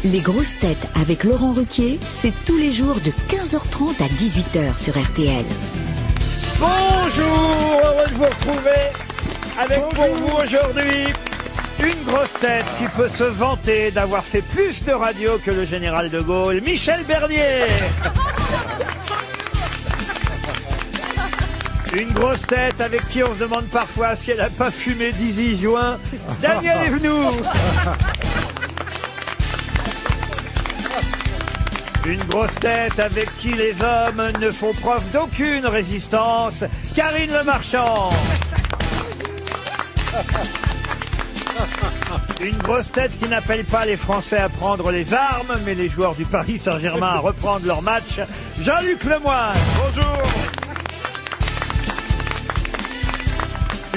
Les grosses têtes avec Laurent Ruquier, c'est tous les jours de 15h30 à 18h sur RTL. Bonjour, heureux de vous retrouver avec pour vous aujourd'hui une grosse tête qui peut se vanter d'avoir fait plus de radio que le général de Gaulle, Michel Bernier. Une grosse tête avec qui on se demande parfois si elle n'a pas fumé d'Easy Joint, Daniel Evenou. Une grosse tête avec qui les hommes ne font preuve d'aucune résistance, Karine Le Marchand. Une grosse tête qui n'appelle pas les Français à prendre les armes, mais les joueurs du Paris Saint-Germain à reprendre leur match, Jean-Luc Lemoyne. Bonjour.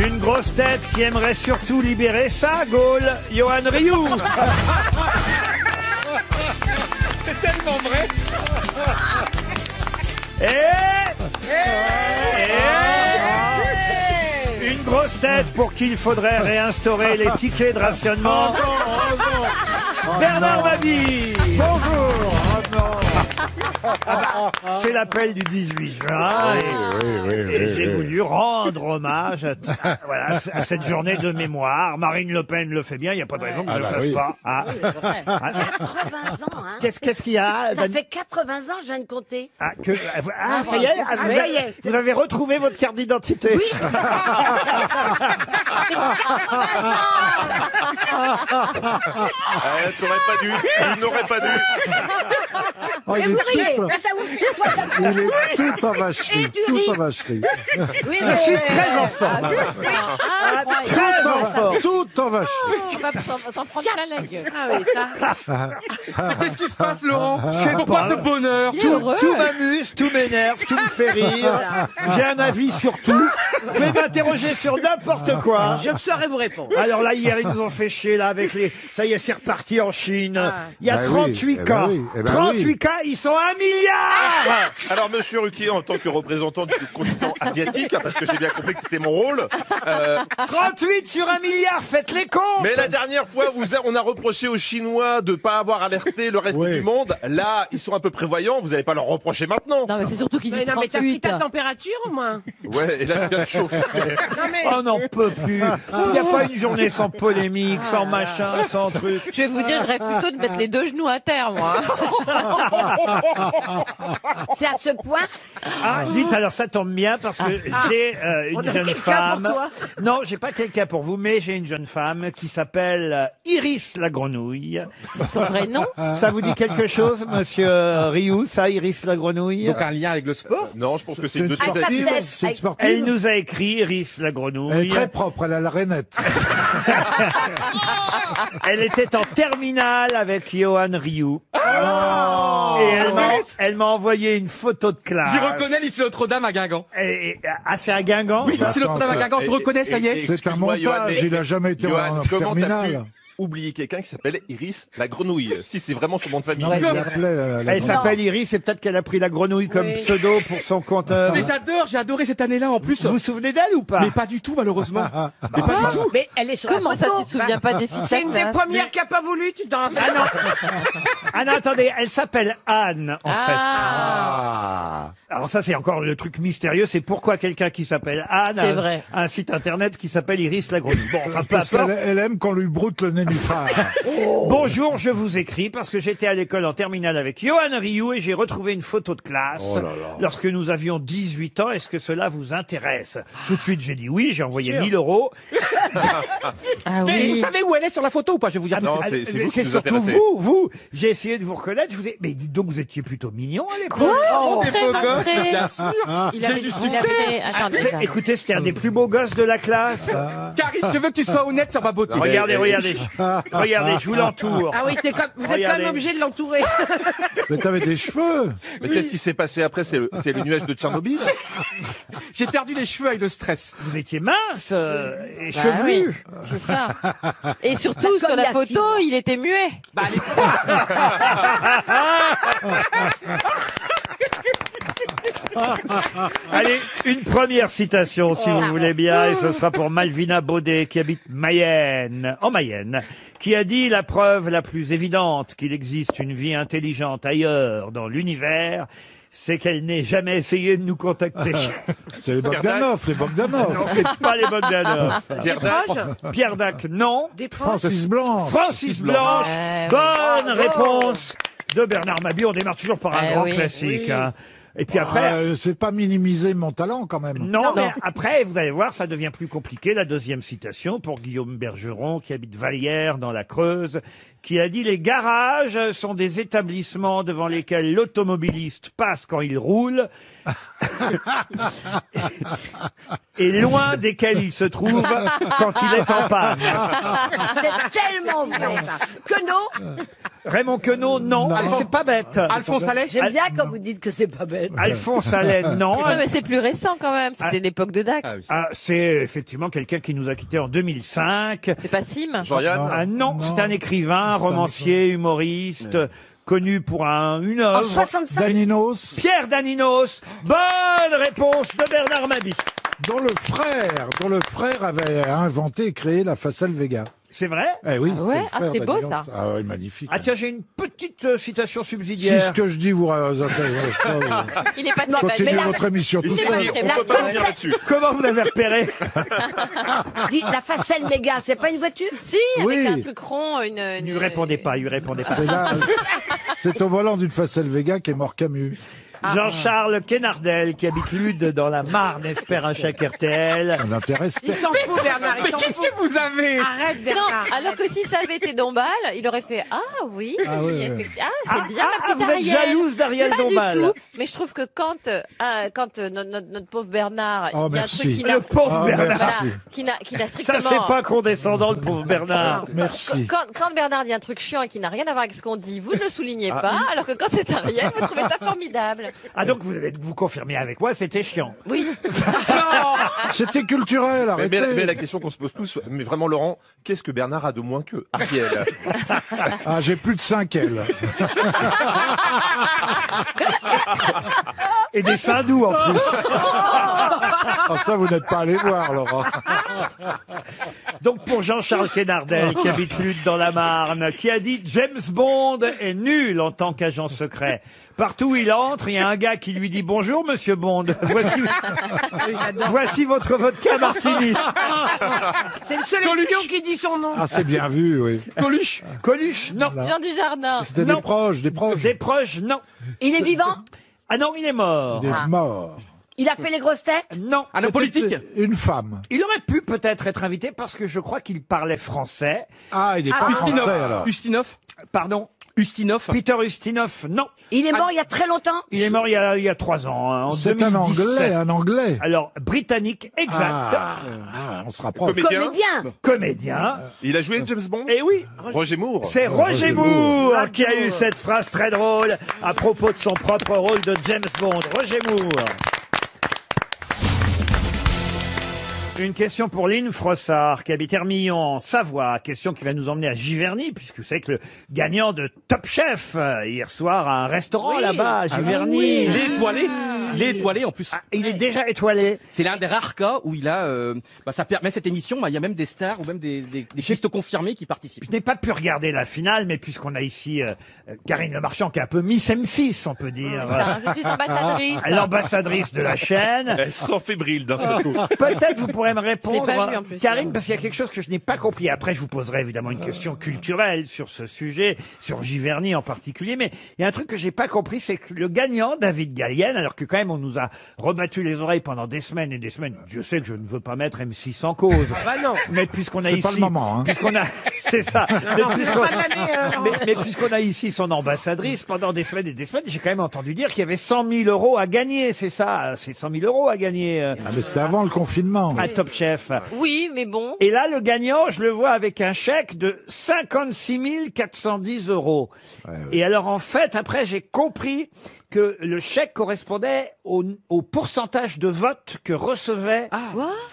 Une grosse tête qui aimerait surtout libérer sa Gaule, Johan Rioux. C'est tellement vrai. Une grosse tête pour qui il faudrait réinstaurer les tickets de rationnement. Bernard Mabille. Bonjour. C'est l'appel du 18 juin et j'ai voulu rendre hommage à cette journée de mémoire. Marine Le Pen le fait bien, il n'y a pas de raison que je ne le fasse pas. 80 ans, hein. Qu'est-ce qu'il y a? Ça fait 80 ans, je viens de compter. Ça y est, vous avez retrouvé votre carte d'identité. Oui. Il n'aurait pas dû. Oh, il, est tout en vacherie, tout en vacherie. Oui, Je suis très en forme. Très en forme. Tout en vacherie. On va s'en prendre plein la gueule. Ah oui, ça. Qu'est-ce qui se passe, Laurent? Je sais Pourquoi pas. ce bonheur? Tout m'amuse, tout m'énerve, tout me fait rire. J'ai un avis sur tout. Vous pouvez m'interroger sur n'importe quoi. Je saurais vous répondre. Alors là, hier, ils nous ont fait chier là avec les... Ça y est, c'est reparti en Chine. Il y a 38 cas. 38 cas, ils sont 1 milliard. Alors, monsieur Ruquier, en tant que représentant du continent asiatique, parce que j'ai bien compris que c'était mon rôle. 38 sur 1 milliard, faites les comptes. Mais la dernière fois, on a reproché aux Chinois de pas avoir alerté le reste du monde. Là, ils sont un peu prévoyants. Vous n'allez pas leur reprocher maintenant. Non, mais c'est surtout qu'il dit Non, mais t'as pris 38. ta température au moins. Ouais, et là, je viens de chauffer. On n'en peut plus. Il n'y a pas une journée sans polémique, sans machin, sans truc. Je vais vous dire, je rêve plutôt de mettre les deux genoux à terre, moi. C'est à ce point. Ah, dites alors, ça tombe bien parce que j'ai On une a jeune quelqu'un femme. pour toi Non, j'ai pas quelqu'un pour vous, mais j'ai une jeune femme qui s'appelle Iris la grenouille. C'est son vrai nom. Ça vous dit quelque chose, monsieur Rioux, ça, Iris la grenouille? Donc un lien avec le sport? Non, je pense que c'est C'est deux une trucs. sportive. Avec- C'est une sportive. Elle nous a écrit, Iris la Elle est grenouille. très propre, elle a la rainette. Elle était en terminale avec Johan Rioux. Et elle m'a envoyé une photo de classe. Je reconnais lycée Notre-Dame à Guingamp. Ah, c'est à Guingamp, Oui, ça? lycée Notre-Dame à Guingamp, je reconnais, ça y est. C'est un Excuse-moi, montage, Johan, mais- il a jamais été Johan, en comment t'as pu terminale. oublier quelqu'un qui s'appelle Iris la grenouille? Si c'est vraiment son nom de famille. Ouais, Il c'est l'appelait la Elle s'appelle Iris et peut-être qu'elle a pris la grenouille comme pseudo pour son compteur. Mais j'ai adoré cette année-là en plus. Vous vous souvenez d'elle ou pas? Mais pas du tout, malheureusement. Mais pas du tout. Mais elle est sur Comment la ça, photo. tu te souviens pas des filles? C'est une des premières qui a pas voulu, tu t'en rappelles? Ah non, attendez, elle s'appelle Anne, en fait. Ah, Alors ça, c'est encore le truc mystérieux, c'est pourquoi quelqu'un qui s'appelle Anne C'est a vrai. un site internet qui s'appelle Iris la grenouille. Bon, enfin, peu Parce importe. qu'elle aime qu'on lui broute le nénuphar. Bonjour, je vous écris parce que j'étais à l'école en terminale avec Johan Rioux et j'ai retrouvé une photo de classe lorsque nous avions 18 ans. Est-ce que cela vous intéresse? Tout de suite, j'ai dit oui, j'ai envoyé 1000 €. ah Mais vous oui. savez où elle est sur la photo ou pas? Je vais vous dire. Non, Ah, c'est vous qui c'est nous surtout intéressez. vous. J'ai essayé de vous reconnaître. Mais dites donc, vous étiez plutôt mignon à l'époque. Oh, Très t'es beau bien gosse, fait. bien sûr. Il J'ai avait, du il avait... Attends, déjà. Écoutez, c'était un des plus beaux gosses de la classe. Karine, je veux que tu sois honnête sur ma beauté. Regardez, regardez, je vous l'entoure. Ah oui, vous êtes quand Regardez. même obligé de l'entourer. Mais t'avais des cheveux. Mais qu'est-ce qui s'est passé après? C'est le nuage de Tchernobyl? J'ai perdu les cheveux avec le stress. Vous étiez mince et Bah chevelu. oui, c'est ça. Et surtout, sur la la photo, cible. il était muet. Bah, allez. Allez, une première citation, si vous voulez bien, et ce sera pour Malvina Baudet, qui habite Mayenne, en Mayenne, qui a dit: la preuve la plus évidente qu'il existe une vie intelligente ailleurs dans l'univers, c'est qu'elle n'ait jamais essayé de nous contacter. C'est les Bogdanov, les Bogdanov. Non, c'est pas les Bogdanov. Pierre Dac. Pierre Dac, non. Des proches. Francis Blanche. Francis Blanche. Ouais, Bonne réponse de Bernard Mabie. On démarre toujours par un grand oui. classique. Oui. Hein. Et puis après... C'est pas minimiser mon talent quand même. Non, mais après, vous allez voir, ça devient plus compliqué. La deuxième citation pour Guillaume Bergeron, qui habite Vallières, dans la Creuse, qui a dit: les garages sont des établissements devant lesquels l'automobiliste passe quand il roule, et loin desquels il se trouve quand il est en panne. C'est tellement vrai, ça. Queneau. Raymond Queneau, non. Non. C'est pas bête. Alphonse Allais. J'aime bien quand vous dites que c'est pas bête. Alphonse Allais, non. Non, mais c'est plus récent quand même. C'était l'époque de Dac. Ah, c'est effectivement quelqu'un qui nous a quittés en 2005. C'est pas Sim. Jean-Yann. Ah non, c'est un écrivain, romancier, humoriste, connu pour une En œuvre. 65. Daninos, Pierre Daninos. Bonne réponse de Bernard Mabie. dont le frère avait inventé et créé la Facel Vega. C'est vrai? Eh oui, Ah ouais? c'est le Ah, frère c'est beau, d'Adilance. ça. Ah oui, magnifique. Ah tiens, j'ai une petite citation Si subsidiaire. ce que je dis vous intéresse, Il est pas très belle. continuez Mais votre émission tout c'est seul. pas très On belle. peut pas revenir là-dessus. Comment vous l'avez repéré? Dis, la Facel méga, c'est pas une voiture? Si, avec Oui. un truc rond, Il lui répondait pas, il lui répondait pas. C'est là, c'est au volant d'une Facel Vega qu'est mort Camus. Jean-Charles Quénardel, qui habite Lude dans la Marne, espère un chèque RTL. Ça n'intéresse Il s'en fout, Bernard. Mais Il s'en qu'est-ce fout. que vous avez? Arrête, Non, Bernard. alors que si ça avait été Dombal, il aurait fait « Ah oui, Ah oui, oui. effectivement. Ah, c'est bien ma petite vous êtes Ariel. jalouse d'Ariel Pas Dombal. du tout, mais je trouve que quand notre pauvre Bernard, Oh, il y a un merci. truc qui n'a Le pauvre Ah, Bernard. merci. voilà, qui n'a Ça, strictement... c'est pas condescendant, le pauvre Bernard. Merci. Quand Bernard dit un truc chiant et qui n'a rien à voir avec ce qu'on dit, vous ne le soulignez pas, alors que quand c'est Ariel, vous trouvez ça formidable. Ah donc vous confirmez avec moi, c'était chiant. Oui. C'était culturel, Mais, arrêtez. mais la question qu'on se pose tous, mais vraiment Laurent, qu'est-ce que Bernard a de moins que Ariel? Ah, j'ai plus de 5 L. Et des seins doux en plus. Ah, ça, vous n'êtes pas allé voir, Laurent. Donc pour Jean-Charles Quénardel, qui habite Lude dans la Marne, qui a dit: James Bond est nul en tant qu'agent secret. Partout où il entre, il y a un gars qui lui dit: bonjour monsieur Bond, voici votre vodka martini. C'est le seul espion qui dit son nom. Ah, c'est bien vu, oui. Coluche. Coluche, non. Jean Dujardin. C'était Non. des proches, des proches. Des proches, non. Il est vivant? Ah non, il est mort. Des morts. Il a fait les grosses têtes? Non. Un homme politique. Une femme. Il aurait pu peut-être être invité parce que je crois qu'il parlait français. Ah, il est pas Ustinov. français, alors. Ustinov. Pardon. Ustinov. Peter Ustinov, non. Il est mort il y a très longtemps? Il est mort il y a 3 ans, hein, en C'est 2017. un Anglais. Alors, britannique, exact. Ah, on se rapproche. Comédien. Comédien. Comédien. Il a joué James Bond? Et oui, Roger Moore. c'est Roger Moore qui a eu cette phrase très drôle à propos de son propre rôle de James Bond. Roger Moore. Une question pour Lynn Frossard, qui habite Hermillon, en Savoie. Question qui va nous emmener à Giverny, puisque vous savez que le gagnant de Top Chef, hier soir, a un restaurant là-bas, à Giverny. Il est étoilé. Il est étoilé en plus. Ah, il est déjà étoilé. C'est l'un des rares cas où il a, ça permet cette émission, il y a même des stars ou même des pistes confirmées qui participent. Je n'ai pas pu regarder la finale, mais puisqu'on a ici Karine Le Marchand, qui est un peu Miss M6, on peut dire. Ça, je suis ambassadrice. L'ambassadrice de la chaîne. Elle s'en fébrile d'un seul coup. Peut-être vous pourrez me répondre, Je l'ai pas vu, en plus. Karine, parce qu'il y a quelque chose que je n'ai pas compris. Après, je vous poserai évidemment une question culturelle sur ce sujet, sur Giverny en particulier. Mais il y a un truc que j'ai pas compris, c'est que le gagnant, David Gallienne, alors que quand même on nous a rebattu les oreilles pendant des semaines et des semaines. Je sais que je ne veux pas mettre M6 en cause. Bah non. Mais puisqu'on a C'est ici, pas le moment, hein. puisqu'on a, c'est ça. Mais Non, c'est puisqu'on- pas de l'année, mais puisqu'on a ici son ambassadrice pendant des semaines et des semaines, j'ai quand même entendu dire qu'il y avait 100 000 euros à gagner. C'est ça, c'est 100 000 euros à gagner Ah, mais c'était avant le confinement. à Top Chef. Oui, mais bon. Et là, le gagnant, je le vois avec un chèque de 56 410 euros. Ouais, ouais. Et alors, en fait, après, j'ai compris que le chèque correspondait au pourcentage de vote que recevait.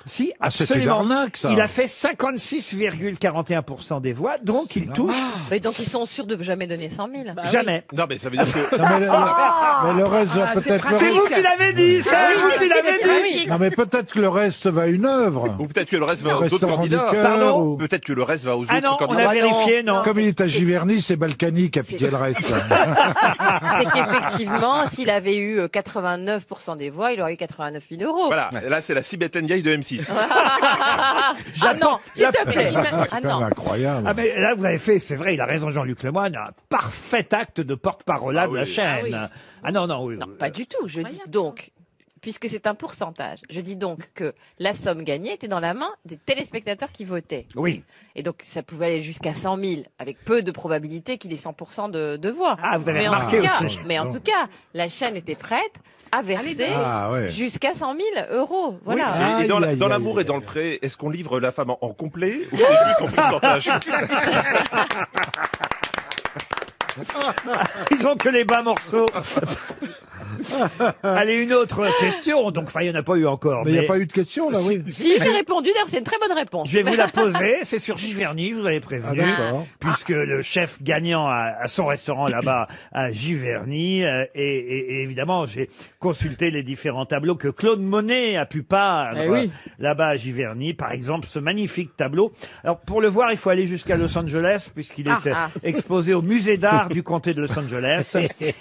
Si, Ah, c'était absolument. l'arnaque, ça. Il a fait 56,41% des voix, donc il touche Mais donc ils sont sûrs de jamais donner 100 000. jamais. Non, mais ça veut dire que... Non, mais le reste va peut-être. C'est vous qui l'avez dit, c'est vous qui l'avez dit. Non, mais peut-être que le reste va à une œuvre. Ou peut-être que le reste va Au aux autres restaurant du candidats. cœur, Pardon ou- Peut-être que le reste va aux autres Ah non, on candidats. a vérifié, non. Comme il est à Giverny, c'est Balkany qui a piqué le reste. C'est qu'effectivement, s'il avait eu 89% des voix, il aurait eu 89 000 euros. Voilà, là c'est la Sibeth Ndiaye de M6. Ah non, s'il te plaît. C'est Ah quand même non. incroyable. Ah mais là vous avez fait, c'est vrai, il a raison Jean-Luc Lemoyne, un parfait acte de porte-parole de la chaîne. Ah non, non, oui. Non, pas du tout. Je dis donc, puisque c'est un pourcentage, je dis donc que la somme gagnée était dans la main des téléspectateurs qui votaient. Oui. Et donc, ça pouvait aller jusqu'à 100 000, avec peu de probabilité qu'il ait 100% de voix. Ah, vous avez mais remarqué en tout cas, aussi. Mais en tout cas, la chaîne était prête à verser Ah, ouais. jusqu'à 100 000 euros. Voilà. Et dans Aïe, aïe, l'amour aïe, et dans aïe. le pré, est-ce qu'on livre la femme en complet ou c'est juste son pourcentage? Ils ont que les bas morceaux. Allez, une autre question. Donc, enfin, il n'y en a pas eu encore. Mais il n'y a pas eu de question, là, oui. Si, j'ai répondu. D'ailleurs, c'est une très bonne réponse. Je vais vous la poser. C'est sur Giverny, je vous avais prévenu. Ah, d'accord. Puisque le chef gagnant à son restaurant là-bas à Giverny. Et évidemment, j'ai consulté les différents tableaux que Claude Monet a pu peindre Eh oui. là-bas à Giverny. Par exemple, ce magnifique tableau. Alors, pour le voir, il faut aller jusqu'à Los Angeles, puisqu'il est exposé au musée d'art du comté de Los Angeles.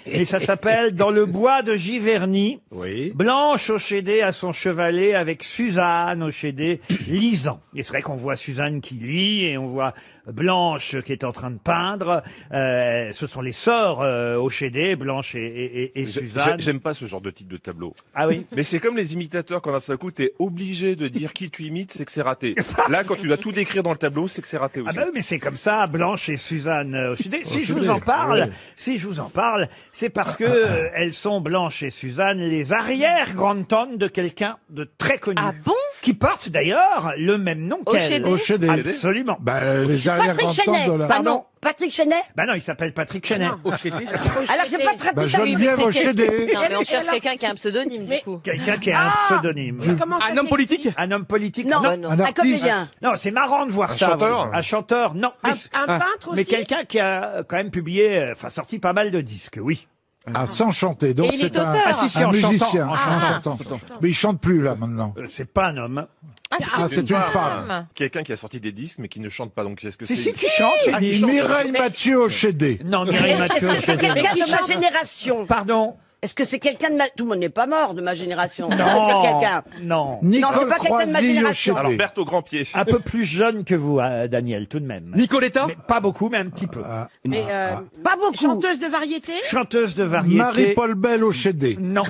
Et ça s'appelle Dans le bois de Giverny. Oui. Blanche Ochédé à son chevalet avec Suzanne Ochédé lisant. Et c'est vrai qu'on voit Suzanne qui lit et on voit Blanche qui est en train de peindre. Ce sont les sœurs Ochédé, Blanche et Suzanne. J'aime pas ce genre de titre de tableau. Ah oui. Mais c'est comme les imitateurs, quand d'un seul coup, t'es obligé de dire qui tu imites, c'est que c'est raté. Là, quand tu dois tout décrire dans le tableau, c'est que c'est raté Ah aussi. bah oui, mais c'est comme ça, Blanche et Suzanne Ochédé. Si je Ochédé, vous en parle, oui. si je vous en parle, c'est parce que elles sont Blanche et Suzanne, les arrière-grandes-tantes de quelqu'un de très connu. Ah bon? Qui porte d'ailleurs le même nom qu'elle. Ochédé. Ochédé. Absolument. Bah, les arrière-grands Chenet. de la... Pardon. Patrick Chenet. Bah non, il s'appelle Patrick Chenet. Alors c'est pas très Bah, Oui, mais Geneviève c'est Ochédé. Non, mais on cherche quelqu'un qui a un pseudonyme, du coup. Quelqu'un qui a un pseudonyme. Un homme politique? Un homme politique. Non, Bah non. Un un artiste. comédien. Non, c'est marrant de voir ça. chanteur. Un chanteur, non. Mais, Un peintre aussi. mais quelqu'un qui a quand même publié, enfin sorti pas mal de disques, oui. Ah, sans chanter. Donc, Et il est c'est un, auteur. Ah si, si, un en musicien. chantant. En chantant. Mais il chante plus, là, maintenant. C'est pas un homme. Ah, c'est une femme. Quelqu'un qui a sorti des disques, mais qui ne chante pas. Donc, est-ce que Si, c'est... si, qui chante, j'ai dit. Mireille Mathieu Ochédé. Non, Mireille Mathieu. Est-ce que c'est quelqu'un de ma génération? Pardon. Est-ce que c'est quelqu'un de ma... Tout le monde n'est pas mort de ma génération. C'est Non. quelqu'un. Non. c'est Nicole pas quelqu'un de ma Croisy génération. Alors, Ochédé. Berthe au grand pied. Un peu plus jeune que vous, Daniel, tout de même. Nicoletta? Mais pas beaucoup, mais un petit peu. Pas beaucoup. Chanteuse de variété. Chanteuse de variété. Marie-Paul Bell Ochédé. Non.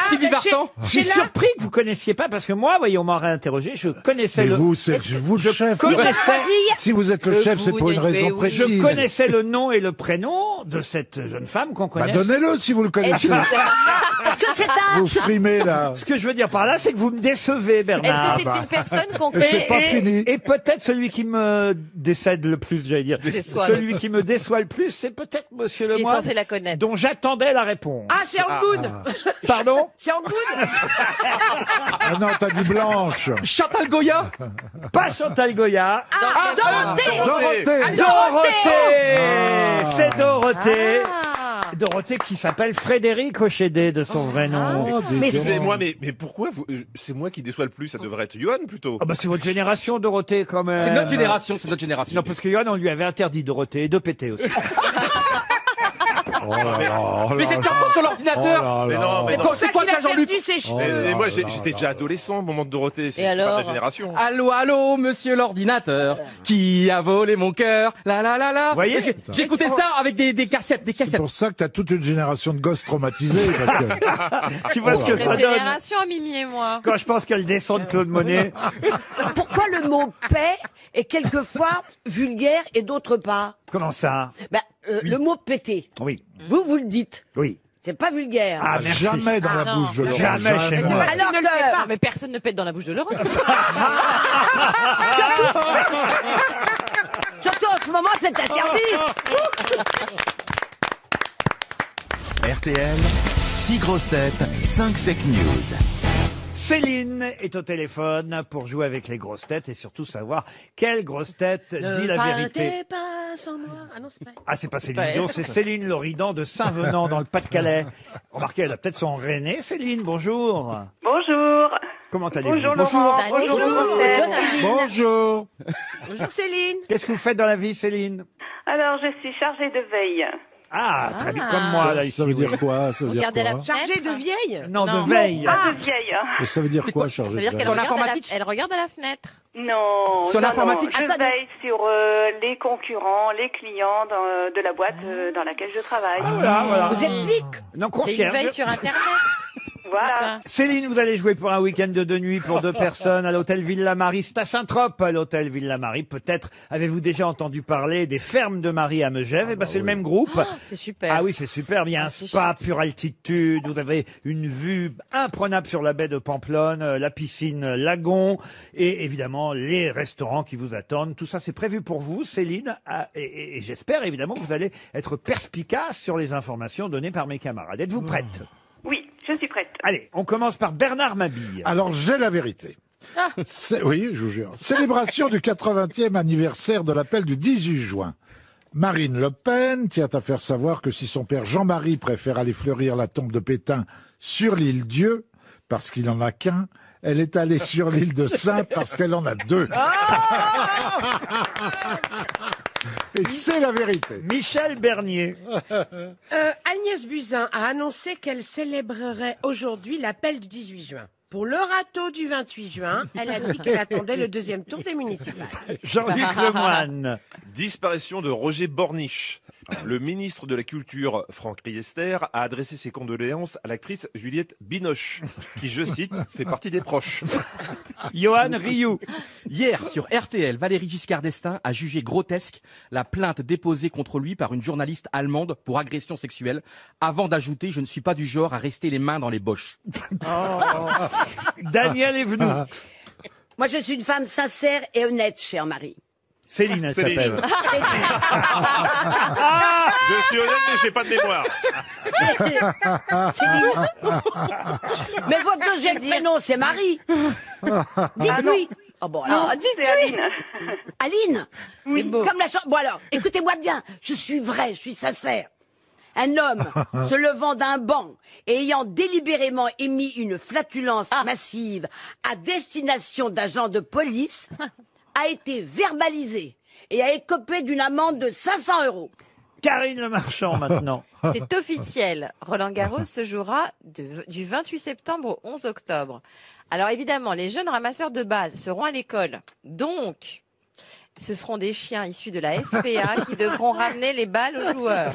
Sylvie Vartan? Je suis surpris que vous connaissiez pas, parce que moi, voyez, on m'aurait interrogé, je connaissais Mais le... vous, c'est vous le chef. connaissais... Si vous êtes le chef, c'est pour une raison oui, précise. Je connaissais le nom et le prénom de cette jeune femme qu'on Bah, connaît. donnez-le si vous le Est-ce connaissez. que Est-ce que c'est un... Vous frimez, là. Ce que je veux dire par là, c'est que vous me décevez, Bernard. c'est une personne qu'on Et c'est connaît? pas fini. Et peut-être celui qui me décède le plus, j'allais dire. Déçoit. Celui qui me déçoit le plus, c'est peut-être Monsieur Il est Lemoyne, censé la connaître. dont j'attendais la réponse. Ah, c'est Angoune. Pardon? C'est Angoune. Ah non, t'as dit Blanche. Chantal Goya? Pas Chantal Goya. Dorothée. Dorothée. C'est Dorothée. Ah. Dorothée qui s'appelle Frédéric Ochédé de son vrai nom. Oh, Excusez-moi, mais pourquoi vous... c'est moi qui déçois le plus? Ça devrait être Johan, plutôt. Ah bah c'est votre génération, Dorothée, quand même. C'est notre génération, c'est notre génération. Non, parce que Johan, on lui avait interdit Dorothée et de péter aussi. Oh là là, oh Mais là c'est là. un sur l'ordinateur! Oh là Mais là. non, mais non. C'est quoi Il que a Jean-Luc? perdu ses cheveux. Mais moi, j'étais déjà adolescent au moment de Dorothée. C'est Et pas alors ma génération. Allô, allô, monsieur l'ordinateur, qui a volé mon cœur, la la la la. Vous voyez? Parce que j'écoutais ça avec des cassettes, des C'est cassettes. pour ça que t'as toute une génération de gosses traumatisés. Parce que... Tu vois ce que Notre ça donne génération, Mimi et moi. quand je pense qu'elle descend de Claude Monet. Pourquoi le mot paix est quelquefois vulgaire et d'autres pas? Comment ça? Le mot péter. Oui, Vous le dites. oui. C'est pas vulgaire. Ah, merci. Jamais dans la non. bouche de Laurent. Jamais chez moi. Alors Ne le fais que... pas. Mais personne ne pète dans la bouche de Laurent. Surtout en ce moment, c'est interdit. RTL, 6 grosses têtes, 5 fake news. Céline est au téléphone pour jouer avec les grosses têtes et surtout savoir quelle grosse tête dit la vérité. Pas sans moi. Ah non, c'est pas. Ah, c'est pas Céline Dion, c'est Céline Loridan de Saint-Venant dans le Pas-de-Calais. Remarquez, elle a peut-être son René. Céline, bonjour. Bonjour. Comment allez-vous? Bonjour Laurent. Bonjour. Bonjour. Bonjour Céline. Qu'est-ce que vous faites dans la vie, Céline? Alors, je suis chargée de veille. Ah, très bien, comme moi, là, ici. Ça veut dire oui. quoi? Ça veut dire Regardez quoi? la fenêtre. Chargée de vieille. Non, Non. de veille. Ah, de vieille. Et ça veut dire quoi, Ça chargé veut dire de qu'elle veille? regarde, l'informatique elle regarde à la fenêtre. Non. Sur non, l'informatique. non. Je Attendez. veille sur les concurrents, les clients de la boîte dans laquelle je travaille. Voilà. Vous êtes flic? Non, C'est une veille concierge. sur Internet. Voilà. Céline, vous allez jouer pour un week-end de 2 nuits pour 2 personnes à l'hôtel Villa-Marie. C'est à Saint-Trope, à l'hôtel Villa-Marie. Peut-être avez-vous déjà entendu parler des fermes de Marie à Megève. Eh ben, c'est le même groupe. C'est super. Ah oui, c'est super. Il y a un c'est spa pure altitude. Vous avez une vue imprenable sur la baie de Pamplonne, la piscine Lagon et évidemment les restaurants qui vous attendent. Tout ça, c'est prévu pour vous, Céline. Et j'espère évidemment que vous allez être perspicace sur les informations données par mes camarades. Êtes-vous prête? Oui, je suis prête. Allez, on commence par Bernard Mabille. Alors, j'ai la vérité. Oui, je vous jure. Célébration du 80e anniversaire de l'appel du 18 juin. Marine Le Pen tient à faire savoir que si son père Jean-Marie préfère aller fleurir la tombe de Pétain sur l'île Dieu, parce qu'il n'en a qu'un, elle est allée sur l'île de Saint parce qu'elle en a 2. Et c'est la vérité. Michel Bernier. Agnès Buzyn a annoncé qu'elle célébrerait aujourd'hui l'appel du 18 juin. Pour le râteau du 28 juin, elle a dit qu'elle attendait le deuxième tour des municipales. Jean-Luc Lemoyne. Disparition de Roger Borniche. Le ministre de la Culture, Franck Riester, a adressé ses condoléances à l'actrice Juliette Binoche, qui, je cite, fait partie des proches. Johan Rioux. Hier, sur RTL, Valéry Giscard d'Estaing a jugé grotesque la plainte déposée contre lui par une journaliste allemande pour agression sexuelle, avant d'ajouter « Je ne suis pas du genre à rester les mains dans les boches Daniel Evenou. Moi, je suis une femme sincère et honnête, chère Marie. Céline, elle Céline. s'appelle. Je suis honnête, mais j'ai pas de mémoire. Mais votre deuxième prénom, c'est Marie. Dites-lui. Oh bon, alors, Non, c'est Aline. Aline. C'est beau. Comme la chanson. Bon alors, écoutez-moi bien. Je suis vrai, je suis sincère. Un homme se levant d'un banc et ayant délibérément émis une flatulence massive à destination d'agents de police a été verbalisé et a écopé d'une amende de 500 €. Karine Le Marchand, maintenant. C'est officiel. Roland Garros se jouera du 28 septembre au 11 octobre. Alors évidemment, les jeunes ramasseurs de balles seront à l'école. Donc, ce seront des chiens issus de la SPA qui devront ramener les balles aux joueurs.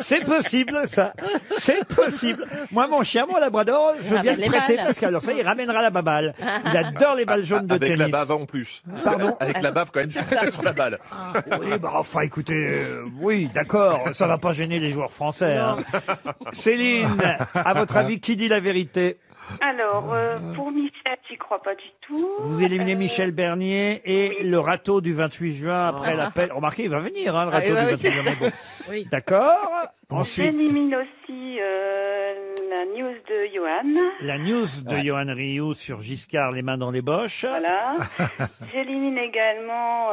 C'est possible, ça. C'est possible. Moi, mon chien, mon labrador, je veux bien le les prêter balles. parce que alors ça, il ramènera la balle. Il adore les balles jaunes de Avec tennis. la bave en plus. Pardon. Avec la bave quand même sur la balle. Oui, bah enfin, écoutez, oui, d'accord, ça va pas gêner les joueurs français. Hein. Céline, à votre avis, qui dit la vérité? Alors, pour Michel, j'y crois pas du tout. Vous éliminez Michel Bernier et le râteau du 28 juin après l'appel. Remarquez, il va venir, hein, le râteau oui, du oui, 28 juin. c'est mais bon. Oui. D'accord. Ensuite, J'élimine aussi la news de Johan. la news de Johan Rioux sur Giscard, les mains dans les boches. Voilà. J'élimine également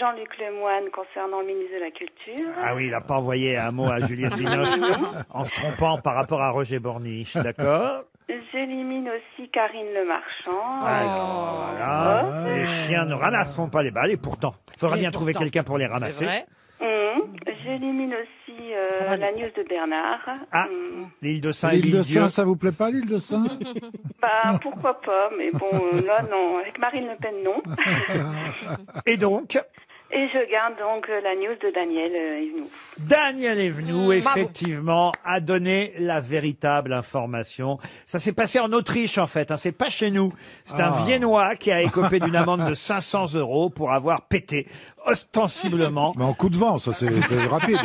Jean-Luc Lemoyne concernant le ministre de la Culture. Ah oui, il n'a pas envoyé un mot à Juliette Binoche en se trompant par rapport à Roger Borniche, d'accord? J'élimine aussi Karine Le Marchand. Voilà. Les chiens ne ramasseront pas les balles et pourtant, il faudra bien trouver quelqu'un pour les C'est ramasser. vrai. J'élimine aussi la news de Bernard. Ah, l'île de Saint et L'île de Dieu. Saint, ça vous plaît pas, l'île de Saint? Bah, pourquoi pas, mais bon, là, non. Avec Marine Le Pen, non. Et donc, Et je garde donc la news de Daniel Evenou. Daniel Evenou, effectivement, a donné la véritable information. Ça s'est passé en Autriche, en fait. Hein. C'est pas chez nous. C'est un Viennois qui a écopé d'une amende de 500 € pour avoir pété ostensiblement Mais en coup de vent, ça c'est rapide.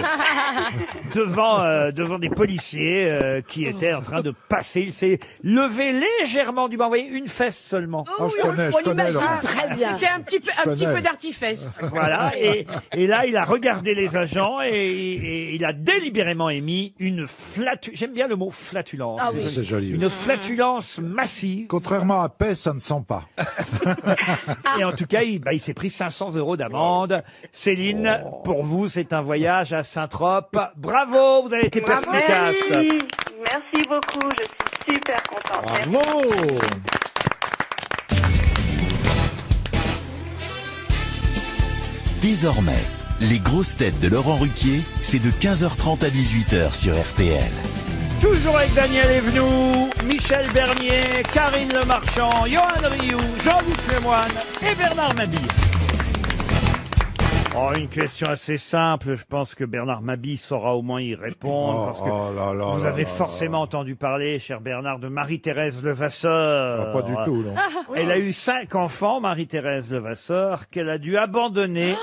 devant des policiers qui étaient en train de passer. Il s'est levé légèrement du banc. Vous voyez, une fesse seulement. Oh, je connais, On Laurent. l'imagine très bien. C'était un petit peu connais. d'artifice. Voilà. Voilà. Et là, il a regardé les agents et il a délibérément émis une flatulence. J'aime bien le mot flatulence. Ah oui. C'est joli. Une flatulence massive. Contrairement à paix, ça ne sent pas. Et en tout cas, il s'est pris 500 € d'amende. Céline, pour vous, c'est un voyage à Saint-Trope. Bravo, vous avez été perspicace. Merci beaucoup, je suis super contente. Bravo. Désormais, les grosses têtes de Laurent Ruquier, c'est de 15h30 à 18h sur RTL. Toujours avec Daniel Evenou, Michel Bernier, Karine Le Marchand, Johan Rioux, Jean-Luc Lemoyne et Bernard Mabille. Oh, une question assez simple. Je pense que Bernard Mabille saura au moins y répondre. Parce que vous avez forcément entendu parler, cher Bernard, de Marie-Thérèse Levasseur. Pas du tout, non. Elle a eu 5 enfants, Marie-Thérèse Levasseur, qu'elle a dû abandonner.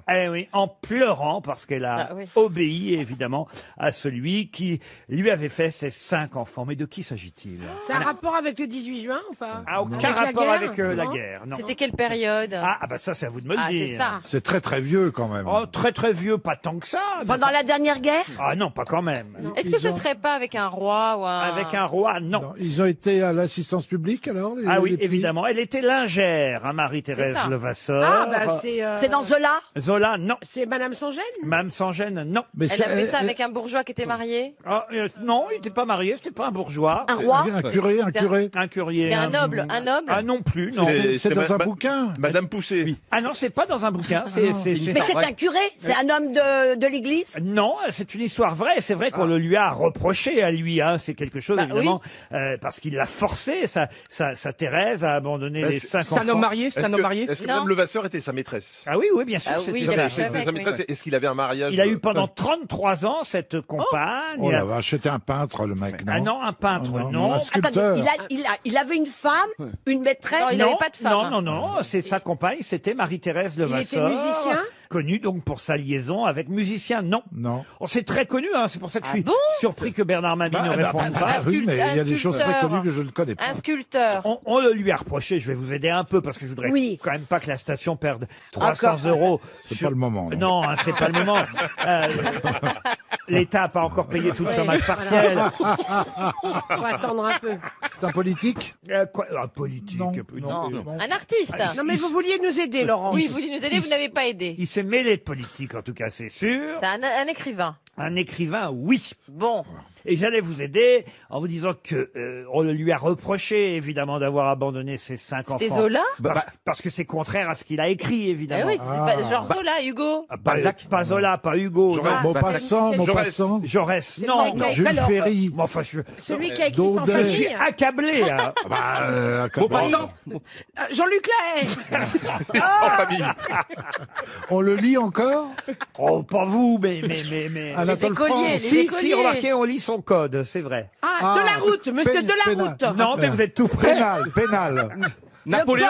Eh oui, en pleurant, parce qu'elle a obéi, évidemment, à celui qui lui avait fait ses 5 enfants. Mais de qui s'agit-il? C'est un rapport avec le 18 juin ou pas? Aucun rapport avec la guerre. Non. C'était quelle période? Bah ça, c'est à vous de me le dire. C'est ça. C'est très vieux quand même. Oh, très vieux, pas tant que ça. Pendant la dernière guerre? Ah non, pas quand même. Est-ce que ce serait pas avec un roi ou un... Avec un roi, non. Ils ont été à l'assistance publique alors Oui, évidemment. Elle était lingère, hein, Marie-Thérèse Levasseur. C'est dans Zola? Zola, non. C'est Madame Sans-Gêne? Madame Sans-Gêne, non. Elle a fait ça avec un bourgeois qui était marié? Non, il n'était pas marié, c'était pas un bourgeois. Un roi? Un curé. Un curier. C'était un noble, Ah non plus, non. C'est dans un bouquin. Madame Poussé. Oui. Ah non, c'est pas dans un bouquin. Mais c'est un curé? C'est un homme de l'église? Non, c'est une histoire vraie. C'est vrai qu'on le lui a reproché à lui. Hein. C'est quelque chose, évidemment, parce qu'il l'a forcé, sa Thérèse, à abandonner les 5 enfants. C'est un homme marié? C'est un homme marié? Est-ce que Madame Levasseur était sa maîtresse? Ah oui, bien sûr. oui, c'était il ça. avait Sa maîtresse, est-ce qu'il avait un mariage? Il a eu pendant 33 ans cette compagne. Oh la vache, c'était un peintre le mec, non? Ah non, un peintre, non. Un sculpteur. Attendez, il avait une femme, une maîtresse? Non, il n'avait pas de femme. Non, c'est sa compagne, c'était Marie-Thérèse Levasseur. Il était musicien? Connu donc pour sa liaison avec musicien, non. C'est très connu, hein, c'est pour ça que je suis surpris que Bernard Mabille ne réponde pas. Oui, mais il y a des choses très connues que je ne connais pas. Un sculpteur. On le lui a reproché, je vais vous aider un peu parce que je voudrais quand même pas que la station perde 300 €. C'est pas le moment. Non, hein, c'est pas le moment. L'État n'a pas encore payé tout le chômage partiel. On va attendre un peu. C'est un politique? Politique. Non. Un artiste. Non mais vous vouliez nous aider, Laurent. Oui, vous vouliez nous aider, vous n'avez pas aidé. Il s'est mêlé de politique, en tout cas, c'est sûr. C'est un écrivain. Un écrivain, oui. Bon. Et j'allais vous aider en vous disant que on lui a reproché, évidemment, d'avoir abandonné ses 5 enfants. C'était Zola? Parce que c'est contraire à ce qu'il a écrit, évidemment. Oui, c'est pas genre Zola, Hugo. Pas Zola, pas Hugo. Maupassant. Jaurès, non. Jules Ferry. Enfin, Celui qui a écrit Sans je suis famille. accablé. Hein. Jean-Luc Lahaye. En famille. On le lit encore? Oh, pas vous, mais. Les écoliers, Si, remarquez, on lit son code, c'est vrai. De la route, monsieur de la route. Non, mais vous êtes tout près. Pénal. Napoléon?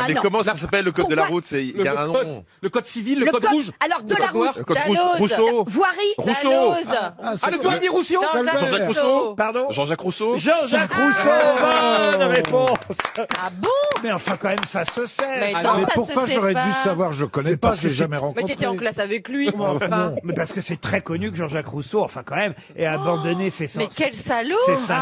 Mais comment ça s'appelle le code de la route? Il y a un nom. Le code civil, le code rouge? Alors, de la route. Le code Dalloz. Rousseau. Voirie. Rousseau. Le douanier Rousseau? Jean-Jacques Rousseau. Pardon? Jean-Jacques Rousseau. Jean-Jacques Rousseau, bonne réponse. Ah bon? Mais enfin, quand même, ça se sait. Mais ça. non, Mais ça pourquoi se fait j'aurais pas. dû savoir? Je connais pas, je l'ai jamais Mais rencontré. t'étais en classe avec lui. Mais parce que c'est très connu que Jean-Jacques Rousseau, enfin quand même, ait abandonné ses 5 Mais quel salaud!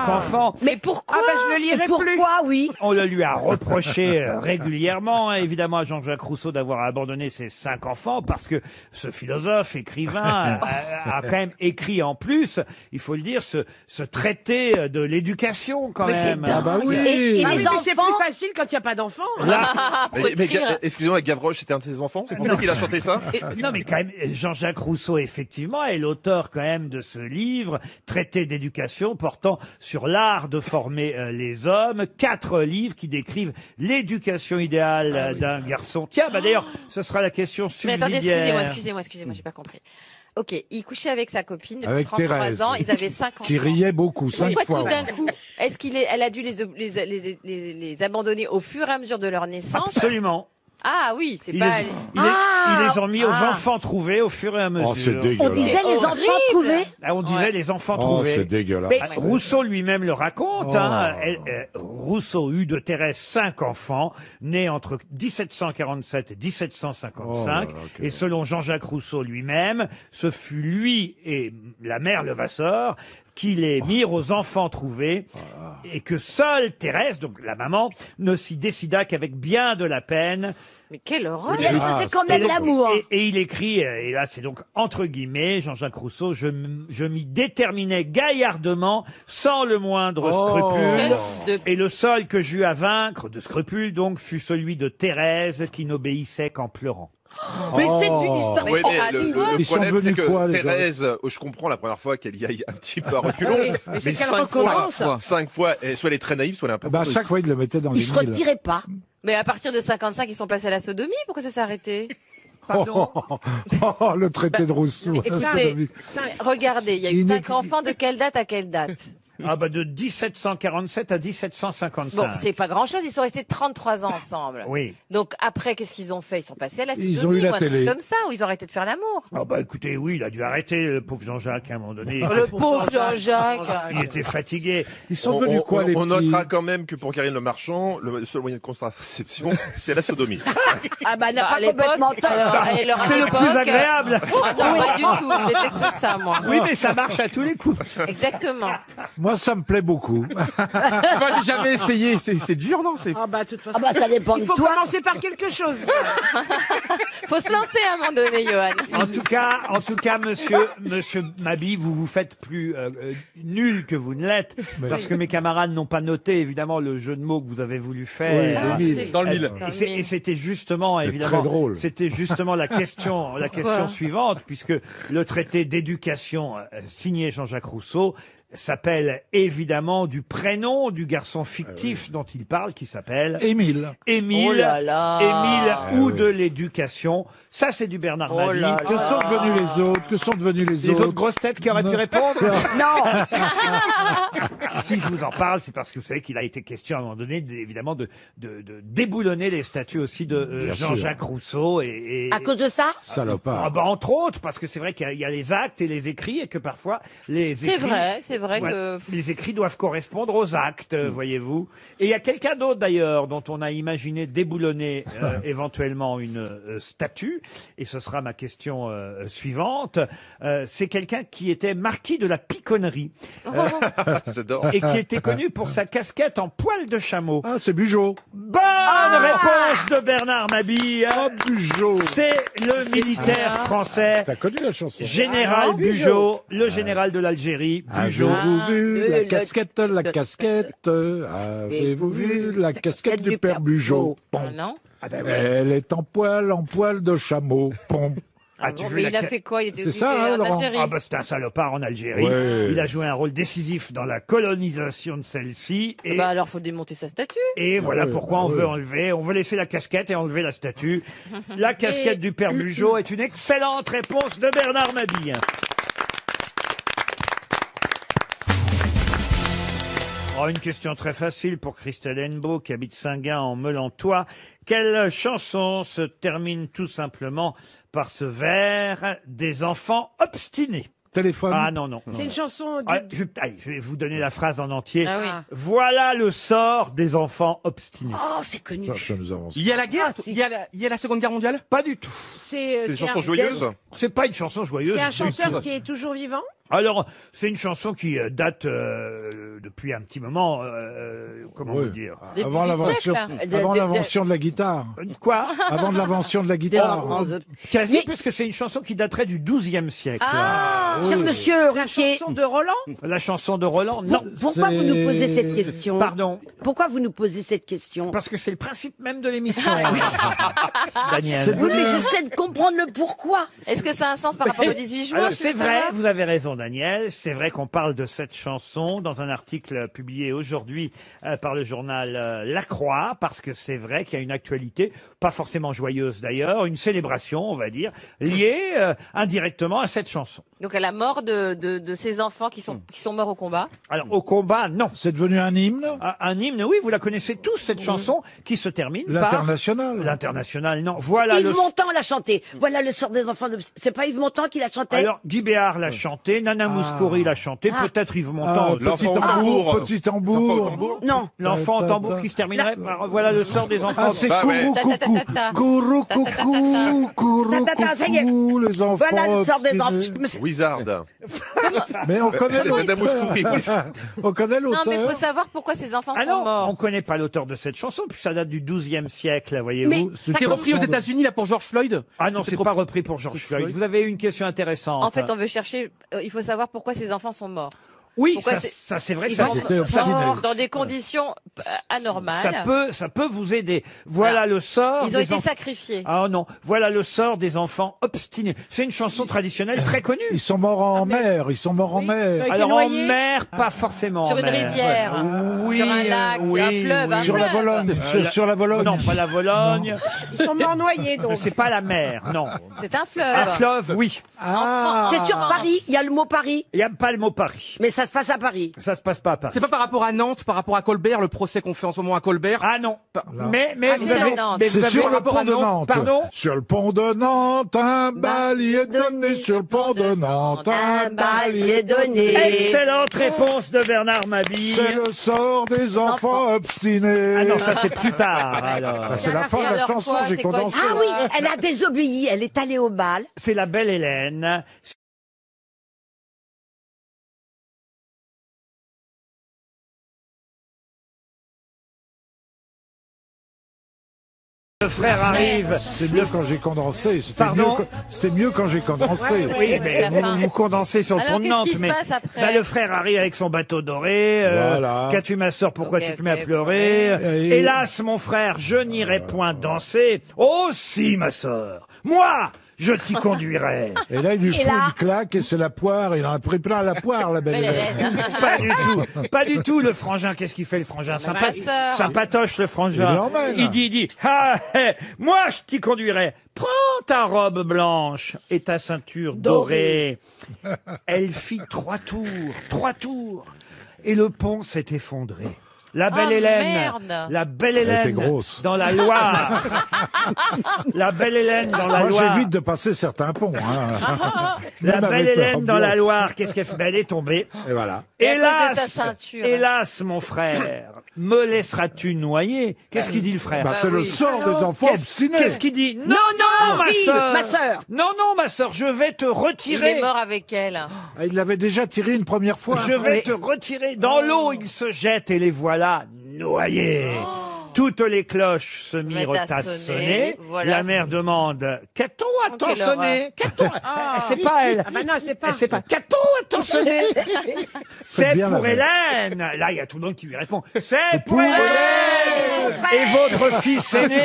enfants. Mais pourquoi? je le lirai plus. Pourquoi, oui? On le lui a reproché régulièrement, hein, évidemment, à Jean-Jacques Rousseau d'avoir abandonné ses 5 enfants parce que ce philosophe, écrivain, a quand même écrit en plus, il faut le dire, ce traité de l'éducation quand Mais c'est même. dingue. oui. Et les Mais c'est enfants? plus facile quand il n'y a pas d'enfants. Excusez-moi, Gavroche, c'était un de ses enfants? C'est pour ça qu'il a chanté ça? Non, mais quand même, Jean-Jacques Rousseau, effectivement, est l'auteur quand même de ce livre, Traité d'éducation, portant sur l'art de former les hommes. 4 livres qui décrivent l'éducation idéale d'un garçon. Tiens, d'ailleurs, ce sera la question Mais subsidiaire. attendez, excusez-moi, j'ai pas compris. Ok, il couchait avec sa copine depuis Avec 33 Thérèse. ans, ils avaient 5 enfants. Qui riait beaucoup, 5 Pourquoi fois. tout d'un coup, elle a dû les abandonner au fur et à mesure de leur naissance? Absolument. Ah oui, c'est Ils pas... les, ils les ont mis aux enfants trouvés au fur et à mesure. Oh, c'est On dégueulasse. disait les enfants trouvés. Ah, on disait les enfants Oh, trouvés. c'est dégueulasse. Mais- Ah, Rousseau lui-même le raconte. Hein. Rousseau eut de Thérèse 5 enfants, nés entre 1747 et 1755. Oh là là, et selon Jean-Jacques Rousseau lui-même, ce fut lui et la mère Levasseur qui les mirent aux enfants trouvés, et que seule Thérèse, donc la maman, ne s'y décida qu'avec bien de la peine. Mais quelle horreur! Il a fait quand même l'amour. Et il écrit, et là c'est donc entre guillemets, Jean-Jacques Rousseau, je m'y déterminais gaillardement, sans le moindre scrupule, et le seul que j'eus à vaincre de scrupule, donc, fut celui de Thérèse, qui n'obéissait qu'en pleurant. Mais c'est une histoire. Ouais, mais le Ils sont problème, c'est devenus quoi, que les gars Thérèse, je comprends la première fois qu'elle y aille un petit peu à reculons, mais c'est qu'elle 5 recommence. fois, 5 fois, soit elle est très naïve, soit elle est un peu... Bah, à chaque fois, il le mettait dans Il les se milles. retirait pas. Mais à partir de 55, ils sont passés à la sodomie. Pourquoi ça s'est arrêté? Pardon. Oh, le traité de Rousseau. Écoutez, regardez, il y a eu Il 5 n'est- enfants de quelle date à quelle date? Ah bah de 1747 à 1755. Bon, c'est pas grand-chose, ils sont restés 33 ans ensemble. Oui. Donc après, qu'est-ce qu'ils ont fait? Ils sont passés à la sodomie. Ils ont eu la ou un truc télé. comme ça, ou ils ont arrêté de faire l'amour. Ah bah écoutez, oui, il a dû arrêter, le pauvre Jean-Jacques, à un moment donné. Le pauvre Jean-Jacques. Il était fatigué. Ils sont devenus quoi, les on petits notera quand même que pour Karine Le Marchand, le seul moyen de contraception, c'est la sodomie. Ah bah, n'a Bah, à pas l'époque, complètement tort. alors, à C'est le l'époque, plus agréable. Ah non, pas du tout, je déteste ça, moi. Oui, mais ça marche à tous les coups. Exactement. Moi, ça me plaît beaucoup. Moi, j'ai jamais essayé. C'est dur, non? Ah bah, de toute façon. Ah bah, ça dépend Il de faut toi. commencer par quelque chose. Faut se lancer à un moment donné, Johan. En tout cas, monsieur Mabi, vous vous faites plus nul que vous ne l'êtes, parce que mes camarades n'ont pas noté, évidemment, le jeu de mots que vous avez voulu faire. Dans le mille. Et c'était justement, C'était évidemment, très drôle. c'était justement la question suivante, puisque le traité d'éducation signé Jean-Jacques Rousseau s'appelle évidemment du prénom du garçon fictif dont il parle, qui s'appelle Émile. Émile, Oh là là. Émile ou de l'éducation. Ça, c'est du Bernard Oh Mabie. là Que sont devenus les autres? Que sont devenus les Les autres autres? grosses têtes qui auraient pu répondre? Non. Si je vous en parle, c'est parce que vous savez qu'il a été question à un moment donné, évidemment, de déboulonner les statuts aussi de Bien Jean-Jacques Rousseau. Et À cause de ça? Salopard. Ah bah, entre autres, parce que c'est vrai qu'il y a les actes et les écrits, et que parfois les C'est écrits... vrai Ouais, que... les écrits doivent correspondre aux actes, voyez-vous. Et il y a quelqu'un d'autre d'ailleurs dont on a imaginé déboulonner éventuellement une statue, et ce sera ma question suivante. C'est quelqu'un qui était marquis de la piconnerie J'adore. et qui était connu pour sa casquette en poil de chameau. Ah, c'est Bugeaud. Bonne réponse de Bernard Mabille. Oh, Bugeaud. C'est le militaire français. T'as connu la chanson? Général Bugeaud, le général de l'Algérie, Bugeaud. Avez-vous vu la le- casquette, avez-vous vu la casquette du père Bugeaud? Pom. Ah non? Elle est en poil de chameau. Pom. Ah, tu Bon, veux mais la il a ca- fait quoi? Il était C'est ça, hein, en Laurent Algérie. Ah bah c'était un salopard en Algérie. Ouais. Il a joué un rôle décisif dans la colonisation de celle-ci. Et, Bah alors, faut démonter sa statue. et voilà ouais, pourquoi bah on ouais. veut enlever, on veut laisser la casquette et enlever la statue. La casquette du père Bugeaud est une excellente réponse de Bernard Mabille. Oh, une question très facile pour Christelle Hennebeau qui habite Saint-Gain en Melantois. Quelle chanson se termine tout simplement par ce vers des enfants obstinés? Téléphone. Ah non, non. C'est une chanson de... Ah, je vais vous donner la phrase en entier. Ah oui. Voilà le sort des enfants obstinés. Oh, c'est connu. Ça nous avance. Il y a la guerre? Il y a la Seconde Guerre mondiale? Pas du tout. C'est C'est une chanson un- joyeuse. C'est pas une chanson joyeuse. C'est un du chanteur tout. qui est toujours vivant? Alors, c'est une chanson qui date depuis un petit moment. Comment Ouais. vous dire Depuis Avant du l'invention, siècle, avant l'invention de la guitare. Quoi Avant de l'invention de la guitare. Quasi, Mais- puisque c'est une chanson qui daterait du XIIe siècle. Ah, Cher monsieur La Ruquier, chanson de Roland? La chanson de Roland, non. pourquoi vous nous posez cette question? Pardon. Pourquoi vous nous posez cette question? Parce que c'est le principe même de l'émission. Daniel. C'est Oui, mais j'essaie de comprendre le pourquoi. est-ce que ça a un sens par rapport au 18 juin? Alors tu c'est veux vrai, savoir vous avez raison Daniel, c'est vrai qu'on parle de cette chanson dans un article publié aujourd'hui par le journal La Croix, parce que c'est vrai qu'il y a une actualité, pas forcément joyeuse d'ailleurs, une célébration on va dire, liée indirectement à cette chanson. Donc à la mort de ces enfants qui sont morts au combat. Alors, au combat, non. C'est devenu un hymne? Un hymne, oui, vous la connaissez tous, cette chanson, qui se termine par... L'international. L'international, non. Voilà Yves Montand l'a chanté. Voilà le sort des enfants de... C'est pas Yves Montand qui l'a chanté? Alors, Guy Béard l'a chanté, Nana Mouskouri l'a chanté, peut-être Yves Montand. Petit tambour, petit tambour. Non. L'enfant au tambour qui se terminerait par voilà le sort des enfants. Ah, c'est courou coucou, courou coucou, courou coucou, les enfants. Voilà le sort des enfants. Wizard. Mais on connaît Madame Mouskouri, l'auteur. On connaît Non, mais il faut l'auteur. savoir pourquoi ces enfants Ah sont non, morts. on connaît pas l'auteur de cette chanson, puis ça date du XIIe siècle, voyez-vous. C'est repris aux États-Unis là pour George Floyd. Ah non, c'est pas repris pour George Floyd. Vous avez une question intéressante. En fait, on veut chercher. Il faut savoir pourquoi ces enfants sont morts. Oui, Pourquoi ça c'est vrai que Ils ça, sont morts dans des conditions anormales. ça peut vous aider. Voilà le sort. Ils ont des été enf- sacrifiés. Ah non, voilà le sort des enfants obstinés. C'est une chanson traditionnelle très connue. Ils sont morts en mer, ils sont morts en mer. Alors en mer, pas forcément. Sur en une mer. rivière, Oui, sur un lac, oui, un fleuve, oui. un Sur la fleuve. Vologne, sur la Vologne. Non, pas la Vologne. Ils sont morts noyés, donc. C'est pas la mer, non. C'est un fleuve. Un fleuve, oui. C'est sur Paris, il y a le mot Paris. Il n'y a pas le mot Paris. Mais ça se passe à Paris. Ça se passe pas à Paris. C'est pas par rapport à Nantes, par rapport à Colbert, le procès qu'on fait en ce moment à Colbert. Ah non. Non. Mais vous c'est avez, à Nantes. mais vous C'est avez sur le rapport pont à de Nantes. Nantes. Pardon Sur le pont de Nantes, un balier donné. Sur le pont de Nantes, un balier donné. Excellente réponse de Bernard Mabille. C'est le sort des enfants obstinés. Ah non, ça c'est plus tard. Alors. Ah, c'est la fin de la alors chanson, quoi, j'ai c'est quoi condensé. Ah oui, elle a désobéi, elle est allée au bal. C'est la belle Hélène. Le frère arrive. C'est mieux quand j'ai condensé. Pardon C'était mieux quand j'ai condensé. Oui, mais la fin. vous condensez sur le Alors, pont de qu'est-ce Nantes. qui se Mais passe après bah, le frère arrive avec son bateau doré. Voilà. Qu'as-tu ma sœur, pourquoi Ok, tu te mets à ok. pleurer Et- Hélas, mon frère, je n'irai point danser. Oh si, ma sœur, moi, je t'y conduirai. Et là, il lui Et faut là- une claque et c'est la poire. Il en a pris plein la poire, la belle Belle Hélène. Hélène. Pas du tout, pas du tout. Le frangin, qu'est-ce qu'il fait, le frangin? Ma sœur. Sympatoche, le Il frangin. l'emmène. Il dit, ah, moi, je t'y conduirai. Prends ta robe blanche et ta ceinture dorée. Elle fit 3 tours, et le pont s'est effondré. La belle Ah, Hélène, merde. la belle Elle était Hélène grosse. dans la Loire. La belle Hélène dans la Moi, Loire. j'évite de passer certains ponts. Hein. La Même belle avec Hélène robe dans la blanche. Loire, qu'est-ce qu'elle fait? Ben, elle est tombée. Et voilà. Et à cause de Hélas, sa ceinture. hélas, mon frère, me laisseras-tu noyer? Qu'est-ce qu'il dit, le frère? Bah, c'est le sort des enfants obstinés. Qu'est-ce qu'il dit? Non, non, ma fille, sœur! ma sœur. Non, non, ma sœur, je vais te Il retirer. est mort avec elle. Ah, il l'avait déjà tiré une première fois. Je vais te retirer. Dans l'eau, ils se jettent et les voilà noyés. Toutes les cloches se mirent Mettent à à sonner, sonner. voilà. La mère demande, qu'a-t-on à t'en quelle sonner? Qu'a-t-on? C'est pas elle. Ah bah non, c'est pas. Elle sait pas. Qu'a-t-on à t'en sonner? C'est bien, pour la Hélène. Là, il y a tout le monde qui lui répond. C'est pour pour Hélène et votre fils aîné.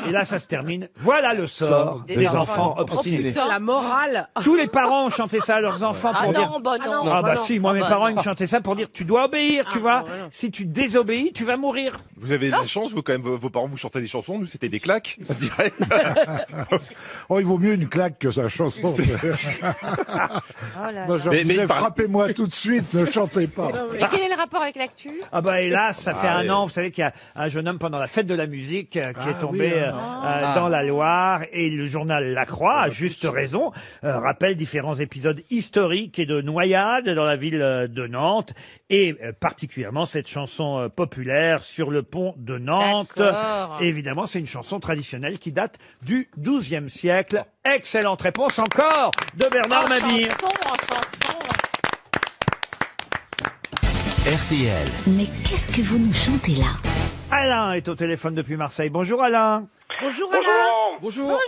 Et là, ça se termine. Voilà le sort des enfants obstinés. La morale. Tous les parents ont chanté ça à leurs enfants Ah pour dire. non, bah non. Ah bah si, moi mes bah parents non. ils me chantaient ça pour dire tu dois obéir, tu vois. Si tu désobéis, tu vas mourir. Vous avez de la chance, vous, quand même, vos parents vous chantaient des chansons, nous, c'était des claques, on dirait. Oh, il vaut mieux une claque que sa chanson. Oh là Moi, là. je Mais disais, il parle- frappez-moi tout de suite, ne chantez pas. Et quel est le rapport avec l'actu? Ah bah hélas, ça fait Ah, un oui. an, vous savez qu'il y a un jeune homme pendant la fête de la musique qui est Ah, tombé oui, dans la Loire et le journal La Croix, à juste raison, rappelle différents épisodes historiques et de noyades dans la ville de Nantes et particulièrement cette chanson populaire sur le pont de Nantes. D'accord. Évidemment, c'est une chanson traditionnelle qui date du XIIe siècle. Excellente réponse encore de Bernard En Mabille. chanson, en chanson. RTL. Mais qu'est-ce que vous nous chantez là? Alain est au téléphone depuis Marseille. Bonjour Alain. Bonjour Bonjour Alain. Laurent. Bonjour.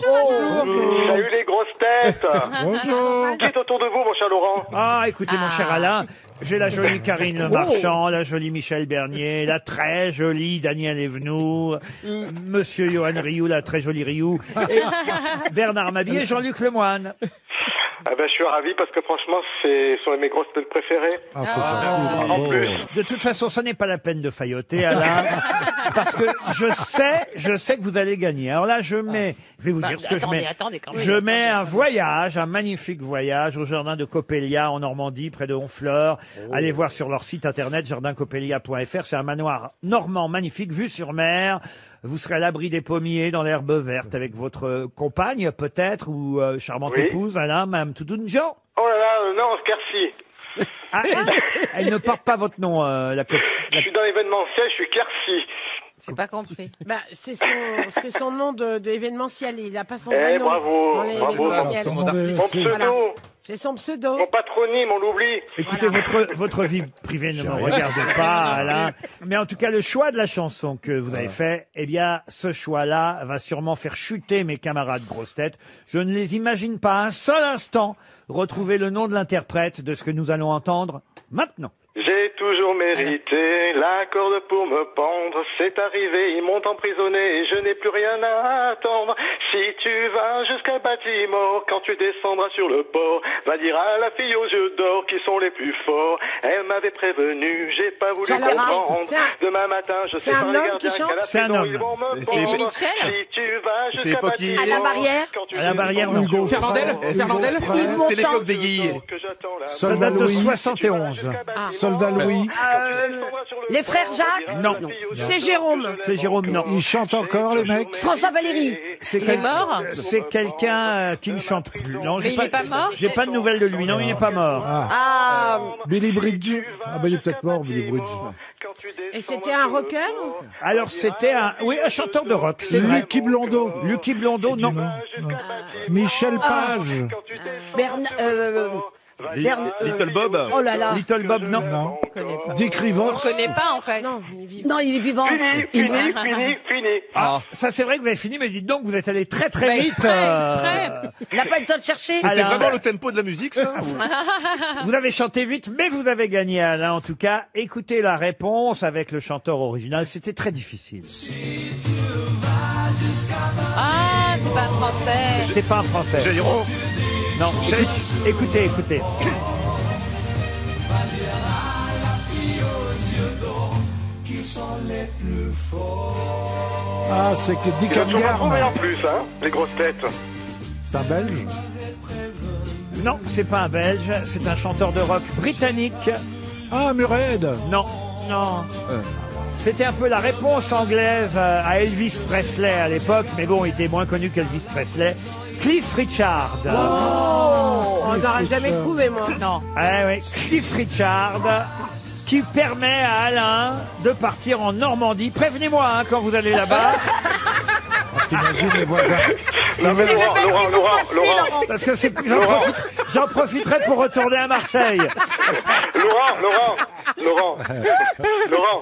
Salut les grosses têtes. Bonjour. Qui est autour de vous, mon cher Laurent? Ah, écoutez, mon cher Alain, j'ai la jolie Karine Le Marchand, la jolie Michel Bernier, la très jolie Daniel Evenou, Monsieur Johan Rioux, la très jolie Rioux, et Bernard Mabille et Jean-Luc Lemoyne. Ah ben, je suis ravi parce que franchement, ce sont mes grosses têtes préférées. En plus. De toute façon, ce n'est pas la peine de failloter, Alain, parce que je sais que vous allez gagner. Alors là, je vais vous dire ce que je mets. Je mets un voyage, un magnifique voyage au jardin de Coppelia en Normandie, près de Honfleur. Allez voir sur leur site internet jardincoppelia.fr. C'est un manoir normand magnifique, vue sur mer. Vous serez à l'abri des pommiers, dans l'herbe verte, avec votre compagne, peut-être, ou charmante épouse, Alain, Mme Toutounjian. Oh là là, non, Kersi. Ah, elle ne porte pas votre nom, la Je suis dans l'événementiel, je suis Kersi. J'ai pas compris. Bah, c'est son nom de événementiel. Il n'a pas son vrai nom. Bravo, dans les bravo. événementiels. Mon pseudo. Voilà. C'est son pseudo. Mon patronyme, on l'oublie. Écoutez, votre vie privée ne me regarde pas, Alain. Mais en tout cas, le choix de la chanson que vous avez fait, eh bien, ce choix-là va sûrement faire chuter mes camarades grosses têtes. Je ne les imagine pas un seul instant retrouver le nom de l'interprète de ce que nous allons entendre maintenant. J'ai toujours mérité la corde pour me pendre. C'est arrivé, ils m'ont emprisonné et je n'ai plus rien à attendre. Si tu vas jusqu'à Baltimore, quand tu descendras sur le port, va dire à la fille aux yeux d'or qui sont les plus forts. Elle m'avait prévenu, j'ai pas voulu comprendre. Demain matin, je sais pas les gardiens qu'à la prison, ils vont me pendre. Si tu vas jusqu'à Baltimore, à la barrière. À la barrière, Hugo. Fernandel. C'est l'époque des guillis. Ça date de 71. Soldat Louis. Les frères Jacques? Non. C'est Jérôme. C'est Jérôme, non. Ils chantent encore, les mecs. François Valéry? Il est mort? C'est quelqu'un qui ne chante plus. Non, Mais il n'est pas mort? J'ai pas de nouvelles de lui. Non, il n'est pas mort. Billy Bridge. Ah ben il est peut-être mort, Billy Bridge. Et c'était un rocker? Alors c'était un chanteur de rock, c'est vrai. Lucky Blondeau. Lucky Blondeau, non. Michel Page. Little Bob. Oh là là. Little Bob, non. Dick On Rivers. ne connaît pas, en fait. Non, il est vivant. Non, il est vivant. Fini. Ah, ça c'est vrai que vous avez fini, mais dites donc, vous êtes allé très Bah, vite. exprès. Il n'a pas eu le temps de chercher. C'était Alain. vraiment le tempo de la musique, ça Vous avez chanté vite, mais vous avez gagné, Alain. En tout cas, écoutez la réponse avec le chanteur original. C'était très difficile. Ah, c'est pas français. C'est pas un français. Jairo. Non. Écoutez. Ah, c'est que Dick Ils ont toujours trouvé Angarn. en plus, hein, les grosses têtes. C'est un Belge. Non, c'est pas un Belge. C'est un chanteur de rock britannique. Ah, Murray-Head. Non. Non. C'était un peu la réponse anglaise à Elvis Presley à l'époque, mais bon, il était moins connu qu'Elvis Presley. Cliff Richard. On n'aurait jamais trouvé, moi. Non. Ah ouais, Cliff Richard, qui permet à Alain de partir en Normandie. Prévenez-moi hein, quand vous allez là-bas. T'imagines les voisins. Non mais Laurent. Parce que j'en profiterai pour retourner à Marseille. Laurent.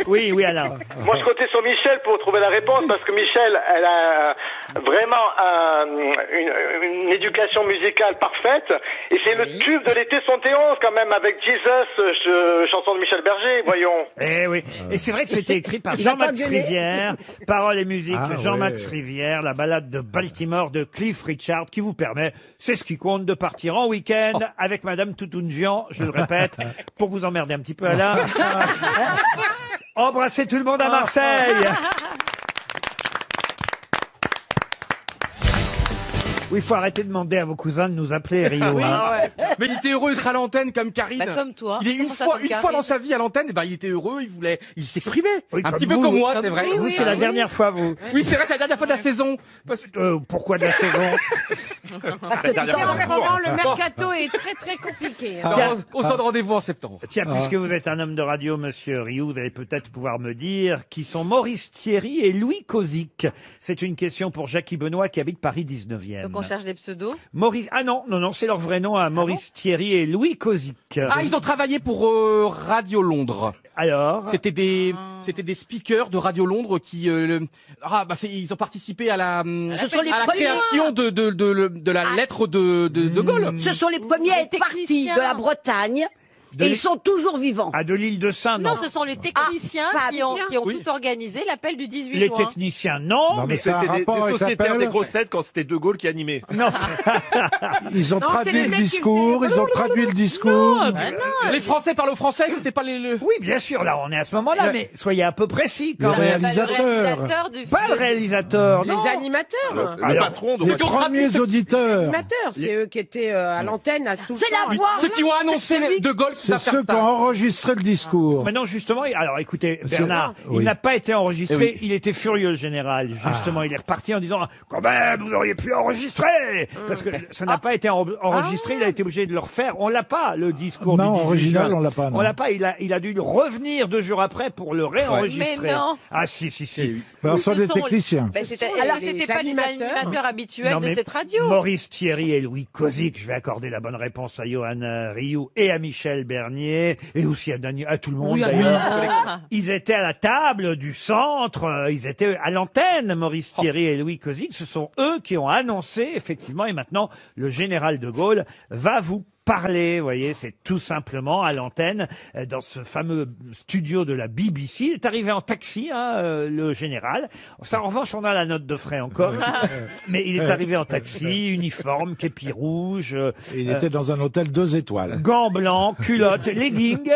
Oui, Alain. Moi, je comptais sur Michel pour trouver la réponse parce que Michel, elle a vraiment une éducation musicale parfaite et c'est le tube de l'été 71 quand même avec Jesus, chanson de Michel Berger, voyons. Eh oui. Et c'est vrai que c'était écrit par Jean-Max Rivière. Paroles et musique, Jean-Max Rivière, la balade de Baltimore de Cliff Richard qui vous permet, c'est ce qui compte, de partir en week-end avec Madame Toutounjian, je le répète, pour vous emmerder un petit peu Alain. Embrassez tout le monde à Marseille. Oui, il faut arrêter de demander à vos cousins de nous appeler, Rio. Hein. Mais il était heureux d'être à l'antenne comme Karine. Bah, comme toi. Il est une fois dans sa vie à l'antenne, il était heureux, il s'exprimait. Oui, un comme petit peu vous. comme moi, Comme c'est vrai. Vous, c'est la dernière fois, vous. Oui, c'est vrai, c'est la dernière fois de la saison. Pourquoi de la saison? La dernière En fois ce moment, le mercato est très très compliqué. Hein. Tiens. On se donne rendez-vous en septembre. Tiens, puisque vous êtes un homme de radio, monsieur Rio, vous allez peut-être pouvoir me dire qui sont Maurice Thierry et Louis Kozik. C'est une question pour Jackie Benoît qui habite Paris 19e. Donc on cherche des pseudos. Maurice, non, c'est leur vrai nom, hein, Maurice Thierry et Louis Kozik. Ah, ils ont travaillé pour Radio Londres. Alors? C'était des speakers de Radio Londres qui ils ont participé à la création de la lettre de Gaulle. Ce sont les premiers à être partis de la Bretagne Et ils sont toujours vivants. Ah, de l'île de Saint, Non, non. ce sont les techniciens pas qui ont Oui. tout organisé l'appel du 18 Les juin. techniciens, non. Non, mais mais c'est un C'était des rapport avec sociétaires l'appel. des grosses têtes quand c'était De Gaulle qui animait. non. Ils ont Non, c'est traduit les le mecs qui discours, ils ont traduit le discours. Les Français parlent au français, c'était pas les... Oui, bien sûr, là, on est à ce moment-là, Ouais. mais soyez un peu précis quand Le même. réalisateur. du Pas le réalisateur, non. Les animateurs. Le Alors, patron de Les Radio premiers auditeurs. Animateurs, c'est eux qui étaient à l'antenne à tout C'est la voix. Ceux qui ont annoncé De Gaulle, C'est ceux qui ont enregistré le discours. Maintenant, justement, alors écoutez, C'est- Bernard, Oui. il n'a pas été enregistré, Eh oui. il était furieux, le général. Justement, il est reparti en disant, quand même, vous auriez pu enregistrer! Parce que ça n'a pas été enregistré, il a été obligé de le refaire. On l'a pas, le discours Non, du 18 original, juin. on l'a pas, non. On l'a pas, il a dû revenir 2 jours après pour le réenregistrer. Mais non. Ah, si. Ben, ce sont Ce des sont- techniciens. Ben, c'était Alors, c'était les pas les animateurs. animateurs habituels Non, de mais cette radio. Maurice Thierry et Louis Kozik, je vais accorder la bonne réponse à Johan Rioux et à Michel Bernier, et aussi à tout le monde d'ailleurs. Ils étaient à la table du centre, ils étaient à l'antenne, Maurice Thierry et Louis Kozik. Ce sont eux qui ont annoncé, effectivement, et maintenant, le général de Gaulle va vous parler, vous voyez, c'est tout simplement à l'antenne, dans ce fameux studio de la BBC. Il est arrivé en taxi, le général. Ça, en revanche, on a la note de frais encore. Mais il est arrivé en taxi, uniforme, képi rouge, Il était dans un hôtel 2 étoiles. gants blancs, culottes, leggings.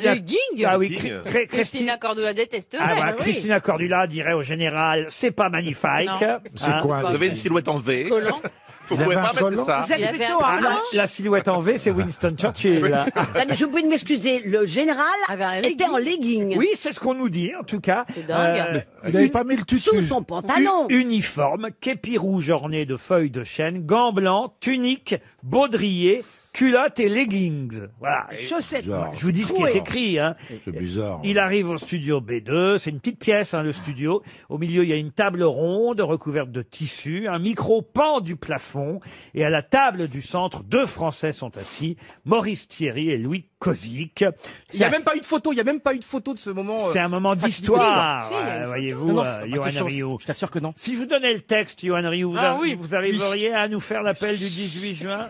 Leggings Ah oui, Leggings. Christina Cordula détesterait. Ah, voilà, oui. Christina Cordula dirait au général, c'est pas magnifique. Non. C'est Hein. quoi? Vous avez une silhouette en V. Collant. Vous Il pouvez avait pas un mettre collant. ça. Vous êtes Il avait plutôt un à collant. La silhouette en V, c'est Winston Churchill. Attendez, je vous prie de m'excuser. Le général Avait un était en legging. Oui, c'est ce qu'on nous dit, en tout cas. C'est dingue. Il n'avait pas mis le tutu. Sous son pantalon. Uniforme, képi rouge orné de feuilles de chêne, gants blancs, tunique, baudrier, culottes et leggings. Voilà. chaussettes. Bizarre. Je vous dis ce qui est écrit. Hein. C'est bizarre. Il arrive au studio B2, c'est une petite pièce, le studio. Au milieu, il y a une table ronde recouverte de tissu, un micro pend du plafond, et à la table du centre, 2 Français sont assis, Maurice Thierry et Louis Kozik. Il n'y a même pas eu de photo, il n'y a même pas eu de photo de ce moment. C'est un moment facilité. d'histoire, Si, il y a une voyez-vous, Non, non, Johan attention, Rioux. je t'assure que non. Si je vous donnais le texte, Johan Rioux, vous arriveriez à nous faire l'appel du 18 juin?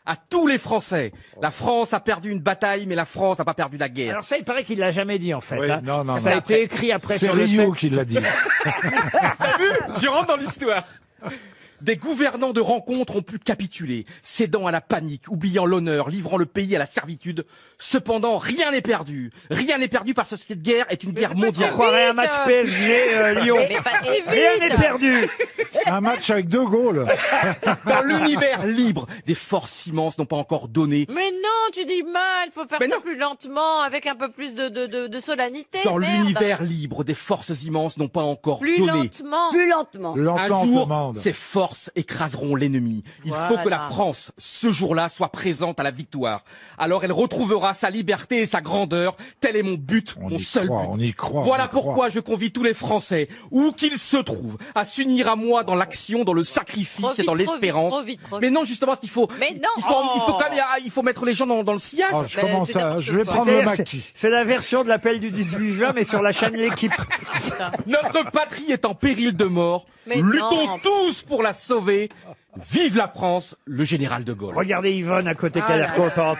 À tous les Français, la France a perdu une bataille, mais la France n'a pas perdu la guerre. Alors ça, il paraît qu'il l'a jamais dit, en fait. Oui, hein. non, Ça a été écrit après C'est sur le Rio texte. qui l'a dit. Je rentre dans l'histoire. Des gouvernants de rencontre ont pu capituler, cédant à la panique, oubliant l'honneur, livrant le pays à la servitude. Cependant, rien n'est perdu. Rien n'est perdu parce que cette guerre est une guerre On mondiale. croirait un match PSG Lyon. Mais pas si vite. Rien n'est perdu. Un match avec De Gaulle. Dans l'univers libre, des forces immenses n'ont pas encore donné. Mais non, tu dis mal, faut faire Mais ça non. plus lentement, avec un peu plus de solennité. Dans merde. l'univers libre, des forces immenses n'ont pas encore Plus donné. lentement. Plus lentement. Un Lentement, on jour, commande. ces forces écraseront l'ennemi. Il faut Voilà. que la France, ce jour-là, soit présente à la victoire. Alors elle retrouvera sa liberté et sa grandeur. Tel est mon but, On mon y seul croit, but. on y croit. Voilà on y croit. pourquoi je convie tous les Français, où qu'ils se trouvent, à s'unir à moi dans l'action, dans le sacrifice Trop et dans vite, trop vite, l'espérance. trop vite, trop vite. Mais non, justement, parce qu'il faut, Mais non. il faut quand même, il faut mettre les gens dans le sillage. Oh, je Ben, commence c'est à, n'importe je vais quoi. prendre le C'est-à-dire, maquis. C'est la version de l'appel du 18 juin, mais sur la chaîne L'équipe. Notre patrie est en péril de mort. Mais Luttons non. tous pour la sauver. Vive la France, le général de Gaulle. Regardez Yvonne à côté, Ah qu'elle a là l'air contente.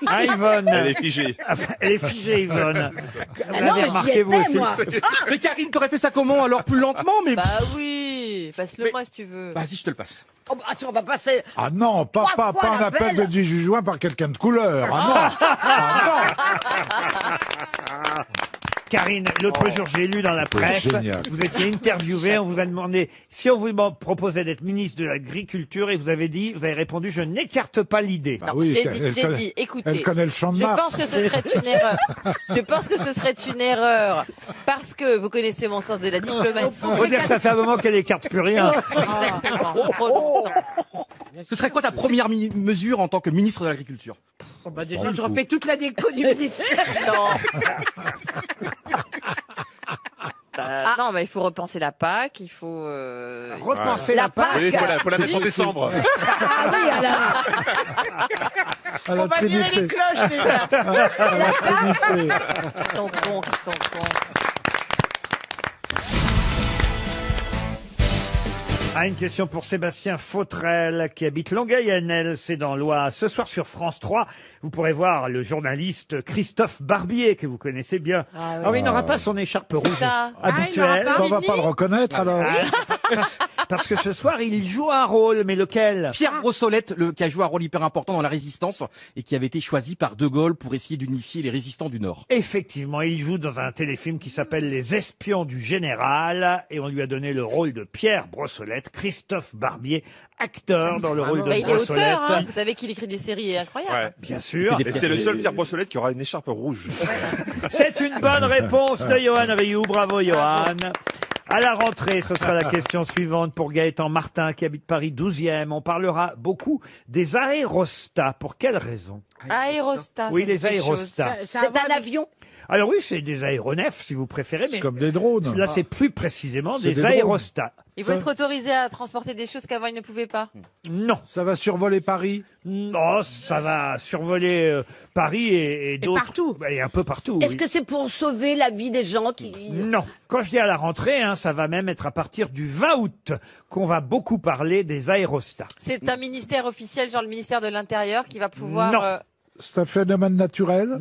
Hein, Yvonne? Elle est figée. Elle est figée, Yvonne. Vous Ah non, l'avez mais j'y remarqué, étais, vous aussi. moi. Mais Karine, t'aurais fait ça comment alors plus lentement mais Bah oui, passe-le moi si tu veux. vas-y, je te le passe. Oh, bah, attends, on va passer. Ah non, pas un appel de 18 juin par quelqu'un de couleur. Ah non. Ah non. Karine, l'autre jour, j'ai lu dans la presse, génial. vous étiez interviewé, on vous a demandé si on vous proposait d'être ministre de l'Agriculture et vous avez répondu, je n'écarte pas l'idée. Bah oui, J'ai dit, écoutez, elle connaît le champ de je Mars. pense que ce serait une erreur. Je pense que ce serait une erreur parce que vous connaissez mon sens de la diplomatie. Faut dire que ça fait un moment qu'elle écarte plus rien. Exactement. Trop longtemps. Ce serait quoi ta première mesure en tant que ministre de l'Agriculture? Oh, bah déjà, je refais toute la déco du ministère. Non. Non, mais il faut repenser la PAC, il faut. Repenser la PAC. Oui, faut la mettre en décembre. Ah oui, alors. À la On va virer Trinité. les cloches déjà. À la Trinité. Ils sont cons, ils sont cons. Ah, une question pour Sébastien Fautrel qui habite Longueuil-Annel, c'est dans l'Oise. Ce soir sur France 3, vous pourrez voir le journaliste Christophe Barbier que vous connaissez bien. Ah oui, il n'aura pas son écharpe rouge habituelle. On va pas le reconnaître alors. Parce que ce soir, il joue un rôle, mais lequel? Pierre Brossolette, qui a joué un rôle hyper important dans la résistance et qui avait été choisi par De Gaulle pour essayer d'unifier les résistants du Nord. Effectivement, il joue dans un téléfilm qui s'appelle Les Espions du Général et on lui a donné le rôle de Pierre Brossolette, Christophe Barbier, acteur dans le rôle de Il est Brossolette. auteur, hein. Vous savez qu'il écrit des séries incroyables. Bien sûr. Et c'est le seul Pierre Brossolette qui aura une écharpe rouge. C'est une bonne réponse de Johan Rioux. Bravo Johan. À la rentrée, ce sera la question suivante pour Gaëtan Martin qui habite Paris 12e. On parlera beaucoup des aérostats. Pour quelle raison? Aérostat. Oui, ça les dit quelque chose. aérostats. C'est un avion? Alors oui, c'est des aéronefs si vous préférez, mais Comme des drones. là c'est plus précisément C'est des des drones. aérostats. Ils vont être autorisés à transporter des choses qu'avant ils ne pouvaient pas. Non. Ça va survoler Paris. Non, ça va survoler Paris et d'autres. partout. Et un peu partout. Est-ce oui. que c'est pour sauver la vie des gens qui... Non. Quand je dis à la rentrée, ça va même être à partir du 20 août qu'on va beaucoup parler des aérostats. C'est un ministère officiel, genre le ministère de l'Intérieur, qui va pouvoir... Non. C'est un phénomène naturel.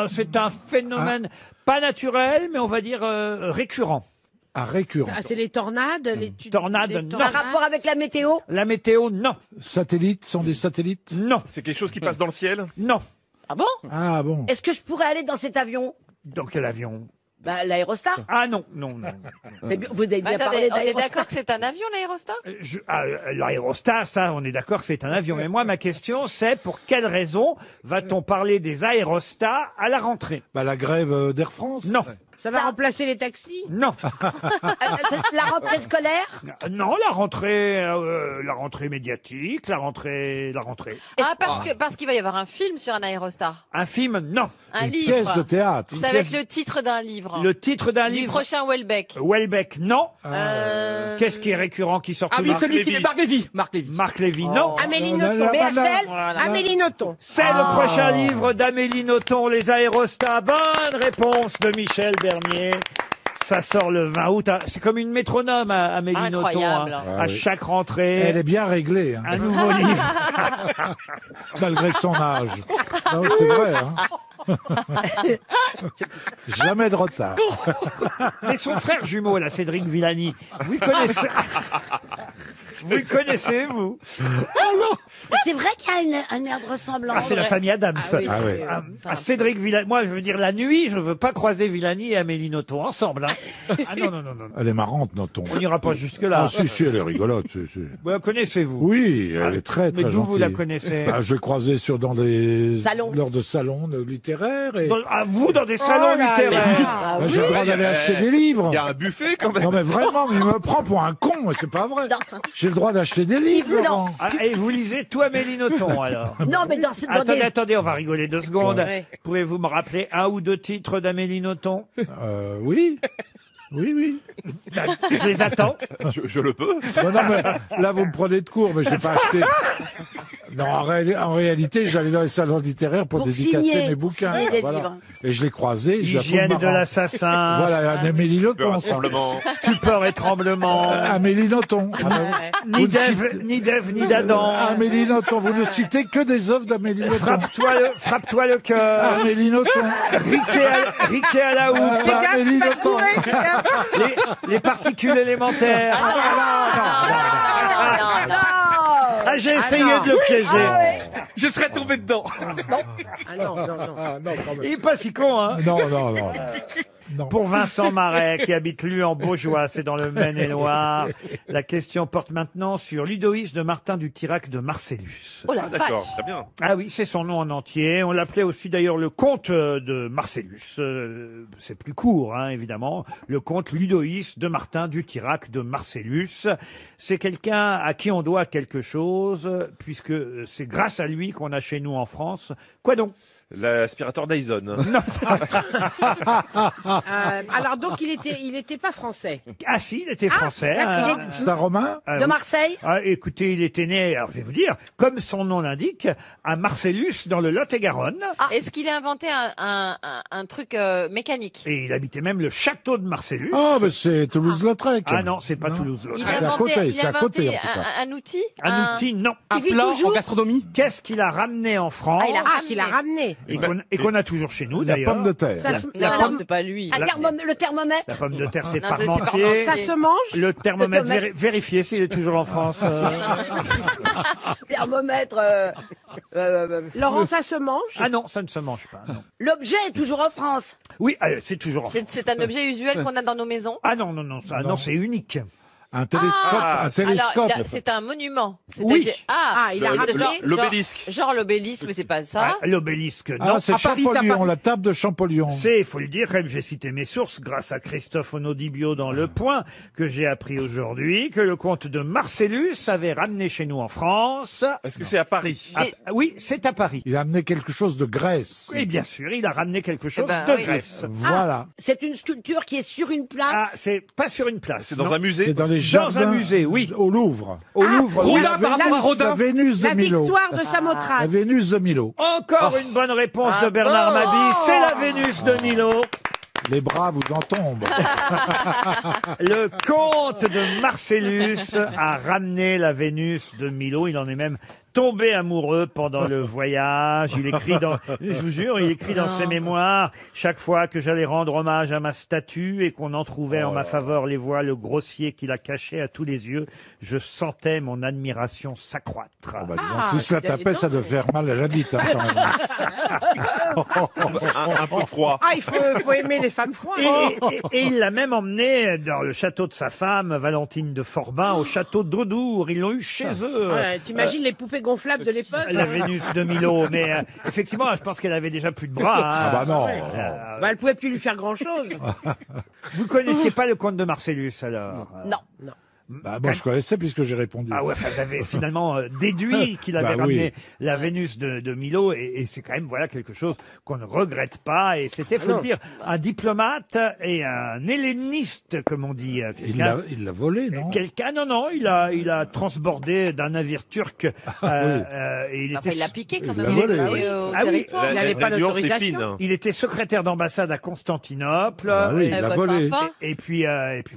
C'est un phénomène pas naturel, mais on va dire récurrent. À récurrent. Ah, c'est les tornades, Tornades, les non. Un rapport avec la météo? La météo, non. Satellites sont des satellites. Non. C'est quelque chose qui passe dans le ciel? Non. Ah bon? Ah bon. Est-ce que je pourrais aller dans cet avion? Dans quel avion? Bah, l'aérostat. Ah non, non, non. Mais vous avez bien Attendez, parlé on est d'aérostat. d'accord que c'est un avion, l'aérostat? L'aérostat, ça, on est d'accord que c'est un avion. Mais moi, ma question, c'est pour quelle raison va-t-on parler des aérostats à la rentrée? Bah, la grève d'Air France. Non. Ça va remplacer les taxis? Non. La rentrée scolaire? Non, la rentrée médiatique, la rentrée. Ah, parce qu'il va y avoir un film sur un aérostat. Un film, non. Un Une livre. pièce de théâtre. Ça va être le titre d'un livre. Le titre d'un Du livre. prochain Welbeck. Welbeck, non. Qu'est-ce qui est récurrent qui sort Ah tous oui, les celui qui est Marc Lévy. Marc Lévy, non. Amélie là, Nothomb. là, BHL? Voilà. Amélie Nothomb. C'est le prochain livre d'Amélie Nothomb, Les aérostats. Bonne réponse de Michel Bernier. Ça sort le 20 août. C'est comme une métronome, Amélie Nothomb. Incroyable. À chaque rentrée. Elle est bien réglée. Un nouveau livre. Malgré son âge. Non, c'est vrai. Jamais de retard. Mais son frère jumeau, là, Cédric Villani, vous le connaissez? Vous le connaissez, vous? C'est vrai qu'il y a un air de ressemblance. C'est la famille Adams. Ah oui. Cédric Villani. Moi, je veux dire, la nuit, je ne veux pas croiser Villani et Amélie Nothomb ensemble. Ah non. Elle est marrante, Nothomb. On n'ira pas jusque-là. Ah, si, elle est rigolote. Vous la connaissez-vous? Oui, elle est très, très Mais d'où vous la gentille. connaissez? Je l'ai croisée dans des... Salons. Lors de salons littéraires. Et... Vous, dans des salons littéraires? J'ai le droit d'aller acheter des livres. Il y a un buffet quand même. Non mais vraiment, mais il me prend pour un con, mais c'est pas vrai. J'ai le droit d'acheter des livres, Laurent. Et vous lisez tout Amélie Nothomb, alors? Non, mais dans Attendez, on va rigoler 2 secondes. Ouais. Pouvez-vous me rappeler un ou deux titres d'Amélie Nothomb? Oui. Oui. Je les attends. Je le peux. Non, mais là, vous me prenez de court, mais je l'ai pas acheté. Non, en réalité, j'allais dans les salons littéraires pour dédicacer signer, mes bouquins. signer des Voilà. livres. Et je l'ai croisé. Je la trouve Hygiène de marrante. l'assassin. Voilà, un Amélie Nothomb. ça. Stupeur et tremblement. Amélie Nothomb. Ni d'Ève, ni d'Adam. Amélie Nothomb. Vous ne citez que des œuvres d'Amélie Nothomb. Frappe-toi le cœur. Amélie Nothomb. Riquet à la houppe. Amélie Nothomb. Les particules élémentaires. Ah, j'ai essayé de le piéger. Je serais tombé dedans. Ah non. Il est pas si con, hein? Non. Pour Vincent Marais, qui habite Lue en Beaujois, c'est dans le Maine-et-Loire. La question porte maintenant sur Ludoïs de Martin du Tirac de Marcellus. Oh la D'accord, vache. très bien. Ah oui, c'est son nom en entier. On l'appelait aussi d'ailleurs le comte de Marcellus. C'est plus court, hein, évidemment. Le comte Ludoïs de Martin du Tirac de Marcellus. C'est quelqu'un à qui on doit quelque chose, puisque c'est grâce à lui qu'on a chez nous en France. Quoi donc? L'aspirateur Dyson. Alors donc il était pas français. Ah si, il était français. d'accord. C'est un Romain De Marseille? Écoutez, il était né, alors je vais vous dire, comme son nom l'indique, à Marcellus, dans le Lot-et-Garonne. Est-ce qu'il a inventé un truc mécanique? Et il habitait même le château de Marcellus. Ah, mais c'est Toulouse-Lautrec. Ah non, c'est pas Il Toulouse-Lautrec. a C'est à inventé, côté, il c'est a à côté, inventé en tout cas. un outil? Un outil, non. Un vit plat en toujours gastronomie? Qu'est-ce qu'il a ramené en France Qu'il a ramené. et qu'on a toujours chez nous, La d'ailleurs. pomme de terre. Non, c'est pas lui. Le thermomètre? La pomme de terre, c'est Non, c'est Parmentier. Ça se mange? Le thermomètre, Le thermomètre. vérifiez s'il est toujours en France. Thermomètre. Laurent, ça se mange? Ah non, ça ne se mange pas. Non. L'objet est toujours en France. Oui, c'est toujours en France. C'est un objet usuel qu'on a dans nos maisons? Ah non, non, c'est unique. Un télescope. Ah, Un télescope. alors, c'est un monument. Oui. C'est-à-dire- il a ramené. L'obélisque. Genre l'obélisque, mais c'est pas ça. Ah, l'obélisque, non. Ah, c'est À Paris, c'est à Champollion, Paris. la table de Champollion. C'est, il faut le dire, comme j'ai cité mes sources, grâce à Christophe Onodibio dans Le Point, que j'ai appris aujourd'hui, que le comte de Marcellus avait ramené chez nous en France. Est-ce que c'est à Paris? Oui, c'est à Paris. Il a amené quelque chose de Grèce. Et bien sûr, il a ramené quelque chose ben, de oui. Grèce. Voilà. C'est une sculpture qui est sur une place. Ah, c'est pas sur une place. C'est dans non. un musée? C'est dans les Dans jardins. un musée, oui. Au Louvre. Au Louvre. oui. Rodin par rapport à Rodin. La Vénus de La Milo. victoire de La Samothrace. Vénus de Milo. Encore une bonne réponse de Bernard Bravo. Mabie. C'est la Vénus de Milo. Les bras vous en tombent. Le comte de Marcellus a ramené la Vénus de Milo. Il en est même tombé amoureux pendant le voyage. Il écrit je vous jure, il écrit dans ses mémoires, chaque fois que j'allais rendre hommage à ma statue et qu'on en trouvait en ma faveur les voiles grossiers qu'il a cachés à tous les yeux, je sentais mon admiration s'accroître. Bah, dis donc, si cela tapait, ça devait faire mal à la bite. Hein, quand même. Un peu froid. Ah, il faut aimer les femmes froides. Et il l'a même emmené dans le château de sa femme, Valentine de Forbin, au château d'Audour. Ils l'ont eu chez eux. Ouais, t'imagines les poupées gonflables de l'époque? La Vénus de Milo. Mais effectivement, je pense qu'elle avait déjà plus de bras. hein. Ah bah non. Bah, elle pouvait plus lui faire grand chose. Vous connaissiez pas le comte de Marcellus, alors? Non. Non. Bah, moi, je connaissais puisque j'ai répondu. Ah ouais, vous avez finalement déduit qu'il avait Bah oui. ramené la Vénus de Milo, et c'est quand même voilà quelque chose qu'on ne regrette pas. Et c'était, faut le dire, un diplomate et un helléniste, comme on dit. Il l'a volé, non? Non, il a transbordé d'un navire turc. Et il Enfin, était, il l'a piqué quand Il même. l'a volé, Il est oui. au Ah oui. territoire. Il avait pas nuance est l'autorisation. fine. il était secrétaire d'ambassade à Constantinople. Ah oui, il Eh, l'a votre volé. papa. Et puis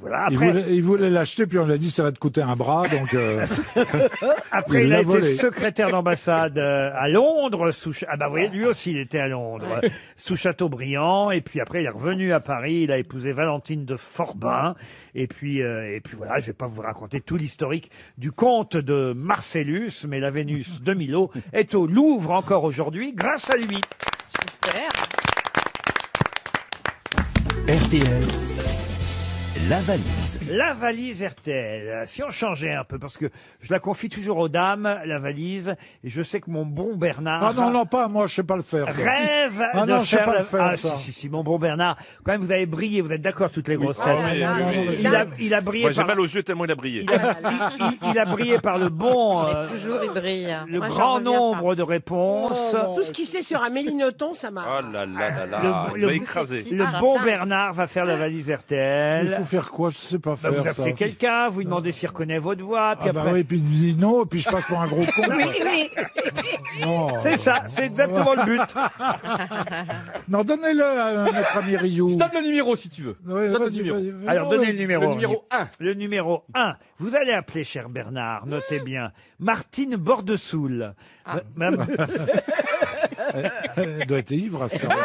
voilà. Il Après, voulait l'acheter, puis on lui a dit ça va te coûter un bras, donc après il il a l'a été volé. secrétaire d'ambassade à Londres. Ah bah vous voyez, lui aussi il était à Londres, sous Chateaubriand. Et puis après il est revenu à Paris. Il a épousé Valentine de Forbin. Et puis voilà, je vais pas vous raconter tout l'historique du comte de Marcellus, mais la Vénus de Milo est au Louvre encore aujourd'hui grâce à lui. Super. RTL, la valise. La valise RTL. Si on changeait un peu, parce que je la confie toujours aux dames, la valise, et je sais que mon bon Bernard... Ah non, pas moi, je sais pas le faire. ça. Rêve Ah de non, je sais faire pas la... le faire, Ah ça. si, mon bon Bernard, quand même vous avez brillé, vous êtes d'accord toutes les grosses têtes. oui, oui, oui. Il a brillé Moi, j'ai par... mal aux yeux tellement il a brillé. il a brillé par le bon, Et toujours, il brille. le Moi, j'en grand reviens nombre de réponses. Tout ce qu'il sait sur Amélie Nothomb, ça Oh m'a... là là là là, il Le- m'a écrasé. Le bon Bernard va faire la valise Il RTL. faut faire quoi? Je sais pas Bah, faire vous ça. appelez quelqu'un, vous lui demandez s'il reconnaît votre voix, puis Ah bah après... oui, puis il me dit non, et puis je passe pour un gros con. Non. C'est ça, c'est exactement le but. Non, donnez-le à notre ami Rioux. Je donne le numéro si tu veux. Ouais, Donne le vas-y, numéro. vas-y. Alors, donnez le numéro. Le numéro 1. Le numéro 1. Vous allez appeler, cher Bernard, notez bien, Martine Bordesoul. Mme Elle doit être ivre à ce moment.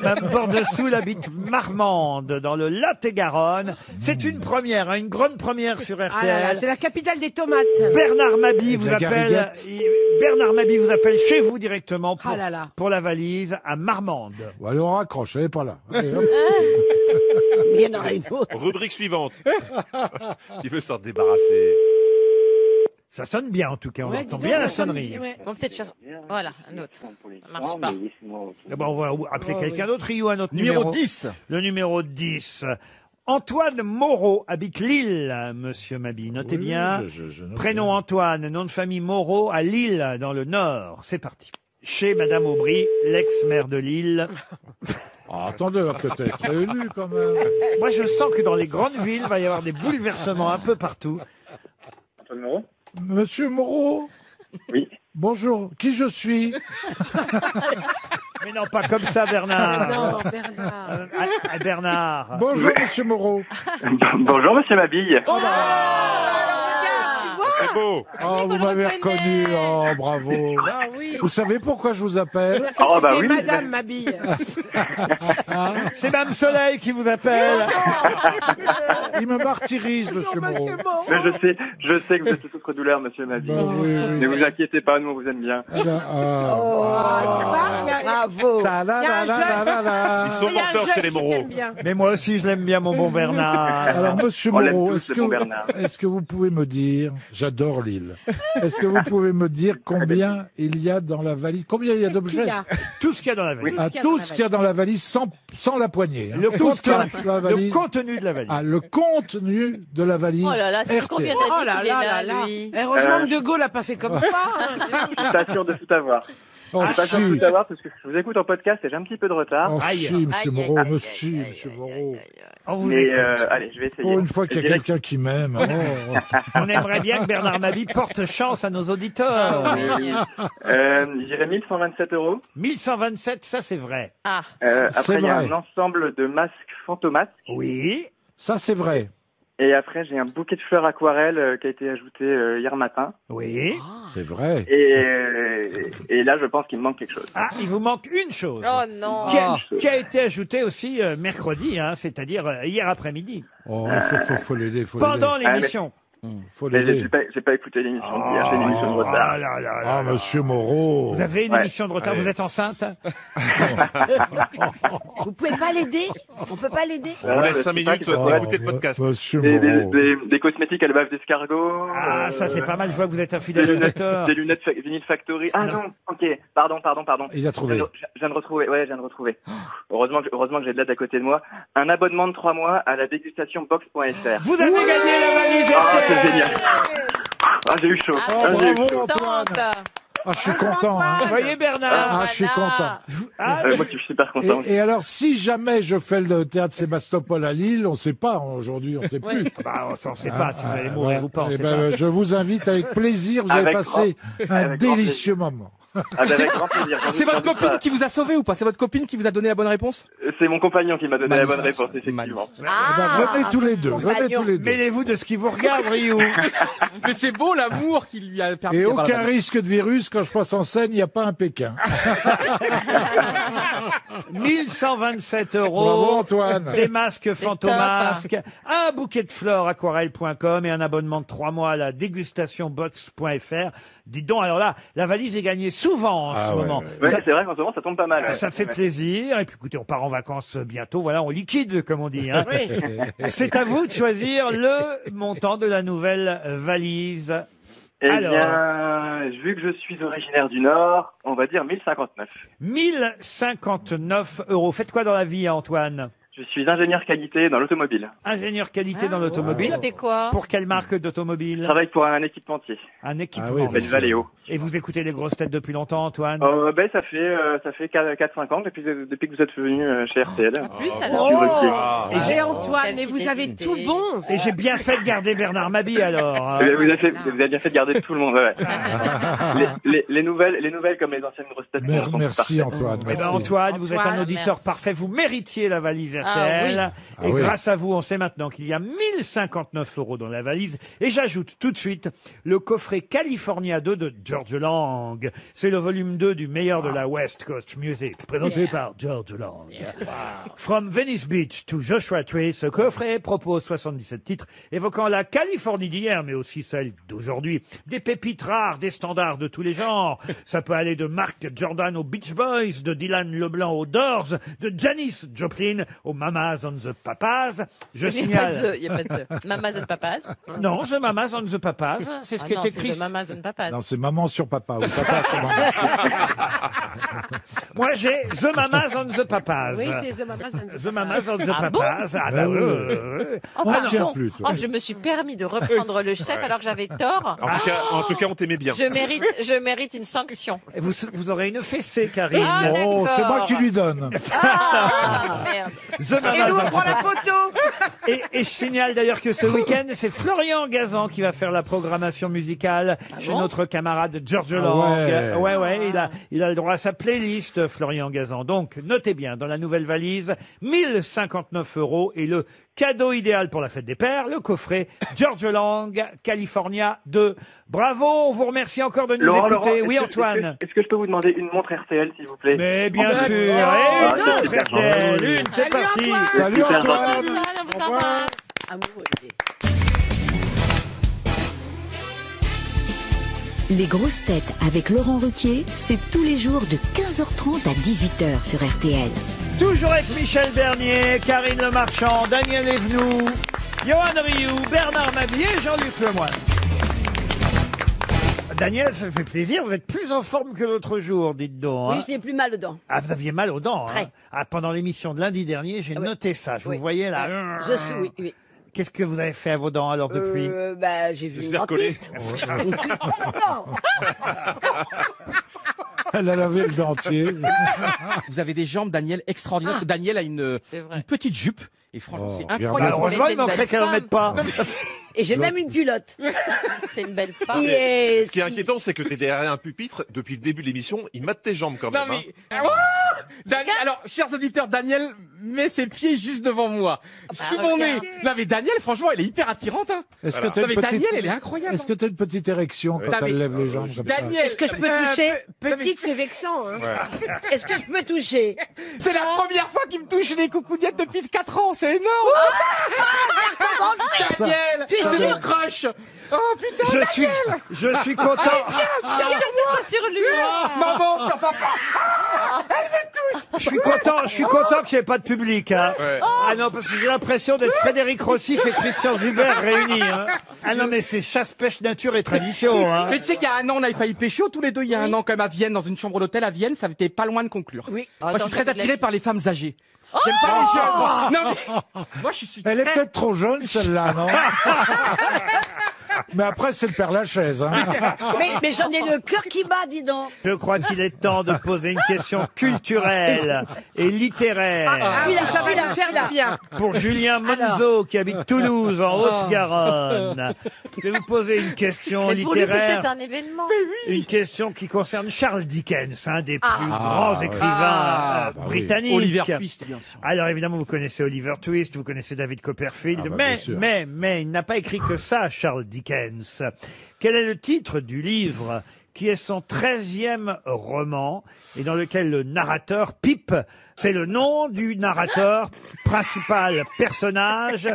Mme Bordesoul habite Marmande, dans le Lot-et-Garonne. C'est une première, hein, une grande première sur RTL. Ah là là, c'est la capitale des tomates. Bernard Mabie Et de vous la appelle. gariguette. Bernard Mabie vous appelle chez vous directement pour, Ah là là. pour la valise à Marmande. Bon, allez, on raccroche, elle est pas là. Allez, hop. Il y en aura une autre. Rubrique suivante. Il veut s'en débarrasser. Ça sonne bien en tout cas, on Ouais, entend dis bien donc, la ça sonne sonnerie. bien, ouais. Bon, peut-être voilà, un autre. Ça marche pas. Eh ben, on va appeler quelqu'un d'autre, Rio, un autre Numéro 10. Le numéro 10. Antoine Moreau habite Lille, monsieur Mabie. Notez Oui, bien. je note Prénom bien. Antoine, nom de famille Moreau à Lille, dans le Nord. C'est parti. chez Madame Aubry, l'ex-maire de Lille. Attendez, elle va peut-être être réélue quand même. Moi, je sens que dans les grandes villes, il va y avoir des bouleversements un peu partout. Antoine Moreau ? Monsieur Moreau ? Oui. Bonjour, qui je suis? Mais non, pas comme ça, Bernard. Non, Bernard. Bernard. Bonjour, monsieur Moreau. Bonjour, monsieur Mabille. C'est beau. Oh, vous m'avez reconnu. Oh, bravo. Ah oui. Vous savez pourquoi je vous appelle? Oh, bah oui. Madame Mabille. C'est Mme Soleil qui vous appelle. Il me martyrise, monsieur Moreau. Mais je sais que vous êtes sous souffre-douleur, monsieur Mabille. Bah, oui, oui. Ne vous inquiétez pas, nous, on vous aime bien. Bravo. Ils sont menteurs chez les Moreau. Mais moi aussi, je l'aime bien, mon bon Bernard. Alors, monsieur On l'aime Moreau, tous, le bon Bernard. est-ce que vous pouvez me dire, j'adore Lille, est-ce que vous pouvez me dire combien il y a dans la valise, combien il y a d'objets? Tout ce qu'il y a dans la valise. Ah, tout ce qu'il y a dans la valise sans la poignée. Hein. Le, Tout ce qu'il y a dans la le valise. contenu de la valise. Ah, le contenu de la valise. Oh là là, c'est RTL. combien Oh d'années là qu'il est là là, là là. lui? Heureusement que De Gaulle n'a pas fait comme ça. Je suis pas sûr de tout avoir. Oh, Je suis pas sûr de si. tout avoir parce que je vous écoute en podcast et j'ai un petit peu de retard. Oh, Aïe. si, monsieur Aïe, Moreau, aïe, aïe, monsieur, aïe, monsieur aïe, Moreau. aïe, aïe, aïe. On vous Mais écoute. allez, je vais essayer. Pour une fois qu'il y a Je dirais quelqu'un qui m'aime. Oh. On aimerait bien que Bernard Mabille porte chance à nos auditeurs. Ah oui. je dirais 1127 €. 1127, ça c'est vrai. Ah, C'est Après, il y a vrai. un ensemble de masques fantomasques. Oui. Ça, c'est vrai. Et après, j'ai un bouquet de fleurs aquarelles qui a été ajouté hier matin. Oui. C'est vrai. Et là, je pense qu'il me manque quelque chose. Ah, il vous manque une chose. oh non. Qui a été ajoutée aussi mercredi, hein, c'est-à-dire hier après-midi. Oh, faut l'aider, faut Pendant l'aider. l'émission. Faut Mais l'aider. j'ai pas écouté l'émission d'hier, j'ai une émission de retard. Ah là là là Ah, là. monsieur Moreau. Vous avez une Ouais. émission de retard, Ouais. vous êtes enceinte? Vous pouvez pas l'aider? On peut pas l'aider? On vous laisse 5 minutes Oh, d'écouter le podcast. Monsieur Des, Moreau. des cosmétiques à la bave d'escargot. Ah, ça c'est pas mal, je vois que vous êtes un Des fidèle lunettes, auditeur. des lunettes Vinyl Factory. Ah non, ok, pardon. Il a trouvé. Je viens de retrouver, je viens de retrouver. Heureusement que j'ai de l'aide à côté de moi. Un abonnement de 3 mois à la dégustation box.fr. Vous avez gagné la valise Ah, c'est RTL. génial. Ah, j'ai eu chaud. Ah, Ah, j'ai eu bravo, chaud. Antoine. Tente. Ah, je suis content. Hein. Vous voyez Bernard? Ah, je suis content. Ah, Moi, je suis super content. Et alors, si jamais je fais le théâtre Sébastopol à Lille, on ne sait pas aujourd'hui, on ne sait plus. bah, on s'en sait pas si vous allez mourir ou pas, on Eh sait ben, pas. je vous invite avec plaisir, vous allez Avec passer un avec grand délicieux moment. Avec grand plaisir. C'est votre copine qui vous a sauvé ou pas? C'est votre copine qui vous a donné la bonne réponse? C'est mon compagnon qui m'a donné la bonne Magnifique. réponse, effectivement. Eh ben, venez tous les deux, venez tous les deux. Mêlez-vous de ce qui vous regarde, Rio. Mais c'est beau l'amour qui lui a permis Et d'avoir la aucun bonne- risque de virus, quand je passe en scène, il n'y a pas un Pékin. 1127 Bravo, €. Antoine. Des masques fantomasques, un bouquet de fleurs aquarelle.com et un abonnement de 3 mois à la dégustation box.fr. Dites donc, alors là, la valise est gagnée souvent en ce moment. Ouais, Ça- c'est vrai qu'en ce moment, ça tombe pas mal. Ça fait Ouais. plaisir. Et puis écoutez, on part en vacances bientôt. Voilà, on liquide, comme on dit. Hein. C'est à vous de choisir le montant de la nouvelle valise. Eh Alors. bien, vu que je suis originaire du Nord, on va dire 1059. 1059 €. Faites quoi dans la vie, Antoine? Je suis ingénieur qualité dans l'automobile. Ingénieur qualité dans l'automobile. C'était quoi? Pour quelle marque Je d'automobile? travaille pour un équipementier. Un équipement. Ah oui, Ben Valeo. Et vous écoutez les grosses têtes depuis longtemps, Antoine? Ça fait 4-5 ans depuis que vous êtes venu chez RTL. Plus Je alors? suis requis. Et Et Antoine, Quelle mais vous avez fidélité. tout bon. Et j'ai bien fait de garder Bernard Mabille alors. hein. Eh bien, vous avez bien fait de garder tout le monde. Ouais. les nouvelles comme les anciennes grosses têtes. sont Merci, parfaites. Antoine. Eh ben, Merci. Antoine, vous êtes un Antoine, auditeur merci. parfait. Vous méritiez la valise Ah RTL. Ah Et oui. grâce à vous, on sait maintenant qu'il y a 1059 € dans la valise. Et j'ajoute tout de suite le coffret California 2 de George Lang. C'est le volume 2 du meilleur de la West Coast Music, présenté par George Lang. From Venice Beach to Joshua Tree, ce coffret propose 77 titres évoquant la Californie d'hier, mais aussi celle d'aujourd'hui. Des pépites rares, des standards de tous les genres. Ça peut aller de Mark Jordan aux Beach Boys, de Dylan Leblanc aux Doors, de Janis Joplin aux Mamas on the Papas. Je Il n'y a pas de signale... the, il y a pas de the. Mamas and Papas. Non, The Mamas on the Papas, c'est ce Ah qui non, est c'est écrit. the Mamas and Papas. Non, c'est maman sur papa. Ou papa sur maman. Moi, j'ai The Mamas and the Papas. Oui, c'est The Mamas and The Mamas and the Ah bon Papas. Ah, bah, oui. Oh, On tient pardon. plus, toi. Oh, je me suis permis de reprendre le chef alors que j'avais tort. En tout cas, on t'aimait bien. Je mérite une sanction. Et vous aurez une fessée, Karine. Ah, Oh, c'est moi d'accord. qui lui donne. Ah, merde. The Et Mamas nous, and on the prend la Papas. photo. Et je signale d'ailleurs que ce week-end, c'est Florian Gazan qui va faire la programmation musicale chez bon notre camarade George Ah Lang. ouais. Il a le droit à sa playlist, Florian Gazan. Donc, notez bien, dans la nouvelle valise, 1059 € et le cadeau idéal pour la fête des pères, le coffret George Lang, California 2. Bravo, on vous remercie encore de nous écouter. Oui, Antoine. Est-ce que je peux vous demander une montre RTL, s'il vous plaît? Mais bien sûr. Et Ah, une c'est autre super RTL, gentil. une, c'est Salut, parti. Antoine. Salut Super Antoine. gentil. Allez, on vous embrasse. Amoureux. Les grosses têtes avec Laurent Ruquier, c'est tous les jours de 15h30 à 18h sur RTL. Toujours avec Michel Bernier, Karine Le Marchand, Daniel Evenou, Johan Rioux, Bernard Mabie et Jean-Luc Lemoyne. Daniel, ça me fait plaisir, vous êtes plus en forme que l'autre jour, dites donc. Oui, Hein. je n'ai plus mal aux dents. Ah, vous aviez mal aux dents. Hein. Très. Ah, pendant l'émission de lundi dernier, j'ai Ah oui. noté ça. Je Oui. vous voyais là. Je suis, oui, oui. Qu'est-ce que vous avez fait à vos dents alors depuis Bah, j'ai vu une Zircoler. dentiste. Non. Elle a lavé le dentier. Vous avez des jambes, Daniel, extraordinaires. Parce que Daniel a une C'est vrai. petite jupe. Et franchement, Oh, c'est bien Bah, incroyable. heureusement, c'est il une manquerait belle qu'elle en femme. mette pas. Et j'ai même une culotte. C'est une belle femme. Ce qui est inquiétant, c'est que t'es derrière un pupitre depuis le début de l'émission. Il mate tes jambes quand Non même. mais oh Daniel, alors chers auditeurs, Daniel met ses pieds juste devant moi, sous mon nez. regarde. Non mais Daniel, franchement, elle est hyper attirante. Hein. Est-ce Voilà. que t'as Non une mais petite... Daniel, elle est incroyable. Est-ce que t'as une petite érection quand Non, mais- elle lève les jambes comme ça? Daniel, Est-ce que je peux toucher Petite, c'est vexant. Hein. Est-ce que je peux toucher c'est la première fois qu'il me touche les coucougnettes depuis 4 ans, c'est énorme. Daniel, Tu es c'est sûr mon crush. Oh putain, Je suis content. Pas sur lui. maman, sur papa. Je suis content qu'il n'y ait pas de public. Hein. Ouais. Ah non, parce que j'ai l'impression d'être Frédéric Rossif et Christian Zuber réunis. Hein. Ah non, mais c'est chasse, pêche, nature et tradition. Hein. Mais tu sais qu'il y a un an, on avait failli pécho tous les deux. Il y a un an, quand même, à Vienne, dans une chambre d'hôtel à Vienne, ça était pas loin de conclure. Oui. Moi, je suis très Attends, attiré par les femmes âgées. J'aime pas les jeunes. Non, mais moi, je suis Elle est très... peut-être trop jeune, celle-là, non? Mais après, c'est le Père Lachaise. Hein. Mais j'en ai le cœur qui bat, dis donc. Je crois qu'il est temps de poser une question culturelle et littéraire Ah oui, ça va la faire bien. pour Julien Monzo qui habite Toulouse en Haute-Garonne. Je vais vous poser une question Mais pour lui, c'est littéraire. peut-être un événement. Une question qui concerne Charles Dickens, un des plus grands écrivains bah oui. britanniques. Oliver Twist, bien sûr. Alors évidemment, vous connaissez Oliver Twist, vous connaissez David Copperfield, Ah bah, bien sûr. mais il n'a pas écrit que ça, Charles Dickens. Quel est le titre du livre qui est son 13e roman et dans lequel le narrateur Pip, c'est le nom du narrateur principal personnage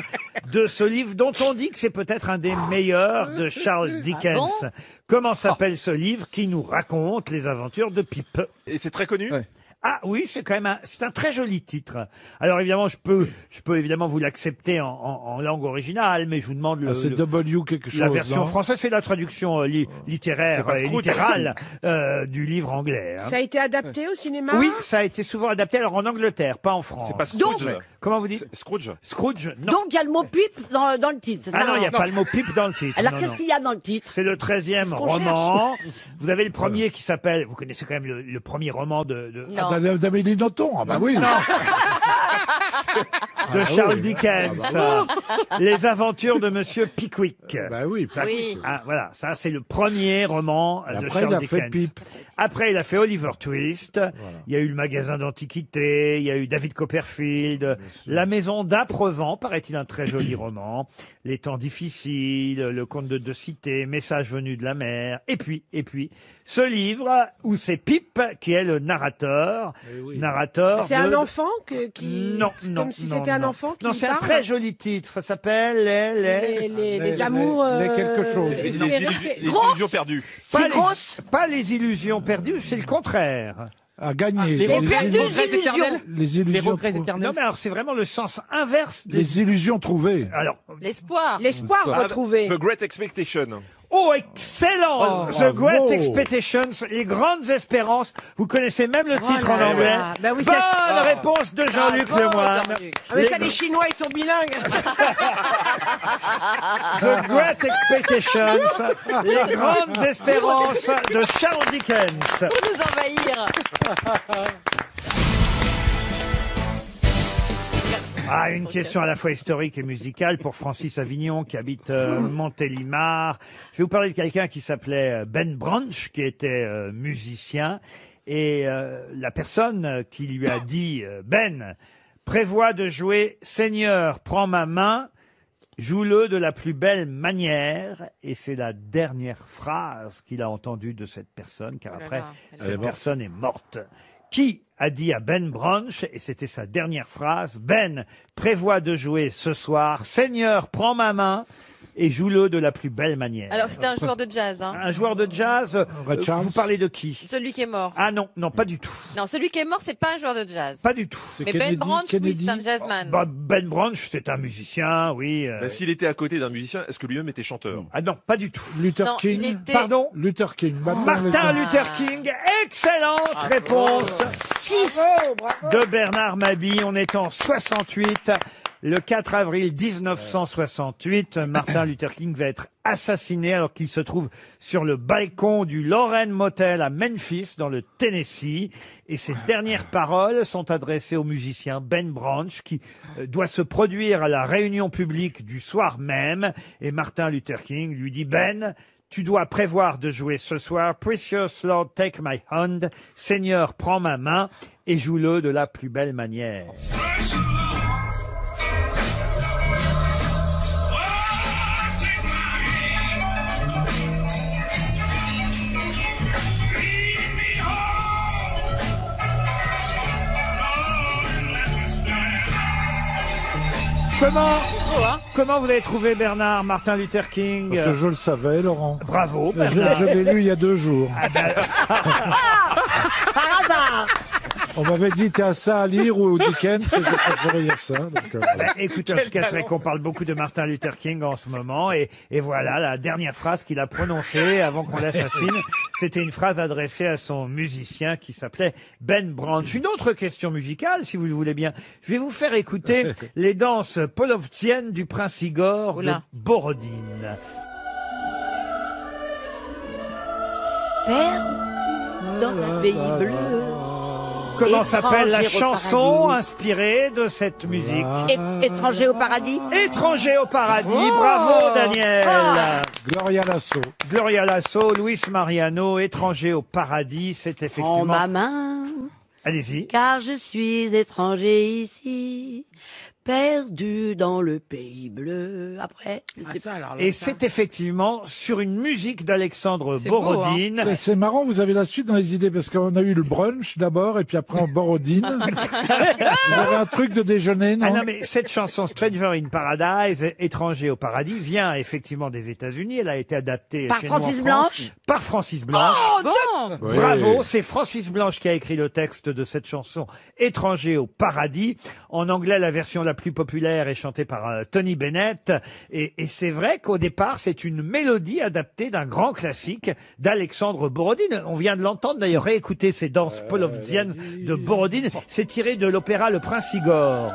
de ce livre dont on dit que c'est peut-être un des meilleurs de Charles Dickens. bon Comment s'appelle ce livre qui nous raconte les aventures de Pip? Et c'est très connu. Ouais. Ah oui, c'est quand même c'est un très joli titre. Alors évidemment, je peux évidemment vous l'accepter en langue originale, mais je vous demande Ah, c'est W quelque chose. la version non française, c'est la traduction littéraire C'est pas et Scrooge. littérale du livre anglais. Hein. Ça a été adapté au cinéma. Oui, ça a été souvent adapté alors en Angleterre, pas en France. C'est pas Scrooge. Donc- Comment vous dites? C'est Scrooge. Scrooge? Non. Donc il y a le mot pipe dans le titre. c'est Ah ça non, il n'y a pas le mot pipe dans le titre. Alors Non, qu'est-ce non. qu'il y a dans le titre C'est le 13e qu'on roman. Vous avez le premier qui s'appelle, vous connaissez quand même le premier roman de Non. Ah, d'Amélie Nothomb. Ah bah oui. de Charles oui. Dickens. Ah Les aventures de Monsieur Pickwick. Bah oui. Oui. Ah, voilà, ça c'est le premier roman Et de après, Charles il a fait Dickens. Pip. Après, il a fait Oliver Twist. Il y a eu le magasin d'antiquités. Il y a eu David Copperfield. La maison d'Aprevent, paraît-il un très joli roman. Les temps difficiles, le conte de deux cités, Message venu de la mer. Et puis, ce livre où c'est Pip qui est le narrateur. Narrateur. C'est de- un enfant qui. Non, c'est non. Comme si non, c'était un non. enfant qui Non, c'est un parle. très joli titre. Ça s'appelle Les amours. les quelque chose. Les c'est- illusions perdues. Pas pas les illusions perdues, c'est le contraire. À gagner. Les regrets illusions. éternels. Les Les illusions. regrets Non, éternels. mais alors c'est vraiment le sens inverse des... Les illusions trouvées. Alors, L'espoir. L'espoir Ah, retrouvé. The Great Expectation. Oh, excellent! Oh, The Great bravo. Expectations, les grandes espérances. Vous connaissez même le titre en anglais. Ben oui, Bonne ça- réponse de Jean-Luc Lemoyne. Ah, mais ça, les Chinois, ils sont bilingues. The Great Expectations, les grandes espérances de Charles Dickens. Pour nous envahir. Ah, une question à la fois historique et musicale pour Francis Avignon qui habite Montélimar. Je vais vous parler de quelqu'un qui s'appelait Ben Branch, qui était musicien. Et la personne qui lui a dit Ben, prévois de jouer Seigneur, prends ma main, joue-le de la plus belle manière. Et c'est la dernière phrase qu'il a entendue de cette personne, car après, cette personne est morte. Qui a dit à Ben Branch, et c'était sa dernière phrase, Ben, prévois de jouer ce soir, Seigneur, prends ma main et joue-le de la plus belle manière. Alors, c'était un joueur de jazz. Hein. Un joueur de jazz, vous parlez de qui? Celui qui est mort. Ah non, non, pas du tout. Non, celui qui est mort, c'est pas un joueur de jazz. Pas du tout. Mais Ben Branch, oui, c'est un jazzman. Bah, Ben Branch, c'est un musicien, oui. Bah, s'il était à côté d'un musicien, est-ce que lui-même était chanteur? Ah non, pas du tout. Luther Non, King. il était- Pardon? Luther King. Martin Luther King, excellente réponse de Bernard Mabie. On est en 68. Le 4 avril 1968, Martin Luther King va être assassiné alors qu'il se trouve sur le balcon du Lorraine Motel à Memphis, dans le Tennessee. Et ses dernières paroles sont adressées au musicien Ben Branch, qui doit se produire à la réunion publique du soir même. Et Martin Luther King lui dit, Ben, tu dois prévoir de jouer ce soir Precious Lord, take my hand. Seigneur, prends ma main et joue-le de la plus belle manière. Comment vous avez trouvé Bernard, Martin Luther King? Parce que je le savais, Laurent. Bravo, Je Bernard. l'ai lu il y a 2 jours. Par hasard. On m'avait dit, t'as ça à lire ou Dickens, et j'ai préféré lire ça. Donc, Écoutez, en tout cas, c'est vrai qu'on parle beaucoup de Martin Luther King en ce moment. Et voilà, la dernière phrase qu'il a prononcée avant qu'on l'assassine, c'était une phrase adressée à son musicien qui s'appelait Ben Branch. Une autre question musicale, si vous le voulez bien. Je vais vous faire écouter les danses polovtsiennes du prince Igor de Borodine. Père, dans un pays bleu. Comment s'appelle la Étranger au chanson paradis. inspirée de cette musique? Étranger au paradis. Étranger au paradis. Oh. Bravo, Daniel. Ah. Gloria Lasso. Gloria Lasso, Luis Mariano, Étranger au paradis, c'est effectivement... En ma main. Allez-y. Car je suis étranger ici, perdu dans le pays bleu. Après. Et c'est effectivement sur une musique d'Alexandre C'est beau, Borodine. C'est marrant, vous avez la suite dans les idées, parce qu'on a eu le brunch d'abord, et puis après en Borodine. Vous avez un truc de déjeuner, non? Ah non, mais cette chanson Stranger in Paradise, Étranger au paradis, vient effectivement des États-Unis. Elle a été adaptée Par chez nous en Francis France. Blanche Par Francis Blanche. Oh, bon. Oui. Bravo, c'est Francis Blanche qui a écrit le texte de cette chanson Étranger au paradis. En anglais, la version la plus populaire est chantée par Tony Bennett. Et c'est vrai qu'au départ, c'est une mélodie adaptée d'un grand classique d'Alexandre Borodine. On vient de l'entendre d'ailleurs, réécouter ces danses polovtsiennes de Borodine. C'est tiré de l'opéra Le Prince Igor.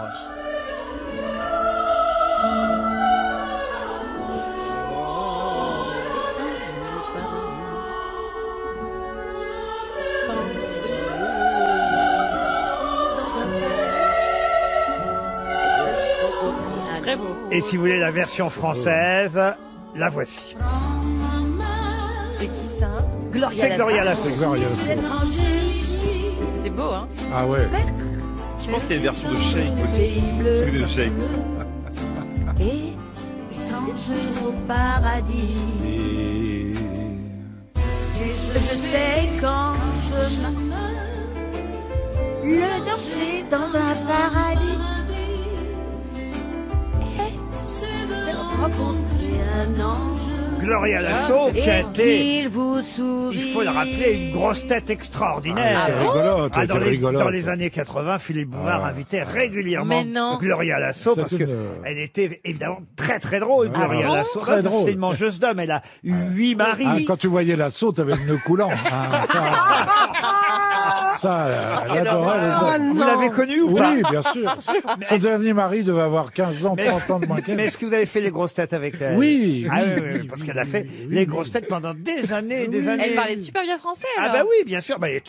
Très beau. Et si vous voulez la version française, la voici. C'est qui ça? C'est Gloria Lasso. C'est beau, hein? Ah ouais. Je pense qu'il y a une version de Shake aussi. Celui de Shake. Et étranger au paradis. Je sais qu'en chemin, le danger dans un paradis. Et de rencontrer un ange. Gloria Lasso, qui a été, qu'il vous sourit. il faut le rappeler, une grosse tête extraordinaire. Ah, rigolote, Ah, rigolote. dans les années 80, Philippe Bouvard invitait régulièrement Mais non. Gloria Lasso parce que elle était évidemment très très drôle, Gloria bon Lasso. Très drôle. C'est une mangeuse d'hommes, elle a eu 8 maris. Ah, quand tu voyais l'assaut, t'avais le nœud coulant. Elle adorait les hommes. Vous l'avez connue ou pas? Oui, bien sûr. Son dernier mari devait avoir 15 ans, 30 ans de moins qu'elle. Mais est-ce que vous avez fait les grosses têtes avec elle? Oui, Ah oui, oui, parce qu'elle a fait les grosses têtes pendant des années et des années. Elle parlait super bien français, Ah alors. bah oui, bien sûr. Bah, elle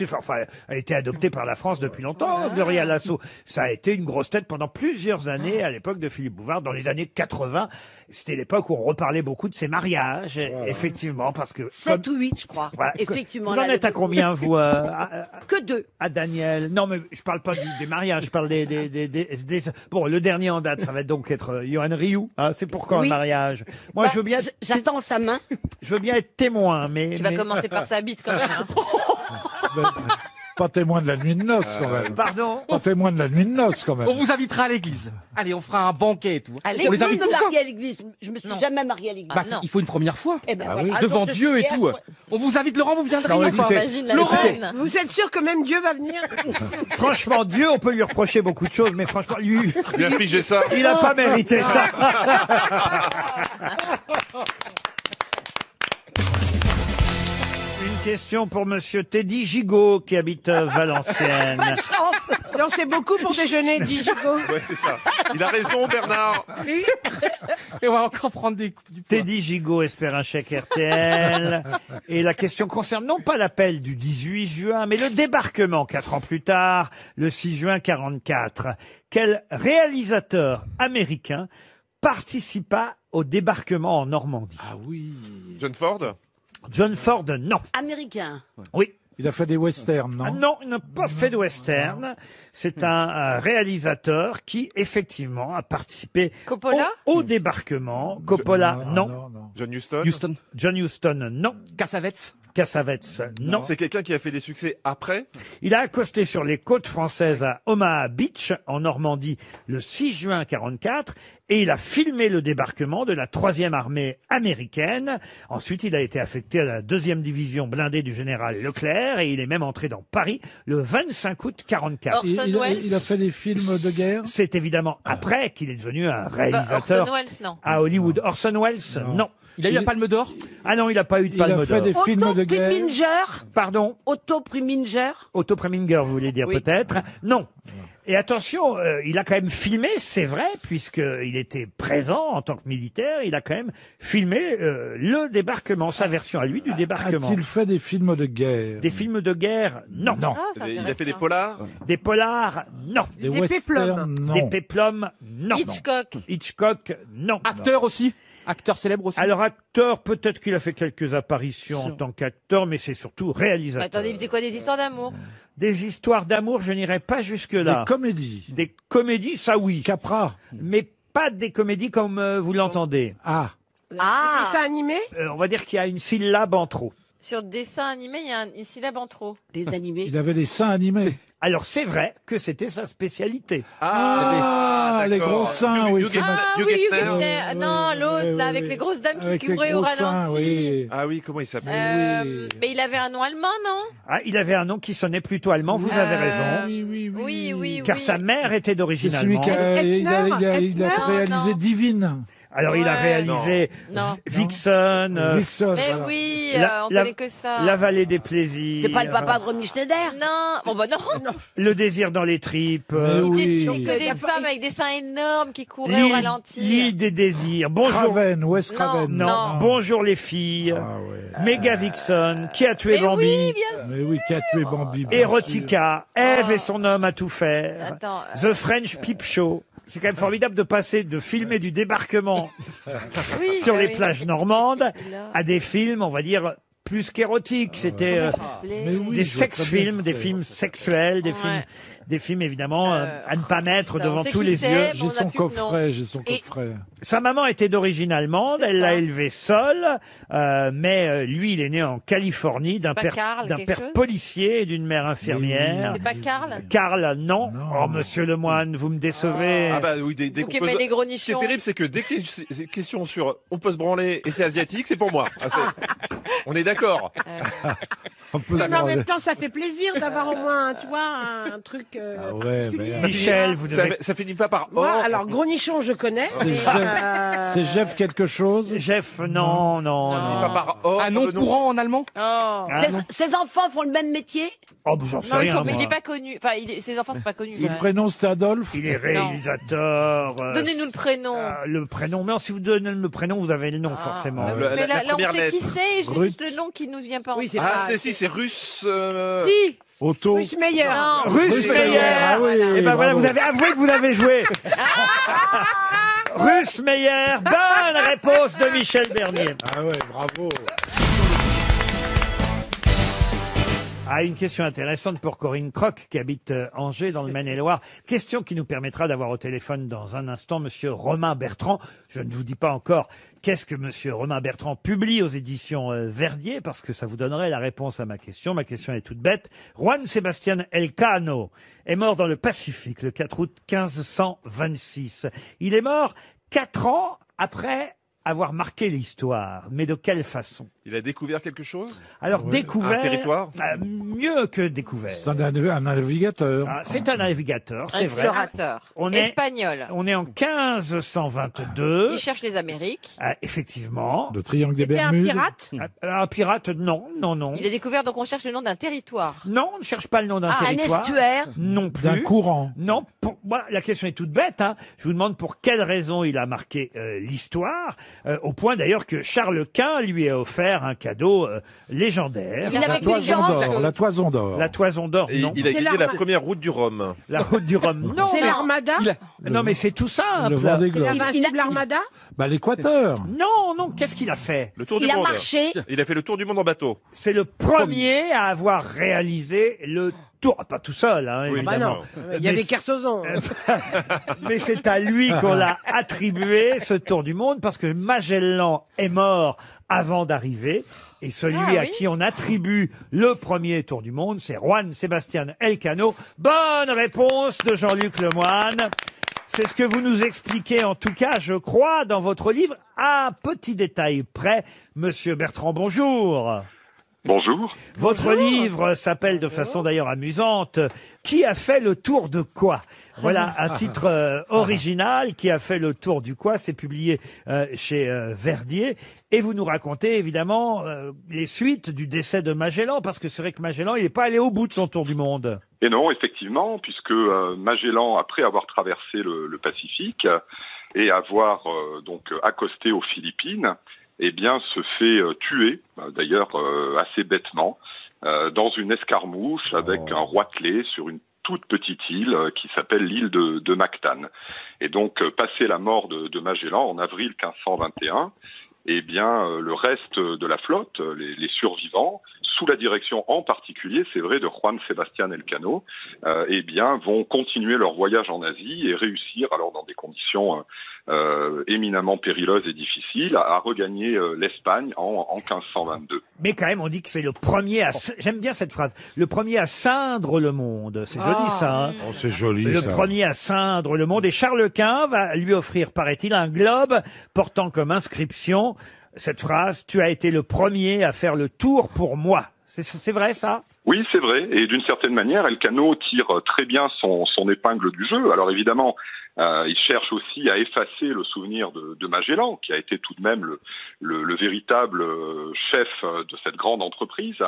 a été adoptée par la France depuis longtemps, Gloria Lasso. Ça a été une grosse tête pendant plusieurs années à l'époque de Philippe Bouvard, dans les années 80. C'était l'époque où on reparlait beaucoup de ses mariages, effectivement, parce que... 7 ou 8, je crois. Voilà. Effectivement. Vous en là, êtes à combien, vous Que 2. À Daniel. Non, mais je parle pas des mariages, je parle des... Bon, le dernier en date, ça va donc être Johan Rioux. Hein, c'est pour quand Oui. le mariage? Moi, je veux bien... J'attends sa main. Je veux bien être témoin, mais... Tu vas commencer par sa bite, quand même. Hein. Pas témoin de la nuit de noces, quand même. Pardon? Pas témoin de la nuit de noces, quand même. On vous invitera à l'église. Allez, on fera un banquet et tout. À On l'église, les invite me tous, hein. marier à l'église. Je me suis jamais mariée à l'église. Bah, il faut une première fois. Eh ben, Ah voilà. oui. Ah, Devant donc, je Dieu suis et tout. fière. On vous invite, Laurent, vous viendrez. Non, ou écoutez, pas Imagine la Laurent, scène. Vous êtes sûr que même Dieu va venir? Franchement, Dieu, on peut lui reprocher beaucoup de choses, mais franchement, lui, Lui a figé ça. il a pas mérité ça. Une question pour monsieur Teddy Gigot, qui habite Valenciennes. Non, c'est beaucoup pour déjeuner, dit Gigot. Ouais, c'est ça. Il a raison, Bernard. Et on va encore prendre du poids. Teddy Gigot espère un chèque RTL. Et la question concerne non pas l'appel du 18 juin, mais le débarquement 4 ans plus tard, le 6 juin 44. Quel réalisateur américain participa au débarquement en Normandie? Ah oui. John Ford. John Ford, non. Américain. Oui. Il a fait des westerns, non? Ah non, il n'a pas fait de western. C'est un réalisateur qui, effectivement, a participé Coppola au débarquement. Coppola, non. John Huston. Houston. John Huston, non. Cassavetes. Cassavetes, non. C'est quelqu'un qui a fait des succès après. Il a accosté sur les côtes françaises à Omaha Beach, en Normandie, le 6 juin 44, et il a filmé le débarquement de la 3e armée américaine. Ensuite, il a été affecté à la 2e division blindée du général Leclerc, et il est même entré dans Paris le 25 août 44. Il a fait des films de guerre? C'est évidemment après qu'il est devenu un C'est pas réalisateur Orson Welles, non. à Hollywood. Orson Welles, non. Il a eu la Palme d'Or. Ah non, il n'a pas eu de Il a palme fait d'or. des films de guerre? Preminger. Pardon? Otto Preminger. Otto Preminger, vous voulez dire Oui. peut-être? Non. Et attention, il a quand même filmé, c'est vrai, puisqu'il était présent en tant que militaire, il a quand même filmé le débarquement, sa version à lui du débarquement. A-t-il fait des films de guerre? Des films de guerre? Non. Non. Ah, c'est Il a fait des intéressant. polars. Des polars? Non. Des Des westerns? péplums. Non. Des péplums? Non. Hitchcock. Hitchcock? Non. Acteur aussi. Acteur célèbre aussi. Alors acteur, peut-être qu'il a fait quelques apparitions en tant qu'acteur, mais c'est surtout Bah, réalisateur. attendez, il faisait quoi, des histoires d'amour? Des histoires d'amour, je n'irai pas jusque-là. Des comédies? Des comédies, ça oui. Capra? Mais pas des comédies comme vous l'entendez. Ah. Ah. Dessin animé? On va dire qu'il y a une syllabe en trop. Sur dessin animé, il y a une syllabe en trop. Des animés. Il avait des seins animés. Alors c'est vrai que c'était sa spécialité. Ah, les d'accord. gros seins, oui. c'est Ah Hugh oui, Hefner. Hugh Hefner. Non, l'autre, oui, là, avec oui. les grosses dames qui Avec les couraient au gros seins, ralenti. oui. Ah oui, comment il s'appelle? Oui. Mais il avait un nom allemand, non? Ah, il avait un nom qui sonnait plutôt allemand, vous avez raison. Oui. Car sa mère était C'est d'origine celui allemande. qui a, il a Hefner. réalisé Non. Divine. Alors il a Ouais. réalisé Non. Vixen, Vixen, Mais voilà. oui, La- on la- connaît que ça. La vallée des plaisirs. C'est pas le papa de Romy Schneider? Non, bon bah non. Le désir dans les tripes. Mais Il oui. dessinait que des femmes avec des seins énormes qui couraient au L'île ralenti. l'île des désirs. Bonjour. Craven, Wes Non, Craven. Non. Non. Bonjour les filles. Ah ouais. Méga Vixen. Qui a tué Mais Bambi? oui, bien sûr. Mais oui, qui a tué Bambi. bien Erotica. Ève et son homme à tout faire. Attends, The French Peep Show. C'est quand même formidable de passer de filmer du débarquement oui, sur bah les oui. plages normandes Là. à des films, on va dire, plus qu'érotique. C'était des sex-films, des films sexuels, des films évidemment à ne pas mettre devant tous les yeux. J'ai son coffret, j'ai son coffret. Sa maman était d'origine allemande, elle l'a élevé seule, mais lui, il est né en Californie d'un père policier et d'une mère infirmière. C'est pas Karl? Karl, non. Oh, monsieur Lemoine, vous me décevez. Ah bah oui, dès qu'on peut... les gros nichons. C'est terrible, c'est que dès qu'il y a une question sur on peut se branler et c'est asiatique, c'est pour moi. On est d'accord. Mais en même temps, ça fait plaisir d'avoir au moins, tu vois, un truc. Michel, vous devez... Ça finit pas par Moi, alors, gros nichon, je connais. C'est Jeff quelque chose? Jeff, non. Pas par or. Un nom courant en allemand? Ses enfants font le même métier? Oh, j'en sais Non, rien. il est pas connu. Enfin, ses enfants sont pas connus. Son prénom c'est Adolphe? Il est réalisateur. Donnez-nous le prénom. Le prénom. Mais si vous donnez le prénom, vous avez le nom, forcément. Mais là, on première sait qui lettre. c'est, j'ai juste le nom qui nous vient pas en tête. C'est russe. Si. Otto. Russe Meyer. Russe Meyer. Et ben voilà, vous avez avoué que vous l'avez joué. Russe Meyer. Bonne réponse de Michel Bernier. Ah ouais, bravo. Une question intéressante pour Corinne Croc, qui habite Angers, dans le Maine-et-Loire. Question qui nous permettra d'avoir au téléphone dans un instant Monsieur Romain Bertrand. Je ne vous dis pas encore qu'est-ce que Monsieur Romain Bertrand publie aux éditions Verdier, parce que ça vous donnerait la réponse à ma question. Ma question est toute bête. Juan Sebastián Elcano est mort dans le Pacifique le 4 août 1526. Il est mort 4 ans après avoir marqué l'histoire. Mais de quelle façon? Il a découvert quelque chose? Alors, découvert... Un territoire? Mieux que découvert. C'est un navigateur. C'est un navigateur, c'est vrai. Explorateur. Espagnol. On est en 1522. Il cherche les Amériques. Effectivement. Le triangle des C'était un Bermudes. pirate? Un pirate, non. Il a découvert, donc on cherche le nom d'un territoire. Non, on ne cherche pas le nom d'un Un territoire. estuaire? Non plus. D'un courant. Non, la question est toute bête. Je vous demande pour quelle raison il a marqué l'histoire, au point d'ailleurs que Charles Quint lui a offert un cadeau légendaire. Il avait plus de La toison d'or. La toison d'or, non. Il a gagné la première route du Rhum. La route du Rhum, non. C'est l'Armada? Non, mais c'est tout simple. Le Vendée Globe. L'invincible Armada? L'Équateur. Non, qu'est-ce qu'il a fait? Le tour du Il a monde. marché. Il a fait le tour du monde en bateau. C'est le premier à avoir réalisé le tour. Pas tout seul, évidemment. Il y avait Kersozon. Mais c'est à lui qu'on l'a attribué, ce tour du monde, parce que Magellan est mort avant d'arriver. Et celui à qui on attribue le premier tour du monde, c'est Juan Sebastián Elcano. Bonne réponse de Jean-Luc Lemoine. C'est ce que vous nous expliquez, en tout cas, je crois, dans votre livre. À un petit détail près, Monsieur Bertrand, bonjour. Bonjour. Votre livre s'appelle de façon d'ailleurs amusante « Qui a fait le tour de quoi ?» Voilà un titre original, « Qui a fait le tour du quoi ?» C'est publié chez Verdier. Et vous nous racontez évidemment les suites du décès de Magellan, parce que c'est vrai que Magellan, il n'est pas allé au bout de son tour du monde. Et non, effectivement, puisque Magellan, après avoir traversé le Pacifique et avoir donc accosté aux Philippines, se fait tuer, d'ailleurs assez bêtement, dans une escarmouche avec un roitelet sur une toute petite île qui s'appelle l'île de Mactan. Et donc, passé la mort de Magellan en avril 1521, le reste de la flotte, les survivants, sous la direction en particulier, c'est vrai, de Juan Sebastián Elcano, vont continuer leur voyage en Asie et réussir, alors dans des conditions éminemment périlleuses et difficiles, à regagner l'Espagne en 1522. Mais quand même, on dit que c'est le premier à... J'aime bien cette phrase. Le premier à ceindre le monde. C'est joli, ça. Oh, c'est joli, le ça. premier à ceindre le monde. Et Charles Quint va lui offrir, paraît-il, un globe portant comme inscription cette phrase « Tu as été le premier à faire le tour pour moi ». C'est vrai, ça? Oui, c'est vrai. Et d'une certaine manière, Elcano tire très bien son épingle du jeu. Alors évidemment, il cherche aussi à effacer le souvenir de Magellan, qui a été tout de même le véritable chef de cette grande entreprise.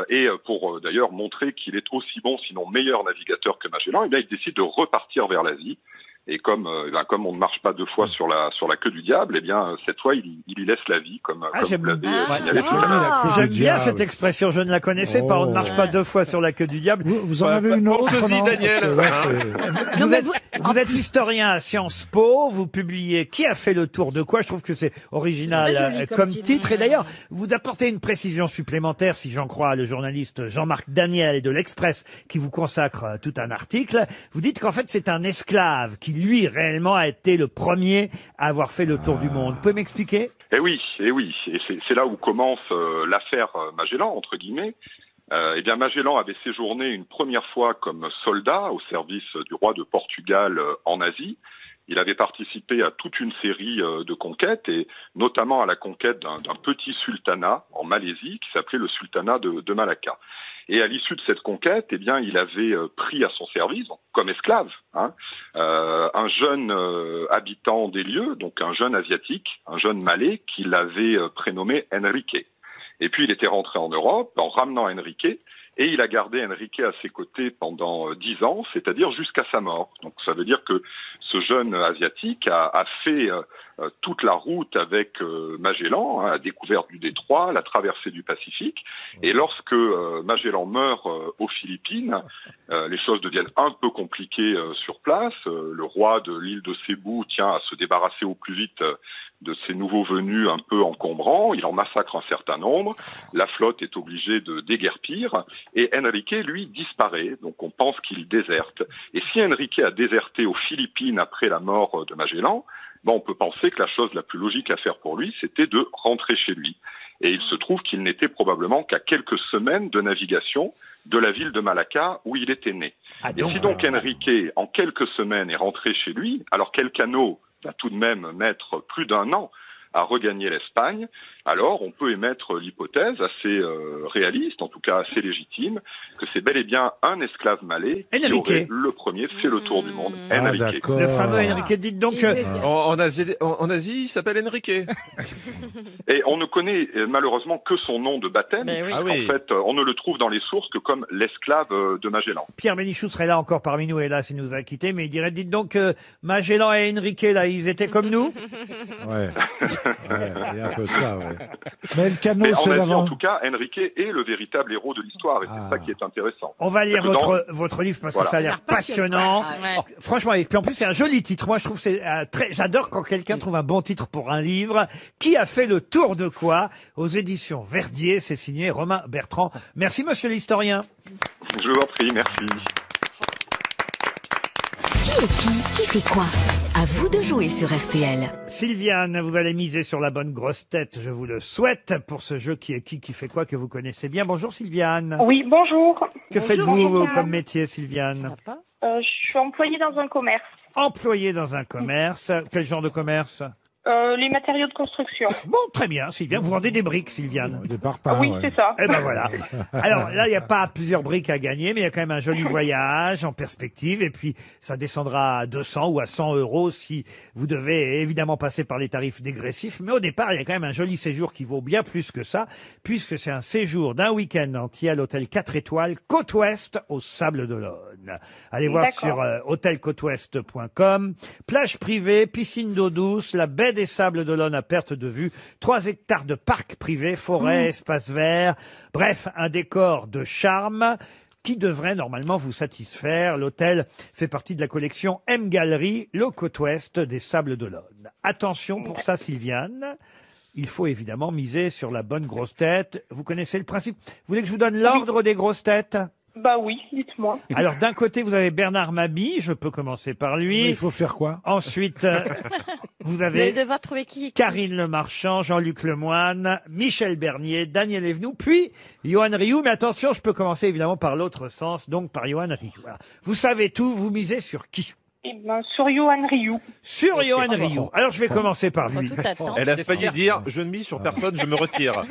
Et pour d'ailleurs montrer qu'il est aussi bon, sinon meilleur navigateur que Magellan, il décide de repartir vers l'Asie. Et comme on ne marche pas 2 fois sur la queue du diable, eh bien cette fois il y laisse la vie, comme vous l'avez signalé tout à l'heure. J'aime bien cette expression, je ne la connaissais pas. On ne marche pas 2 fois sur la queue du diable. Vous en avez une autre, Pense-y, non Daniel. Vous êtes historien à Sciences Po, vous publiez Qui a fait le tour de quoi? Je trouve que c'est original C'est joli comme titre. Et d'ailleurs, vous apportez une précision supplémentaire, si j'en crois le journaliste Jean-Marc Daniel de l'Express, qui vous consacre tout un article. Vous dites qu'en fait, c'est un esclave qui, lui, réellement a été le premier à avoir fait le tour du monde. Vous pouvez m'expliquer? Eh oui. Et c'est là où commence l'affaire Magellan, entre guillemets. Eh bien, Magellan avait séjourné une première fois comme soldat au service du roi de Portugal en Asie. Il avait participé à toute une série de conquêtes, et notamment à la conquête d'un petit sultanat en Malaisie qui s'appelait le sultanat de Malacca. Et à l'issue de cette conquête, eh bien, il avait pris à son service, comme esclave, un jeune habitant des lieux, donc un jeune asiatique, un jeune malais, qu'il avait prénommé Enrique. Et puis il était rentré en Europe en ramenant Enrique, et il a gardé Enrique à ses côtés pendant 10 ans, c'est-à-dire jusqu'à sa mort. Donc ça veut dire que ce jeune asiatique a fait toute la route avec Magellan, la découverte du détroit, la traversée du Pacifique. Et lorsque Magellan meurt aux Philippines, les choses deviennent un peu compliquées sur place. Le roi de l'île de Cébou tient à se débarrasser au plus vite de ces nouveaux venus un peu encombrants. Il en massacre un certain nombre. La flotte est obligée de déguerpir. Et Enrique, lui, disparaît. Donc on pense qu'il déserte. Et si Enrique a déserté aux Philippines après la mort de Magellan, on peut penser que la chose la plus logique à faire pour lui, c'était de rentrer chez lui. Et il se trouve qu'il n'était probablement qu'à quelques semaines de navigation de la ville de Malacca où il était né. Et si donc Enrique, en quelques semaines, est rentré chez lui, alors qu'Elcano va tout de même mettre plus d'1 an à regagner l'Espagne, alors on peut émettre l'hypothèse assez réaliste, en tout cas assez légitime, que c'est bel et bien un esclave malais qui aurait le premier fait le tour du monde, Enrique. Le fameux Enrique, dites donc... En Asie, il s'appelle Enrique. Et on ne connaît malheureusement que son nom de baptême, en fait, on ne le trouve dans les sources que comme l'esclave de Magellan. Pierre Bénichou serait là encore parmi nous, hélas, il nous a quittés, mais il dirait, dites donc, Magellan et Enrique, là, ils étaient comme nous? Ouais, il y a un peu ça, ouais. Mais Elcano, en c'est Asie, l'avant. en tout cas, Enrique est le véritable héros de l'histoire, et c'est ça qui est intéressant. On va lire votre livre parce que ça a l'air passionnant. Ouais. Franchement, et puis en plus, c'est un joli titre. Moi, je trouve que c'est j'adore quand quelqu'un trouve un bon titre pour un livre. Qui a fait le tour de quoi? Aux éditions Verdier, c'est signé Romain Bertrand. Merci, monsieur l'historien. Je vous en prie, merci. Qui est qui fait quoi? À vous de jouer sur RTL. Sylviane, vous allez miser sur la bonne grosse tête, je vous le souhaite, pour ce jeu qui est qui fait quoi, que vous connaissez bien. Bonjour Sylviane. Oui, bonjour. Que faites-vous comme métier, Sylviane? Je suis employée dans un commerce. Employée dans un commerce. Quel genre de commerce? Les matériaux de construction. Bon, très bien, Sylviane. Vous vendez des briques, Sylviane? Des parpaings, Oui, c'est ça. Eh ben voilà. Alors là, il n'y a pas plusieurs briques à gagner, mais il y a quand même un joli voyage en perspective. Et puis, ça descendra à 200 ou à 100 euros si vous devez évidemment passer par les tarifs dégressifs. Mais au départ, il y a quand même un joli séjour qui vaut bien plus que ça, puisque c'est un séjour d'un week-end entier à l'hôtel 4 étoiles Côte Ouest au Sable d'Olonne. Allez voir sur hôtelcôteouest.com. Plage privée, piscine d'eau douce, la baie des Sables d'Olonne à perte de vue, 3 hectares de parcs privés, forêts, espaces verts, bref, un décor de charme qui devrait normalement vous satisfaire. L'hôtel fait partie de la collection M Gallery, le Côte Ouest des Sables d'Olonne. Attention pour ça, Sylviane. Il faut évidemment miser sur la bonne grosse tête. Vous connaissez le principe. Vous voulez que je vous donne l'ordre des grosses têtes? Bah oui, dites-moi. Alors d'un côté, vous avez Bernard Mabille, je peux commencer par lui. Mais il faut faire quoi? Ensuite, vous Vous allez avez devoir trouver qui? Karine Le Marchand, Jean-Luc Lemoyne, Michel Bernier, Daniel Evenou, puis Johan Rioux. Mais attention, je peux commencer évidemment par l'autre sens, donc par Johan Rioux. Voilà. Vous savez tout, vous misez sur qui? Eh ben, sur Johan Rioux. Sur Johan Rioux. Alors je vais commencer par lui. Elle a failli dire « Je ne mise sur personne, je me retire ».